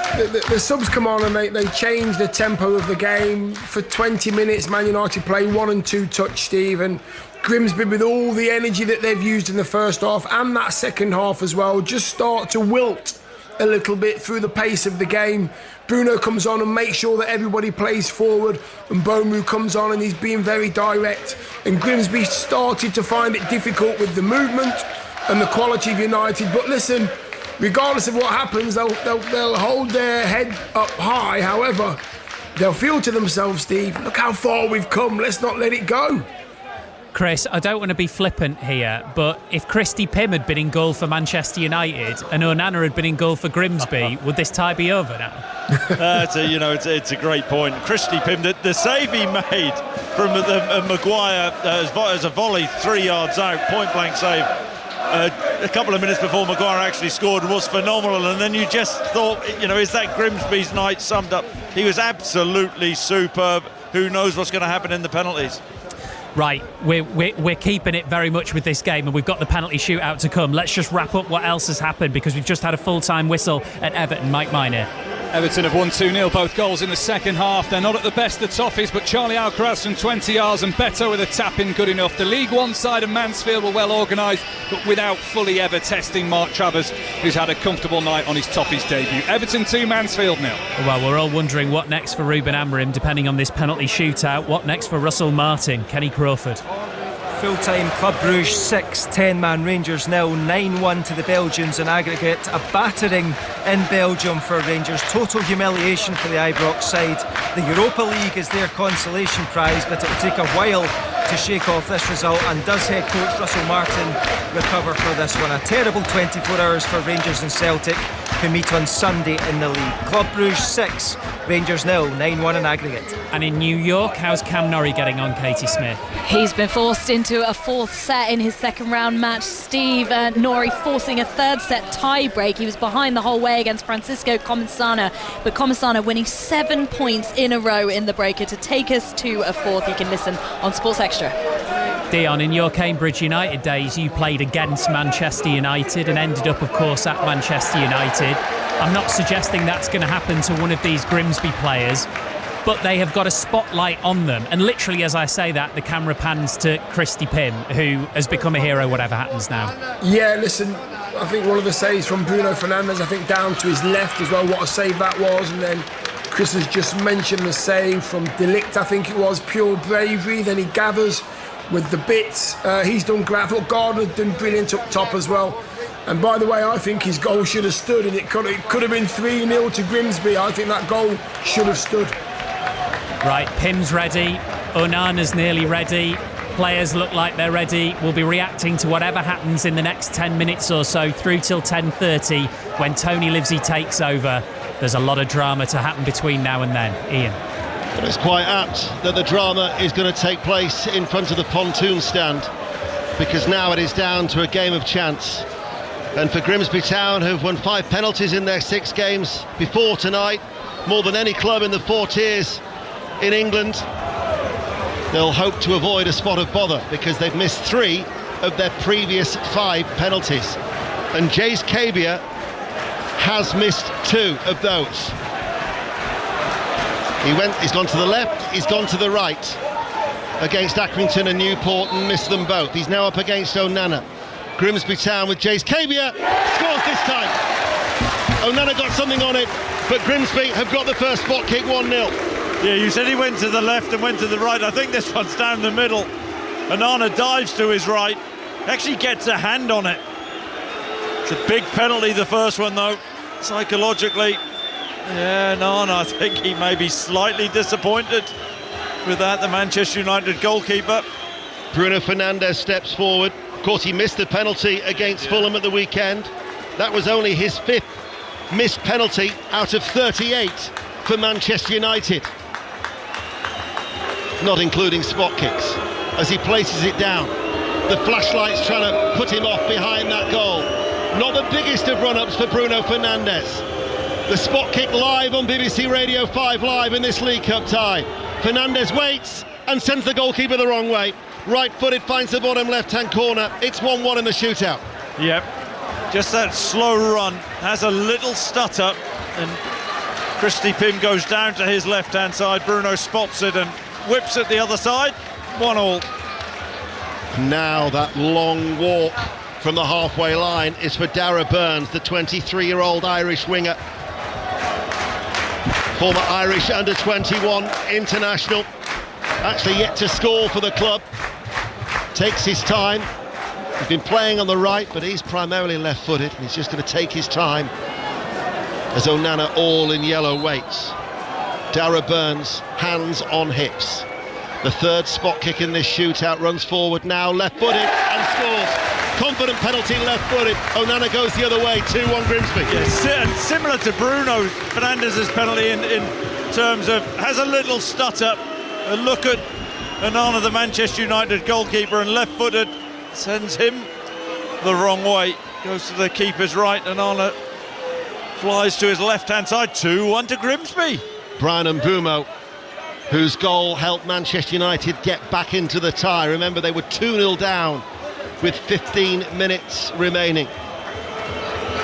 The subs come on and they change the tempo of the game. For 20 minutes, Man United play 1 and 2 touch, Steve, and Grimsby, with all the energy that they've used in the first half and that second half as well, just start to wilt a little bit through the pace of the game. Bruno comes on and makes sure that everybody plays forward, and Bomu comes on and he's being very direct. And Grimsby started to find it difficult with the movement and the quality of United. But listen, regardless of what happens, they'll hold their head up high. However, they'll feel to themselves, Steve, look how far we've come, let's not let it go. Chris, I don't want to be flippant here, but if Christy Pym had been in goal for Manchester United and Onana had been in goal for Grimsby, would this tie be over now? It's a great point. Christy Pym, the save he made from Maguire as a volley 3 yards out, point blank save. A couple of minutes before Maguire actually scored was phenomenal, and then you just thought, is that Grimsby's night summed up? He was absolutely superb. Who knows what's going to happen in the penalties? Right, we're keeping it very much with this game, and we've got the penalty shootout to come. Let's just wrap up what else has happened, because we've just had a full-time whistle at Everton. Mike Minor. Everton have won 2-0, both goals in the second half. They're not at the best of toffees, but Charlie Alcaraz from 20 yards and Beto with a tap-in good enough. The League One side of Mansfield were well organised, but without fully ever testing Mark Travers, who's had a comfortable night on his toffees debut. Everton 2, Mansfield 0. Well, we're all wondering what next for Ruben Amorim, depending on this penalty shootout. What next for Russell Martin? Kenny Crawford. Full-time Club Brugge 6, 10-man Rangers 0, 9-1 to the Belgians in aggregate. A battering in Belgium for Rangers. Total humiliation for the Ibrox side. The Europa League is their consolation prize, but it will take a while to shake off this result. And does head coach Russell Martin recover for this one? A terrible 24 hours for Rangers and Celtic, who meet on Sunday in the league. Club Brugge 6, Rangers 0, 9-1 in aggregate. And in New York, how's Cam Norrie getting on, Katie Smith? He's been forced into a fourth set in his second round match. Steve Norrie forcing a third set tie break. He was behind the whole way against Francisco Comensana, but Comensana winning 7 points in a row in the breaker to take us to a fourth. You can listen on Sports Extra. Dion, in your Cambridge United days, you played against Manchester United and ended up, of course, at Manchester United. I'm not suggesting that's going to happen to one of these Grimsby players, but they have got a spotlight on them. And literally, as I say that, the camera pans to Christy Pym, who has become a hero whatever happens now. Yeah, listen, I think one of the saves from Bruno Fernandes, I think down to his left as well, what a save that was. And then Chris has just mentioned the save from De Ligt, I think it was, pure bravery. Then he gathers with the bits. He's done great. I thought Gardner done brilliant up top as well. And by the way, I think his goal should have stood, and it could have been 3-0 to Grimsby. I think that goal should have stood. Right, Pym's ready, Onana's nearly ready, players look like they're ready. We'll be reacting to whatever happens in the next 10 minutes or so through till 10:30 when Tony Livesey takes over. There's a lot of drama to happen between now and then. Ian. But it's quite apt that the drama is going to take place in front of the pontoon stand, because now it is down to a game of chance. And for Grimsby Town, who've won 5 penalties in their 6 games before tonight, more than any club in the 4 tiers in England, they'll hope to avoid a spot of bother, because they've missed 3 of their previous 5 penalties. And Jace Cabia has missed 2 of those. He's gone to the left, he's gone to the right against Accrington and Newport and missed them both. He's now up against Onana. Grimsby Town with Jace Cabia scores this time. Onana got something on it, but Grimsby have got the first spot kick, 1-0. Yeah, you said he went to the left and went to the right. I think this one's down the middle. Onana dives to his right, actually gets a hand on it. It's a big penalty, the first one, though, psychologically. Yeah, Onana, I think he may be slightly disappointed with that, the Manchester United goalkeeper. Bruno Fernandes steps forward. Of course, he missed the penalty against Fulham at the weekend. That was only his 5th missed penalty out of 38 for Manchester United, not including spot kicks. As he places it down, the flashlight's trying to put him off behind that goal. Not the biggest of run-ups for Bruno Fernandes. The spot kick live on BBC Radio 5 Live in this League Cup tie. Fernandes waits and sends the goalkeeper the wrong way. Right-footed, finds the bottom left-hand corner. It's 1-1 in the shootout. Yep, just that slow run, has a little stutter, and Christy Pym goes down to his left-hand side. Bruno spots it and whips it the other side. 1-1. Now that long walk from the halfway line is for Darragh Burns, the 23-year-old Irish winger. Former Irish under-21 international. Actually yet to score for the club. Takes his time. He's been playing on the right, but he's primarily left-footed. He's just going to take his time as Onana, all in yellow, waits. Darragh Burns, hands on hips. The third spot kick in this shootout, runs forward now, left-footed and scores. Confident penalty, left-footed. Onana goes the other way, 2-1 Grimsby. Yes, and similar to Bruno Fernandez's penalty in terms of, has a little stutter. A look at Onana, the Manchester United goalkeeper, and left-footed, sends him the wrong way. Goes to the keeper's right, Onana flies to his left-hand side, 2-1 to Grimsby. Brian Mbeumo, whose goal helped Manchester United get back into the tie. Remember, they were 2-0 down with 15 minutes remaining.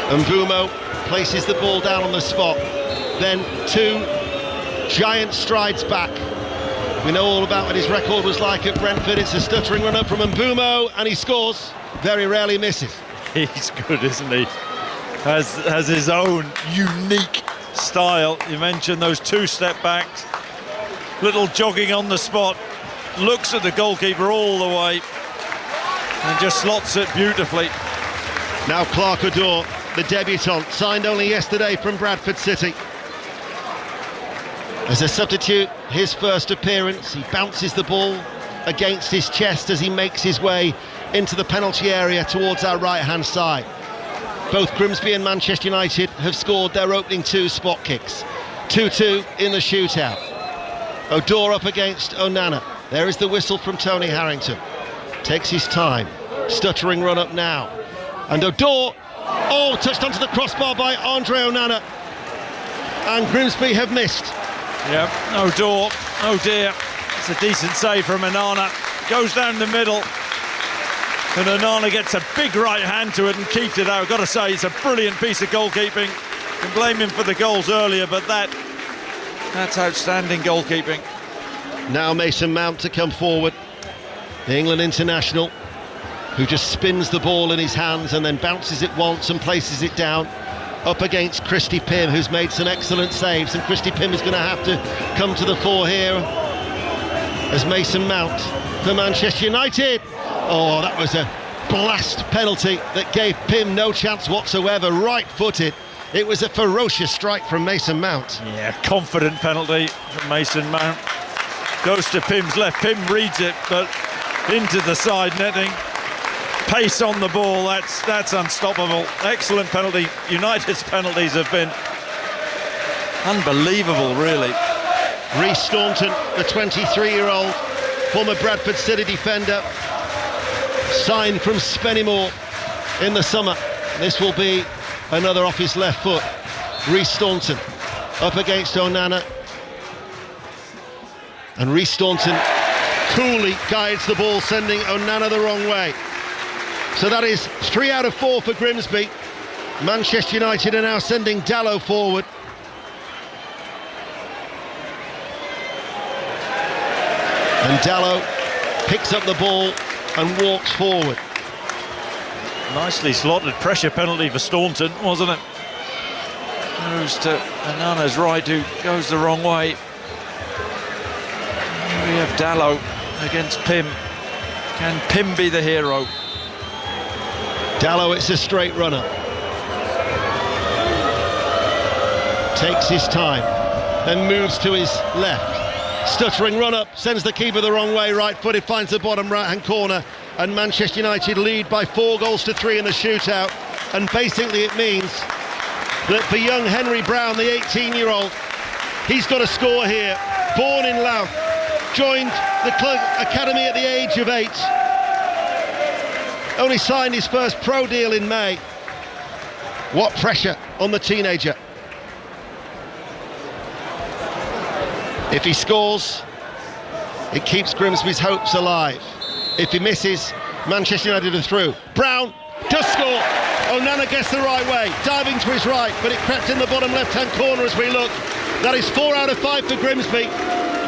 Mbeumo places the ball down on the spot, then 2 giant strides back. We know all about what his record was like at Brentford. It's a stuttering run-up from Mbeumo, and he scores. Very rarely misses. He's good, isn't he? Has his own unique style. You mentioned those 2 step backs, little jogging on the spot, looks at the goalkeeper all the way and just slots it beautifully. Now Clark Odor, the debutant, signed only yesterday from Bradford City. As a substitute, his first appearance, he bounces the ball against his chest as he makes his way into the penalty area towards our right-hand side. Both Grimsby and Manchester United have scored their opening 2 spot kicks. 2-2 in the shootout. Odor up against Onana. There is the whistle from Tony Harrington. Takes his time. Stuttering run up now. And Odor, touched onto the crossbar by Andre Onana. And Grimsby have missed. Yep, Odor, oh dear. It's a decent save from Onana. Goes down the middle. And Onana gets a big right hand to it and keeps it out. I've got to say, it's a brilliant piece of goalkeeping. You can blame him for the goals earlier, but that's outstanding goalkeeping. Now Mason Mount to come forward. The England international, who just spins the ball in his hands and then bounces it once and places it down. Up against Christy Pym, who's made some excellent saves. And Christy Pym is going to have to come to the fore here as Mason Mount for Manchester United. Oh, that was a blast penalty that gave Pym no chance whatsoever, right-footed. It was a ferocious strike from Mason Mount. Yeah, confident penalty from Mason Mount. Goes to Pym's left, Pym reads it, but into the side netting. Pace on the ball, that's unstoppable. Excellent penalty. United's penalties have been unbelievable, really. Rhys Staunton, the 23-year-old former Bradford City defender, signed from Spennymoor in the summer. This will be another off his left foot. Rhys Staunton up against Onana, and Rhys Staunton coolly guides the ball, sending Onana the wrong way. So that is 3 out of 4 for Grimsby. Manchester United are now sending Dallow forward. And Dallow picks up the ball and walks forward. Nicely slotted pressure penalty for Staunton, wasn't it? Goes to Onana's right, who goes the wrong way. We have Dallow against Pym. Can Pym be the hero? Dallow, it's a straight runner. Takes his time, then moves to his left. Stuttering run up, sends the keeper the wrong way, right-footed, finds the bottom right-hand corner, and Manchester United lead by 4-3 in the shootout. And basically it means that for young Henry Brown, the 18-year-old, he's got to score here. Born in Louth, joined the club academy at the age of 8. Only signed his first pro deal in May. What pressure on the teenager. If he scores, it keeps Grimsby's hopes alive. If he misses, Manchester United are through. Brown does score. Onana gets the right way, diving to his right, but it crept in the bottom left-hand corner as we look. That is 4 out of 5 for Grimsby.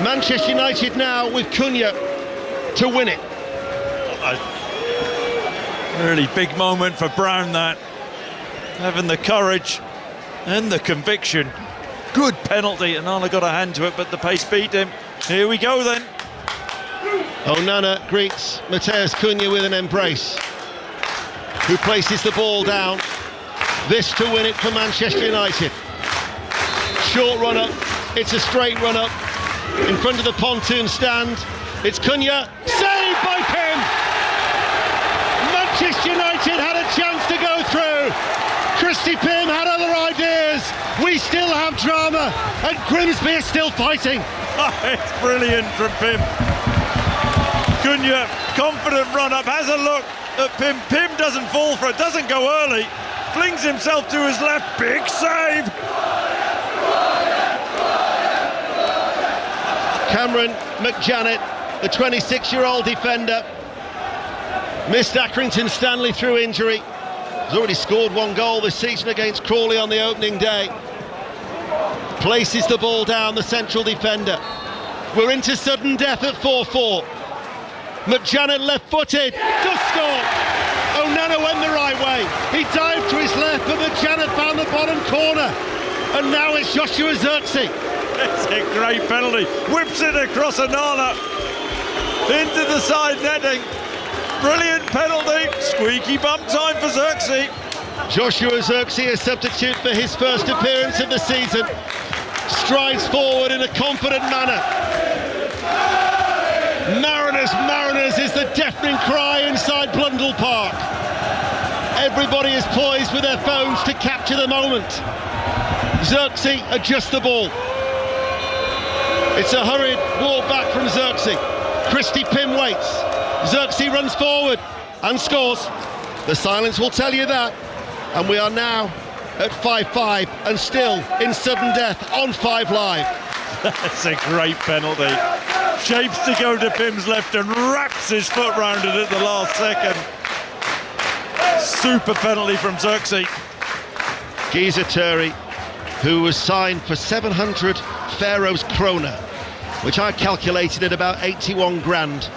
Manchester United now with Cunha to win it. Really big moment for Brown, that. Having the courage and the conviction. Good penalty, and Onana got a hand to it, but the pace beat him. Here we go then. Onana greets Mateus Cunha with an embrace, who places the ball down. This to win it for Manchester United. Short run up, it's a straight run up. In front of the pontoon stand, it's Cunha, saved by Pim! Manchester United had a chance to go through. Christy Pim had other ideas. We still have drama, and Grimsby is still fighting. It's brilliant from Pim. Cunha, confident run up, has a look at Pim. Pim doesn't fall for it, doesn't go early, flings himself to his left, big save. Cameron McJanet, the 26-year-old defender, missed Accrington Stanley through injury. He's already scored one goal this season against Crawley on the opening day. Places the ball down, the central defender. We're into sudden death at 4-4. McJanet left-footed, does score. Onana went the right way. He dived to his left, but McJanet found the bottom corner. And now it's Joshua Zirkzee. It's a great penalty. Whips it across Onana into the side netting. Brilliant penalty. Squeaky bum time for Zirkzee. Joshua Zirkzee, a substitute for his first appearance of the season, strides forward in a confident manner. Mariners, Mariners is the deafening cry inside Blundell Park. Everybody is poised with their phones to capture the moment. Zirkzee adjusts the ball. It's a hurried walk back from Zirkzee. Christy Pim waits. Zirkzee runs forward and scores. The silence will tell you that. And we are now at 5-5 and still in sudden death on 5 Live. That's a great penalty. Shapes to go to Pim's left and wraps his foot round it at the last second. Super penalty from Zirkzee. Giza Turi, who was signed for 700 Faroes krona, which I calculated at about 81 grand,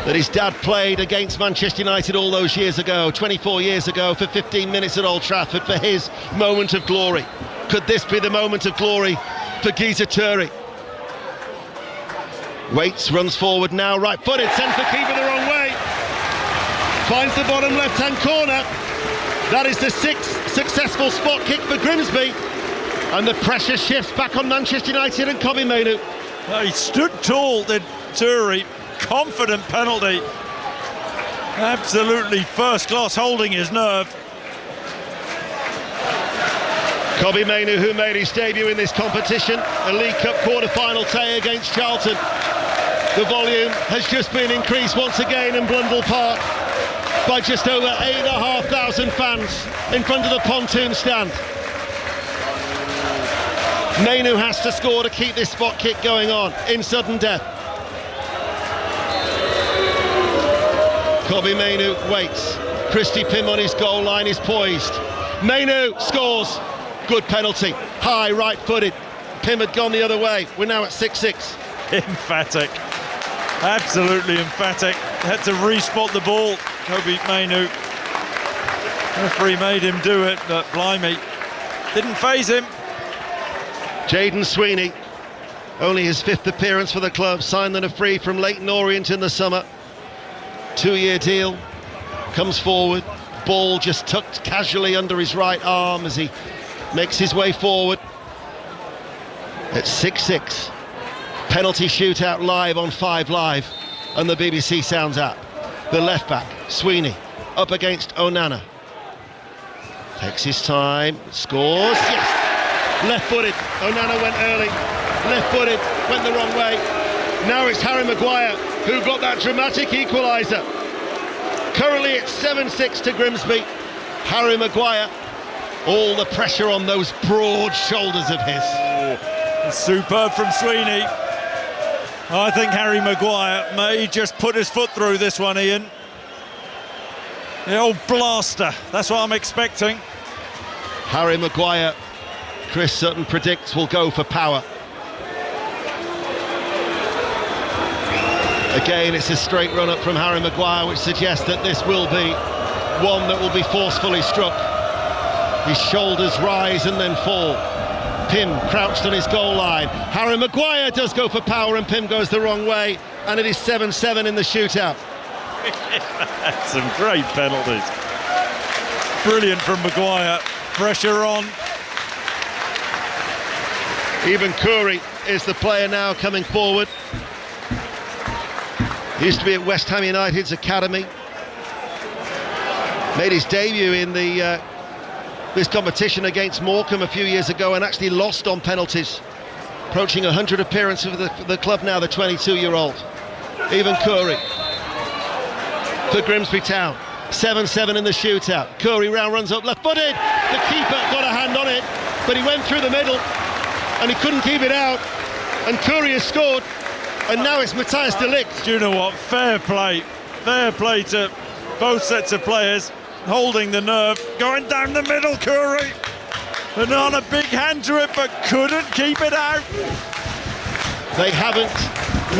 that his dad played against Manchester United all those years ago, 24 years ago, for 15 minutes at Old Trafford for his moment of glory. Could this be the moment of glory for Giza Turi? Waits, runs forward now, right-footed, sends the keeper the wrong way. Finds the bottom left-hand corner. That is the 6th successful spot kick for Grimsby. And the pressure shifts back on Manchester United and Kobbie Mainoo. Well, he stood tall, did Turi. Confident penalty. Absolutely first class, holding his nerve. Kobbie Mainoo, who made his debut in this competition, a League Cup quarter-final tie against Charlton. The volume has just been increased once again in Blundell Park by just over 8,500 fans in front of the pontoon stand. Mainoo has to score to keep this spot kick going on in sudden death. Kobbie Mainoo waits. Christy Pim on his goal line is poised. Mainoo scores. Good penalty. High, right-footed. Pim had gone the other way. We're now at 6-6. Emphatic. Absolutely emphatic. Had to respot the ball, Kobbie Mainoo. Referee made him do it, but blimey, didn't faze him. Jaden Sweeney, only his 5th appearance for the club, signed on a free from Leyton Orient in the summer. 2-year deal, comes forward, ball just tucked casually under his right arm as he makes his way forward. At 6-6, penalty shootout live on 5 Live and the BBC Sounds app. The left back, Sweeney, up against Onana. Takes his time, scores, yes! Left-footed, Onana went early, left-footed, went the wrong way. Now it's Harry Maguire who got that dramatic equaliser. Currently it's 7-6 to Grimsby. Harry Maguire, all the pressure on those broad shoulders of his. Superb from Sweeney. I think Harry Maguire may just put his foot through this one, Ian. The old blaster, that's what I'm expecting. Harry Maguire, Chris Sutton predicts, will go for power. Again, it's a straight run up from Harry Maguire, which suggests that this will be one that will be forcefully struck. His shoulders rise and then fall. Pym crouched on his goal line. Harry Maguire does go for power and Pym goes the wrong way, and it is 7-7 in the shootout. Some great penalties. Brilliant from Maguire. Pressure on. Even Curry is the player now coming forward. He used to be at West Ham United's academy. Made his debut in this competition against Morecambe a few years ago and actually lost on penalties. Approaching 100 appearances for the club now, the 22-year-old. Even Curry for Grimsby Town. 7-7 in the shootout. Curry round runs up left-footed. The keeper got a hand on it, but he went through the middle and he couldn't keep it out. And Curry has scored, and now it's Matthias de Ligt. Do you know what? Fair play to both sets of players, holding the nerve, going down the middle, Curry, and on a big hand to it, but couldn't keep it out. They haven't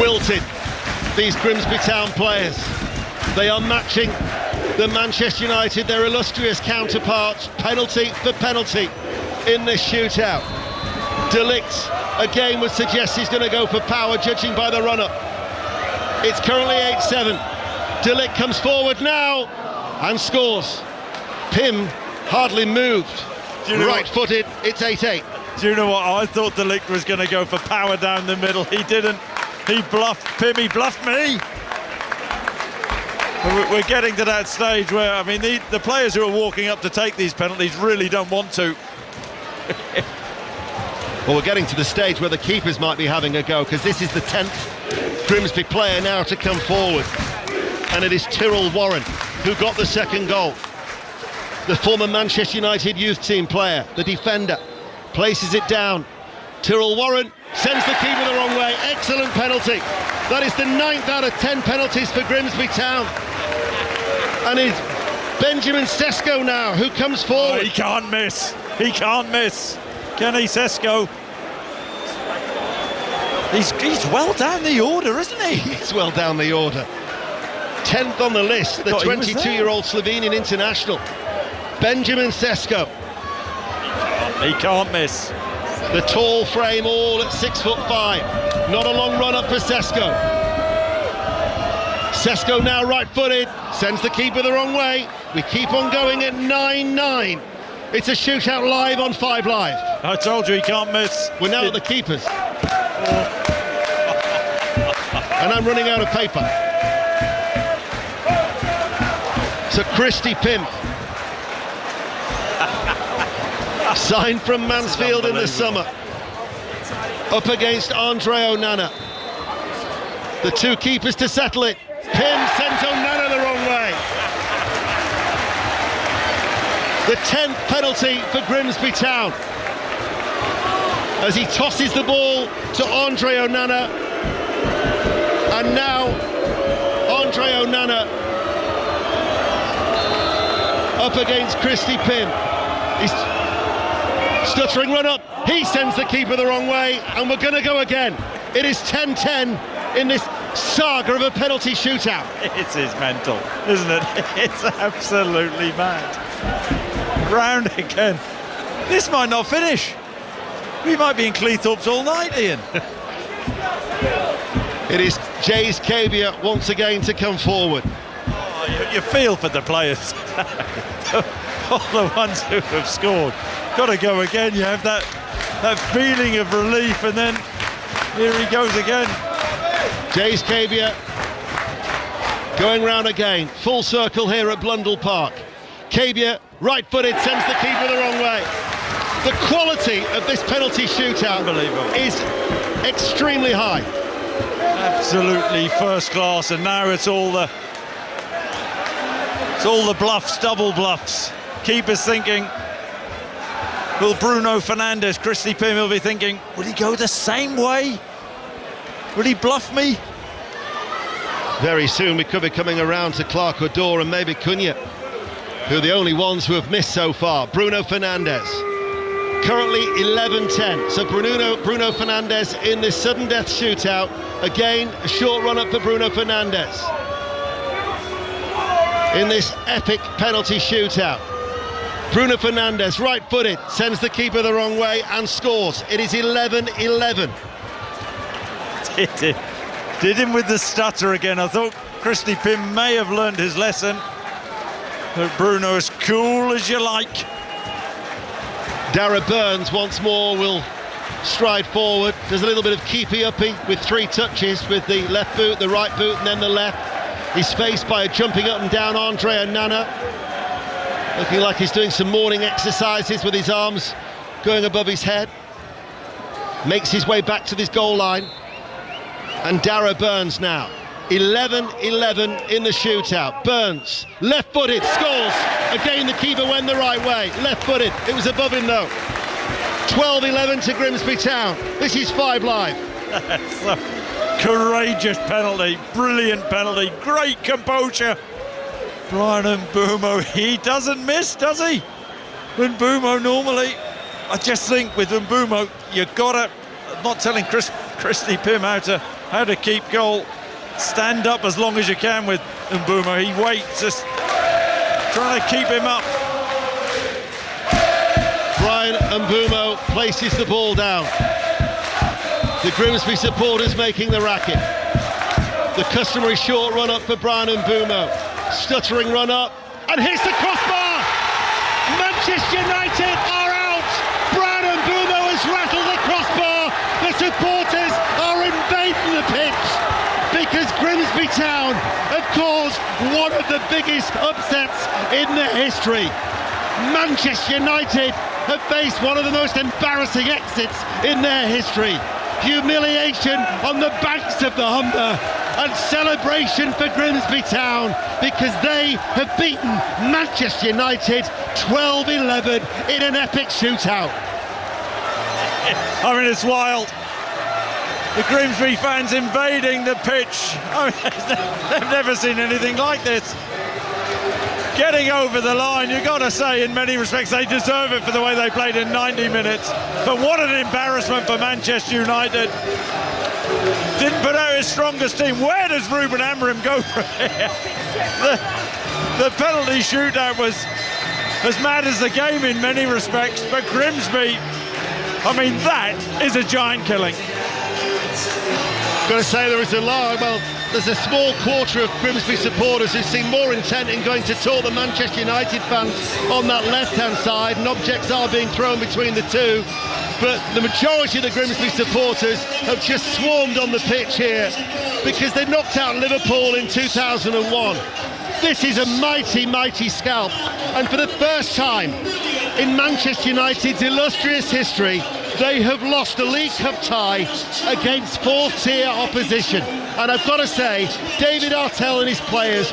wilted, these Grimsby Town players. They are matching the Manchester United, their illustrious counterparts, penalty for penalty in this shootout. De Ligt again would suggest he's going to go for power, judging by the run-up. It's currently 8-7. De Ligt comes forward now and scores. Pym hardly moved. Right-footed, it's 8-8. Do you know what? I thought De Ligt was going to go for power down the middle. He didn't. He bluffed Pym, he bluffed me. We're getting to that stage where, I mean, the players who are walking up to take these penalties really don't want to. Well, we're getting to the stage where the keepers might be having a go, because this is the 10th Grimsby player now to come forward. And it is Tyrrell Warren who got the second goal. The former Manchester United youth team player, the defender, places it down. Tyrrell Warren sends the keeper the wrong way. Excellent penalty. That is the 9th out of 10 penalties for Grimsby Town. And it's Benjamin Sesko now who comes forward. Oh, he can't miss. He can't miss. Kenny Sesko. He's well down the order, isn't he? He's well down the order. 10th on the list, the 22-year-old Slovenian international, Benjamin Sesko. He can't miss. The tall frame, all at 6'5". Not a long run up for Sesko. Sesko now right-footed, sends the keeper the wrong way. We keep on going at 9-9. It's a shootout live on 5 Live. I told you he can't miss. We're now at the keepers. And I'm running out of paper. So Christy Pym, signed from Mansfield in the summer, up against Andre Onana. The two keepers to settle it. Pym sends Onana the wrong way. The 10th penalty for Grimsby Town, as he tosses the ball to Andre Onana. And now Andre Onana up against Christy Pym. He's stuttering run up. He sends the keeper the wrong way, and we're going to go again. It is 10-10 in this saga of a penalty shootout. It is mental, isn't it? It's absolutely mad. Round again. This might not finish. We might be in Cleethorpes all night, Ian. It is Jays Cabia once again to come forward. Oh, you feel for the players. All the ones who have scored. Got to go again. You have that feeling of relief, and then here he goes again. Jays Cabia going round again. Full circle here at Blundell Park. Cabia, right-footed, sends the keeper the wrong way. The quality of this penalty shootout is extremely high. Absolutely first class, and now it's all the bluffs, double bluffs. Keeper's thinking, will Bruno Fernandes, Christy Pym will be thinking, will he go the same way? Will he bluff me? Very soon we could be coming around to Clark O'Dore and maybe Cunha, who are the only ones who have missed so far. Bruno Fernandes, currently 11-10. So Bruno Fernandes in this sudden death shootout. Again, a short run up for Bruno Fernandes. in this epic penalty shootout. Bruno Fernandes, right-footed, sends the keeper the wrong way and scores. It is 11-11. Did him with the stutter again. I thought Christy Pym may have learned his lesson. But Bruno, as cool as you like. Dara Burns once more will stride forward. There's a little bit of keepy-uppy with 3 touches with the left boot, the right boot and then the left. He's faced by a jumping up and down Andre Onana, looking like he's doing some morning exercises with his arms going above his head. Makes his way back to this goal line. And Dara Burns now. 11-11 in the shootout. Burns, left-footed, scores. Again, the keeper went the right way. Left-footed, it was above him though. 12-11 to Grimsby Town. This is 5 Live. That's a courageous penalty, brilliant penalty, great composure. Brian Mbeumo, he doesn't miss, does he? Mbeumo normally, I just think with Mbeumo, you've got to, I'm not telling Christy Pym how to keep goal. Stand up as long as you can with Mbeumo. He waits, just trying to keep him up. Brian Mbeumo places the ball down. The Grimsby supporters making the racket. The customary short run up for Brian Mbeumo. Stuttering run up and hits the crossbar. Manchester United are out. Brian Mbeumo has rattled the crossbar. The supporters are invading the pitch because Grimsby Town have caused one of the biggest upsets in their history. Manchester United have faced one of the most embarrassing exits in their history. Humiliation on the banks of the Humber and celebration for Grimsby Town because they have beaten Manchester United 12-11 in an epic shootout. I mean, it's wild. The Grimsby fans invading the pitch. I mean, they've never seen anything like this. Getting over the line, you've got to say, in many respects, they deserve it for the way they played in 90 minutes. But what an embarrassment for Manchester United. Didn't put out his strongest team. Where does Ruben Amorim go from here? The penalty shootout was as mad as the game in many respects. But Grimsby, I mean, that is a giant killing. Got to say there's a small quarter of Grimsby supporters who seem more intent in going to taunt the Manchester United fans on that left-hand side, and objects are being thrown between the two. But the majority of the Grimsby supporters have just swarmed on the pitch here because they knocked out Liverpool in 2001. This is a mighty, mighty scalp. And for the first time in Manchester United's illustrious history, they have lost a League Cup tie against fourth-tier opposition. And I've got to say, David Artell and his players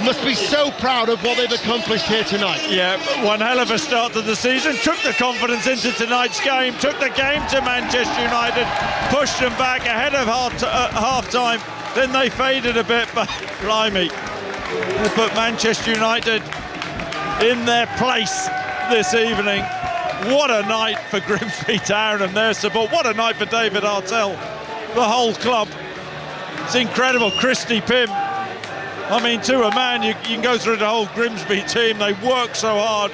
must be so proud of what they've accomplished here tonight. Yeah, one hell of a start to the season. Took the confidence into tonight's game, took the game to Manchester United, pushed them back ahead of half-time. Then they faded a bit, but blimey, they put Manchester United in their place this evening. What a night for Grimsby Town and their support. What a night for David Artell, the whole club. It's incredible. Christy Pym, I mean, to a man, you can go through the whole Grimsby team. They work so hard,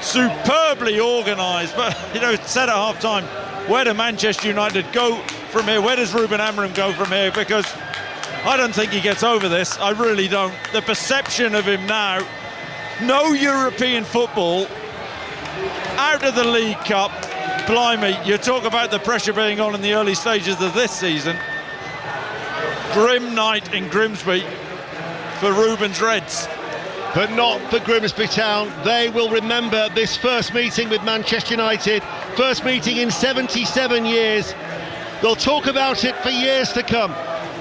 superbly organised. But, you know, said at half-time, where do Manchester United go from here? Where does Ruben Amorim go from here? Because I don't think he gets over this. I really don't. The perception of him now, no European football, out of the League Cup, blimey, you talk about the pressure being on in the early stages of this season. Grim night in Grimsby for Ruben's Reds. But not for Grimsby Town. They will remember this first meeting with Manchester United, first meeting in 77 years. They'll talk about it for years to come.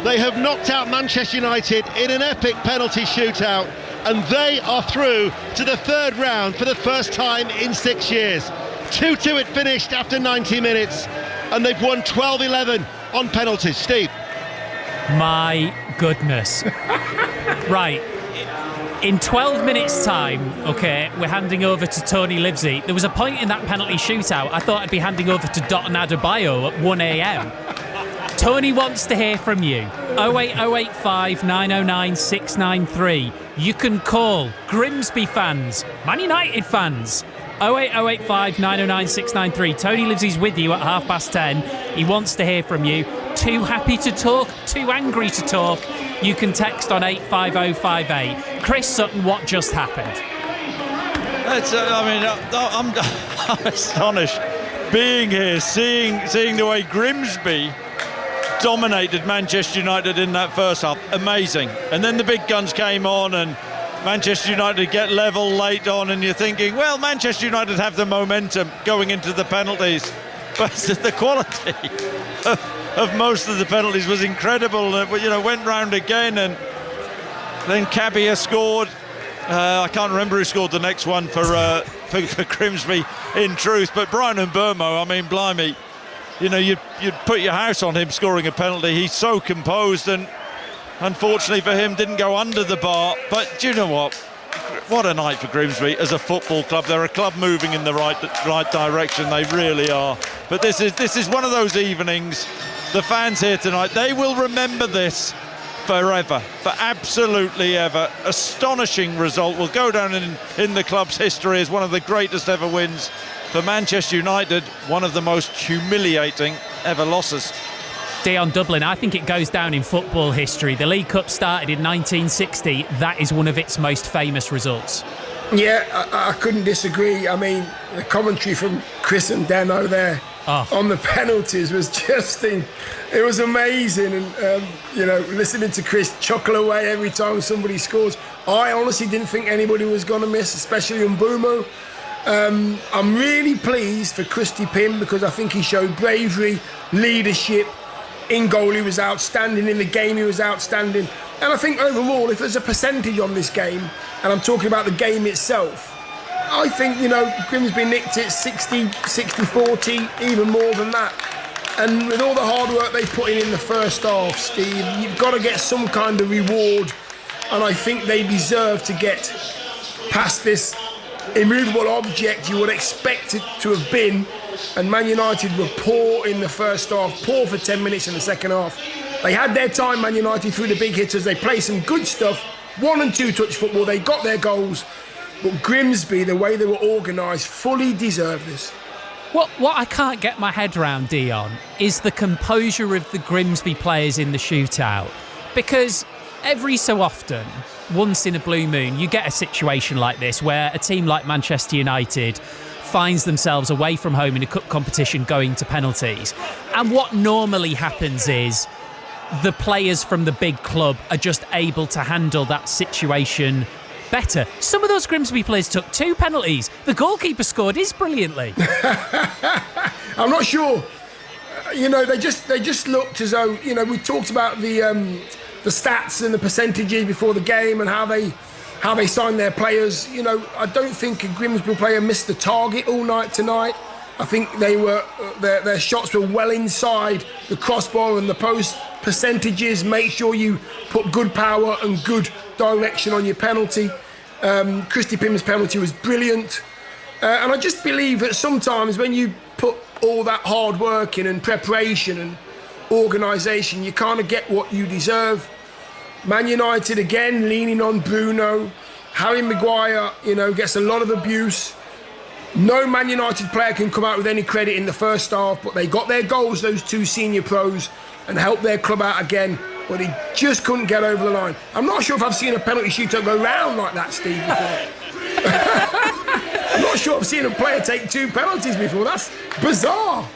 They have knocked out Manchester United in an epic penalty shootout, and they are through to the third round for the first time in 6 years. 2-2 it finished after 90 minutes, and they've won 12-11 on penalties. Steve. My goodness. Right. In 12 minutes' time, OK, we're handing over to Tony Livesey. There was a point in that penalty shootout I thought I'd be handing over to Dotun Adebayo at 1 a.m. Tony wants to hear from you. 08085 909 693. You can call Grimsby fans, Man United fans. 08085 909 693. Tony Livesey's with you at 10:30. He wants to hear from you. Too happy to talk? Too angry to talk? You can text on 85058. Chris Sutton, what just happened? I'm astonished being here, seeing the way Grimsby dominated Manchester United in that first half. Amazing. And then the big guns came on and Manchester United get level late on, and you're thinking, well, Manchester United have the momentum going into the penalties. But the quality of most of the penalties was incredible. Went round again, and then Cabia scored. I can't remember who scored the next one for Grimsby, in truth. But Brian Mbeumo, I mean, blimey, you'd put your house on him scoring a penalty. He's so composed, and unfortunately for him, didn't go under the bar. But do you know what? What a night for Grimsby as a football club. They're a club moving in the right direction. They really are. But this is one of those evenings. The fans here tonight, they will remember this forever, for absolutely ever. Astonishing result. Will go down in the club's history as one of the greatest ever wins. For Manchester United, one of the most humiliating ever losses. Dion Dublin, I think it goes down in football history. The League Cup started in 1960. That is one of its most famous results. Yeah, I couldn't disagree. I mean, the commentary from Chris and Dano there on the penalties was it was amazing. And, listening to Chris chuckle away every time somebody scores. I honestly didn't think anybody was going to miss, especially Mbeumo. I'm really pleased for Christy Pym because I think he showed bravery, leadership. In goal, he was outstanding. In the game, he was outstanding. And I think overall, if there's a percentage on this game, and I'm talking about the game itself, I think, Grimsby nicked it 60-40, even more than that. And with all the hard work they put in the first half, Steve, you've got to get some kind of reward. And I think they deserve to get past this immovable object you would expect it to have been. And Man United were poor in the first half, poor for 10 minutes in the second half. They had their time, Man United, through the big hitters. They played some good stuff, 1 and 2 touch football. They got their goals. But Grimsby, the way they were organised, fully deserved this. What I can't get my head around, Dion, is the composure of the Grimsby players in the shootout. Because every so often, once in a blue moon, you get a situation like this where a team like Manchester United finds themselves away from home in a cup competition going to penalties. And what normally happens is the players from the big club are just able to handle that situation better. Some of those Grimsby players took 2 penalties. The goalkeeper scored his brilliantly. I'm not sure. They just looked as though, we talked about the stats and the percentages before the game and how they signed their players. I don't think a Grimsby player missed the target all night tonight. I think their shots were well inside the crossbar and the post. Percentages, make sure you put good power and good direction on your penalty. Christy Pym's penalty was brilliant. And I just believe that sometimes when you put all that hard work in and preparation and organisation, you kind of get what you deserve. Man United again leaning on Bruno. Harry Maguire, gets a lot of abuse. No Man United player can come out with any credit in the first half, but they got their goals, those 2 senior pros, and helped their club out again. But he just couldn't get over the line. I'm not sure if I've seen a penalty shootout go round like that, Steve, before. I'm not sure I've seen a player take 2 penalties before. That's bizarre.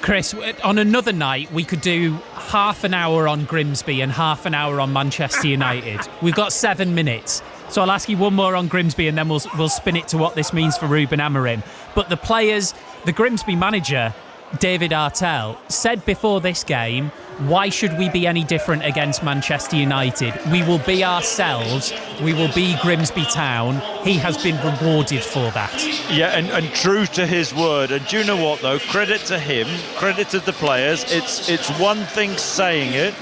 Chris, on another night, we could do half an hour on Grimsby and half an hour on Manchester United. We've got 7 minutes. So I'll ask you one more on Grimsby and then we'll spin it to what this means for Ruben Amorim. But the players, the Grimsby manager, David Artell, said before this game, why should we be any different against Manchester United? We will be ourselves. We will be Grimsby Town. He has been rewarded for that. Yeah, and true to his word. And do you know what, though? Credit to him, credit to the players. It's one thing saying it,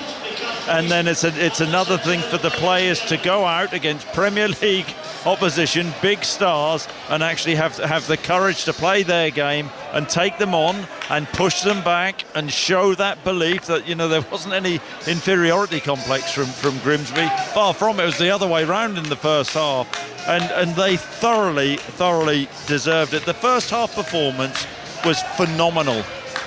and then it's another thing for the players to go out against Premier League opposition, big stars, and actually have the courage to play their game and take them on and push them back and show that belief that, you know, there wasn't any inferiority complex from Grimsby. Far from it. It was the other way round in the first half, and they thoroughly deserved it. The first half performance was phenomenal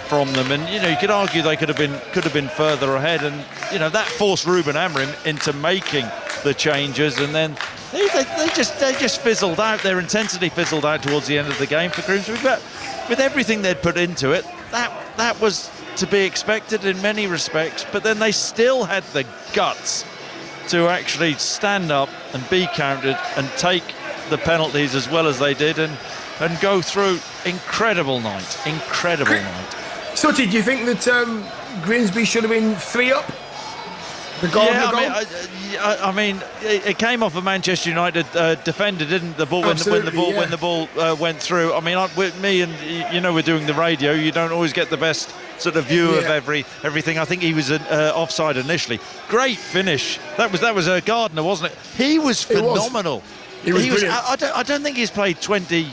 from them, and you know, you could argue they could have been further ahead, and you know, that forced Ruben Amorim into making the changes, and then they just fizzled out. Their intensity fizzled out towards the end of the game for Grimsby, but with everything they'd put into it, that was to be expected in many respects. But then they still had the guts to actually stand up and be counted and take the penalties as well as they did, and go through. Incredible night. Sutty, do you think that Grimsby should have been 3 up? The goal. I mean, it came off a Manchester United defender, didn't the ball? When the ball went through. I mean, with me and you know, we're doing the radio. You don't always get the best sort of view of everything. I think he was offside initially. Great finish. That was Gardner, wasn't it? He was phenomenal. He was I don't think he's played 20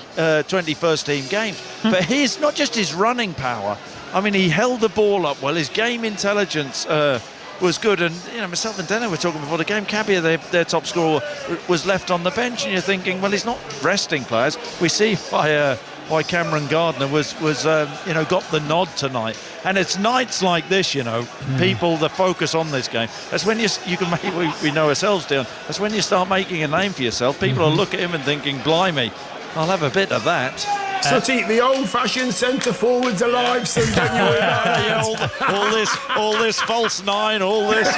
first team games, but he's not just his running power. I mean, he held the ball up well. His game intelligence was good, and you know, myself and Denner were talking before the game. Cabia, their top scorer, was left on the bench, and you're thinking, well, he's not resting players. We see why Cameron Gardner was got the nod tonight. And it's nights like this, you know, people, the focus on this game. That's when you can make, we know ourselves, Dion, that's when you start making a name for yourself. People will look at him and thinking, blimey, I'll have a bit of that. Sutty, the old-fashioned centre forwards alive, so don't you worry about that. all this false nine, all this,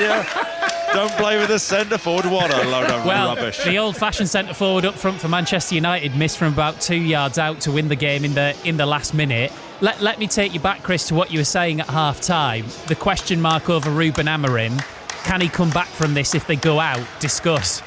don't play with a centre forward. What a load of rubbish. The old-fashioned centre forward up front for Manchester United missed from about 2 yards out to win the game in the last minute. Let me take you back, Chris, to what you were saying at half-time. The question mark over Ruben Amorim. Can he come back from this if they go out? Discuss.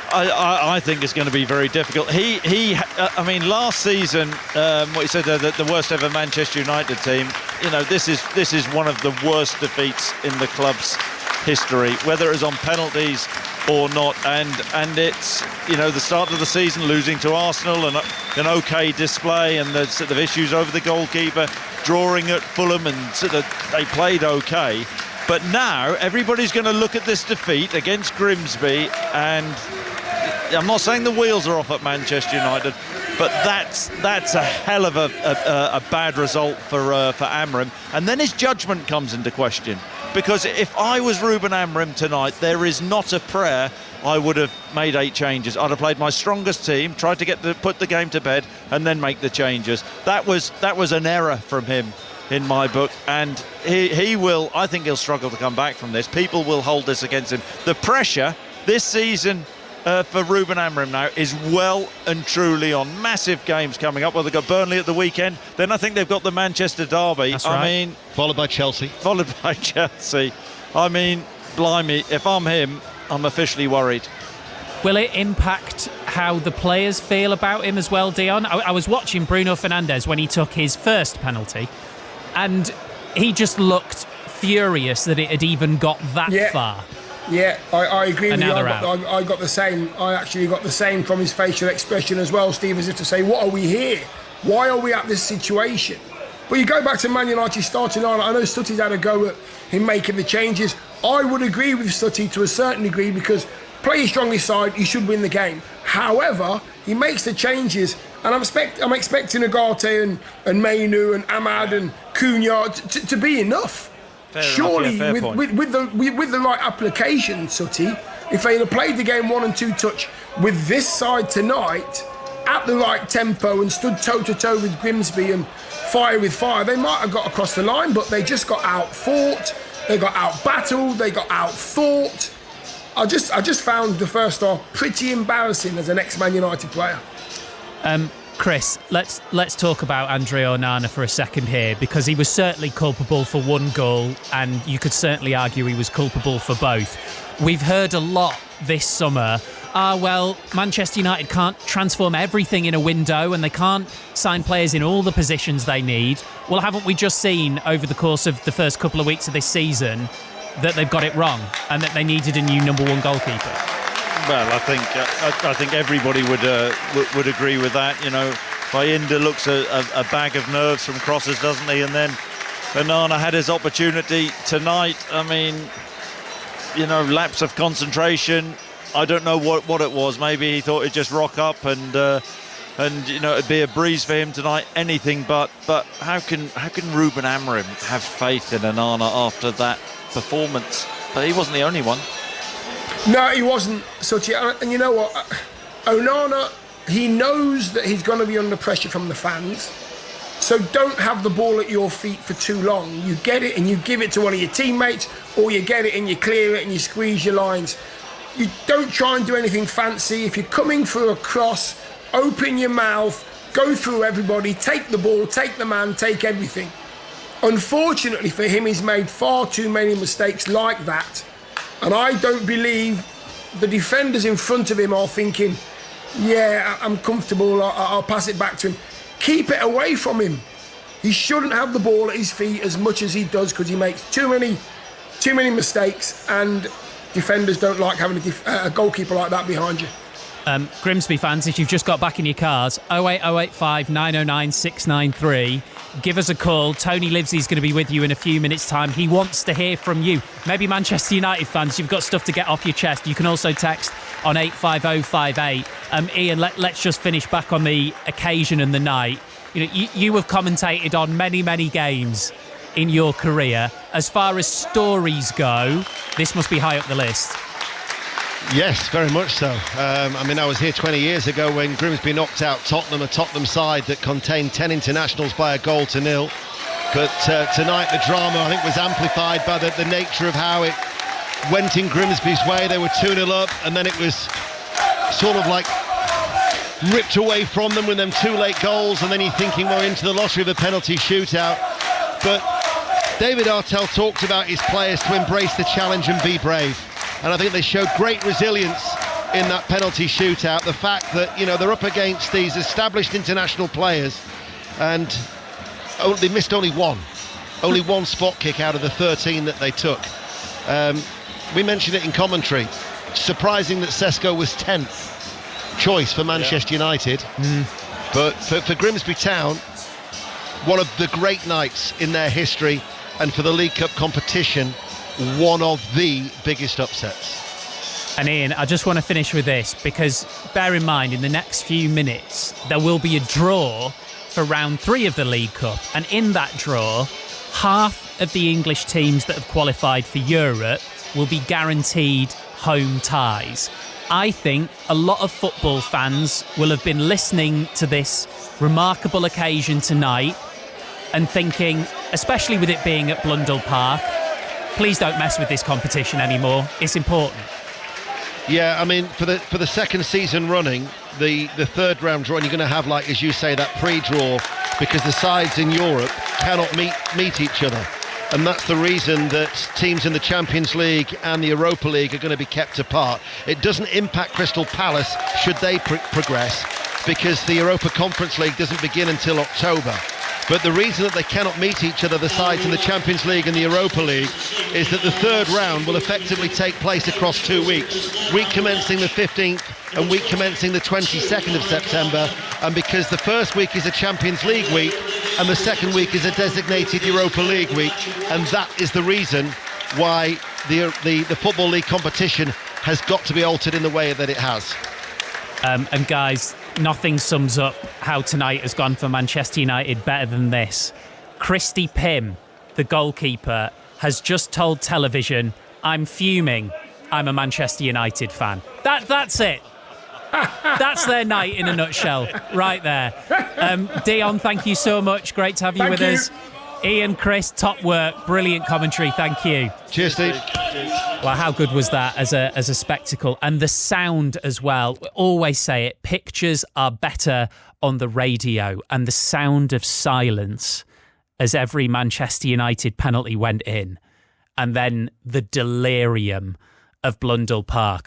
I think it's going to be very difficult. I mean, last season, what you said, the worst ever Manchester United team. You know, this is one of the worst defeats in the club's history, whether it was on penalties or not. And it's, you know, the start of the season, losing to Arsenal and an OK display, and the sort of issues over the goalkeeper, drawing at Fulham, and sort of they played OK. But now everybody's going to look at this defeat against Grimsby, and I'm not saying the wheels are off at Manchester United, but that's a hell of a bad result for Amorim. And then his judgment comes into question, because if I was Ruben Amorim tonight, there is not a prayer I would have made 8 changes. I'd have played my strongest team, tried to put the game to bed, and then make the changes. That was an error from him, in my book, and he will. I think he'll struggle to come back from this. People will hold this against him. The pressure this season for Ruben Amorim now is well and truly on. Massive games coming up. Well, they've got Burnley at the weekend. Then I think they've got the Manchester derby. That's right. I mean, followed by Chelsea. I mean, blimey, if I'm him, I'm officially worried. Will it impact how the players feel about him as well, Dion? I was watching Bruno Fernandes when he took his first penalty, and he just looked furious that it had even got that far. Yeah, I agree with you. I got the same. I actually got the same from his facial expression as well, Steve, as if to say, what are we here? Why are we at this situation? But you go back to Man United starting on. I know Stutty's had a go at him making the changes. I would agree with Stutty to a certain degree, because play your strongest side, you should win the game. However, he makes the changes, and I'm expecting Ugarte and Mainu and Ahmad and Cunha to be enough. Surely, with the right application, Sutty, if they'd have played the game 1 and 2 touch with this side tonight at the right tempo and stood toe-to-toe with Grimsby and fire with fire, they might have got across the line, but they just got out-fought, they got out-battled, they got out-thought. I just found the first half pretty embarrassing as an ex-Man United player. Chris, let's talk about Andre Onana for a second here, because he was certainly culpable for 1 goal, and you could certainly argue he was culpable for both. We've heard a lot this summer, Manchester United can't transform everything in a window, and they can't sign players in all the positions they need. Well, haven't we just seen over the course of the first couple of weeks of this season that they've got it wrong, and that they needed a new number 1 goalkeeper? Well, I think everybody would agree with that. You know, Bayinda looks a bag of nerves from crosses, doesn't he? And then Onana had his opportunity tonight. I mean, you know, lapse of concentration. I don't know what it was. Maybe he thought he'd just rock up and you know, it'd be a breeze for him tonight. Anything but how can Ruben Amorim have faith in Onana after that performance? But he wasn't the only one. No, he wasn't, Suchi. And you know what? Onana, he knows that he's going to be under pressure from the fans. So don't have the ball at your feet for too long. You get it and you give it to one of your teammates, or you get it and you clear it and you squeeze your lines. You don't try and do anything fancy. If you're coming through a cross, open your mouth, go through everybody, take the ball, take the man, take everything. Unfortunately for him, he's made far too many mistakes like that. And I don't believe the defenders in front of him are thinking, yeah, I'm comfortable, I'll pass it back to him. Keep it away from him. He shouldn't have the ball at his feet as much as he does, because he makes too many mistakes, and defenders don't like having a goalkeeper like that behind you. Grimsby fans, if you've just got back in your cars, 08085 909 693. Give us a call. Tony Livesey's going to be with you in a few minutes' time. He wants to hear from you. Maybe Manchester United fans, you've got stuff to get off your chest. You can also text on 85058. Ian, let's just finish back on the occasion and the night. You know, you have commentated on many, many games in your career. As far as stories go, this must be high up the list. Yes, very much so. I mean, I was here 20 years ago when Grimsby knocked out Tottenham, a Tottenham side that contained 10 internationals by 1-0. But tonight the drama, I think, was amplified by the nature of how it went in Grimsby's way. They were 2-0 up, and then it was sort of like ripped away from them with them 2 late goals, and then you're thinking we're into the lottery of a penalty shootout. But David Artell talked about his players to embrace the challenge and be brave. And I think they showed great resilience in that penalty shootout. The fact that, you know, they're up against these established international players, and they missed only one spot kick out of the 13 that they took. We mentioned it in commentary. Surprising that Sesko was 10th choice for Manchester United. But for Grimsby Town, one of the great nights in their history, and for the League Cup competition, one of the biggest upsets. And Ian, I just want to finish with this, because bear in mind, in the next few minutes there will be a draw for round 3 of the League Cup, and in that draw, half of the English teams that have qualified for Europe will be guaranteed home ties. I think a lot of football fans will have been listening to this remarkable occasion tonight and thinking, especially with it being at Blundell Park, please don't mess with this competition anymore. It's important. Yeah, I mean, for the second season running, the third round draw, and you're going to have, like, as you say, that pre-draw, because the sides in Europe cannot meet each other. And that's the reason that teams in the Champions League and the Europa League are going to be kept apart. It doesn't impact Crystal Palace should they progress, because the Europa Conference League doesn't begin until October. But the reason that they cannot meet each other, the sides in the Champions League and the Europa League, is that the third round will effectively take place across 2 weeks. Week commencing the 15th and week commencing the 22nd of September. And because the first week is a Champions League week and the second week is a designated Europa League week, and that is the reason why the Football League competition has got to be altered in the way that it has. And guys, nothing sums up how tonight has gone for Manchester United better than this. Christy Pym, the goalkeeper, has just told television, "I'm fuming. I'm a Manchester United fan." That's it. That's their night in a nutshell, right there. Dion, thank you so much. Great to have you with us. Ian, Chris, top work. Brilliant commentary. Thank you. Cheers, Steve. Well, how good was that as a spectacle? And the sound as well. We always say it, pictures are better on the radio, and the sound of silence as every Manchester United penalty went in, and then the delirium of Blundell Park.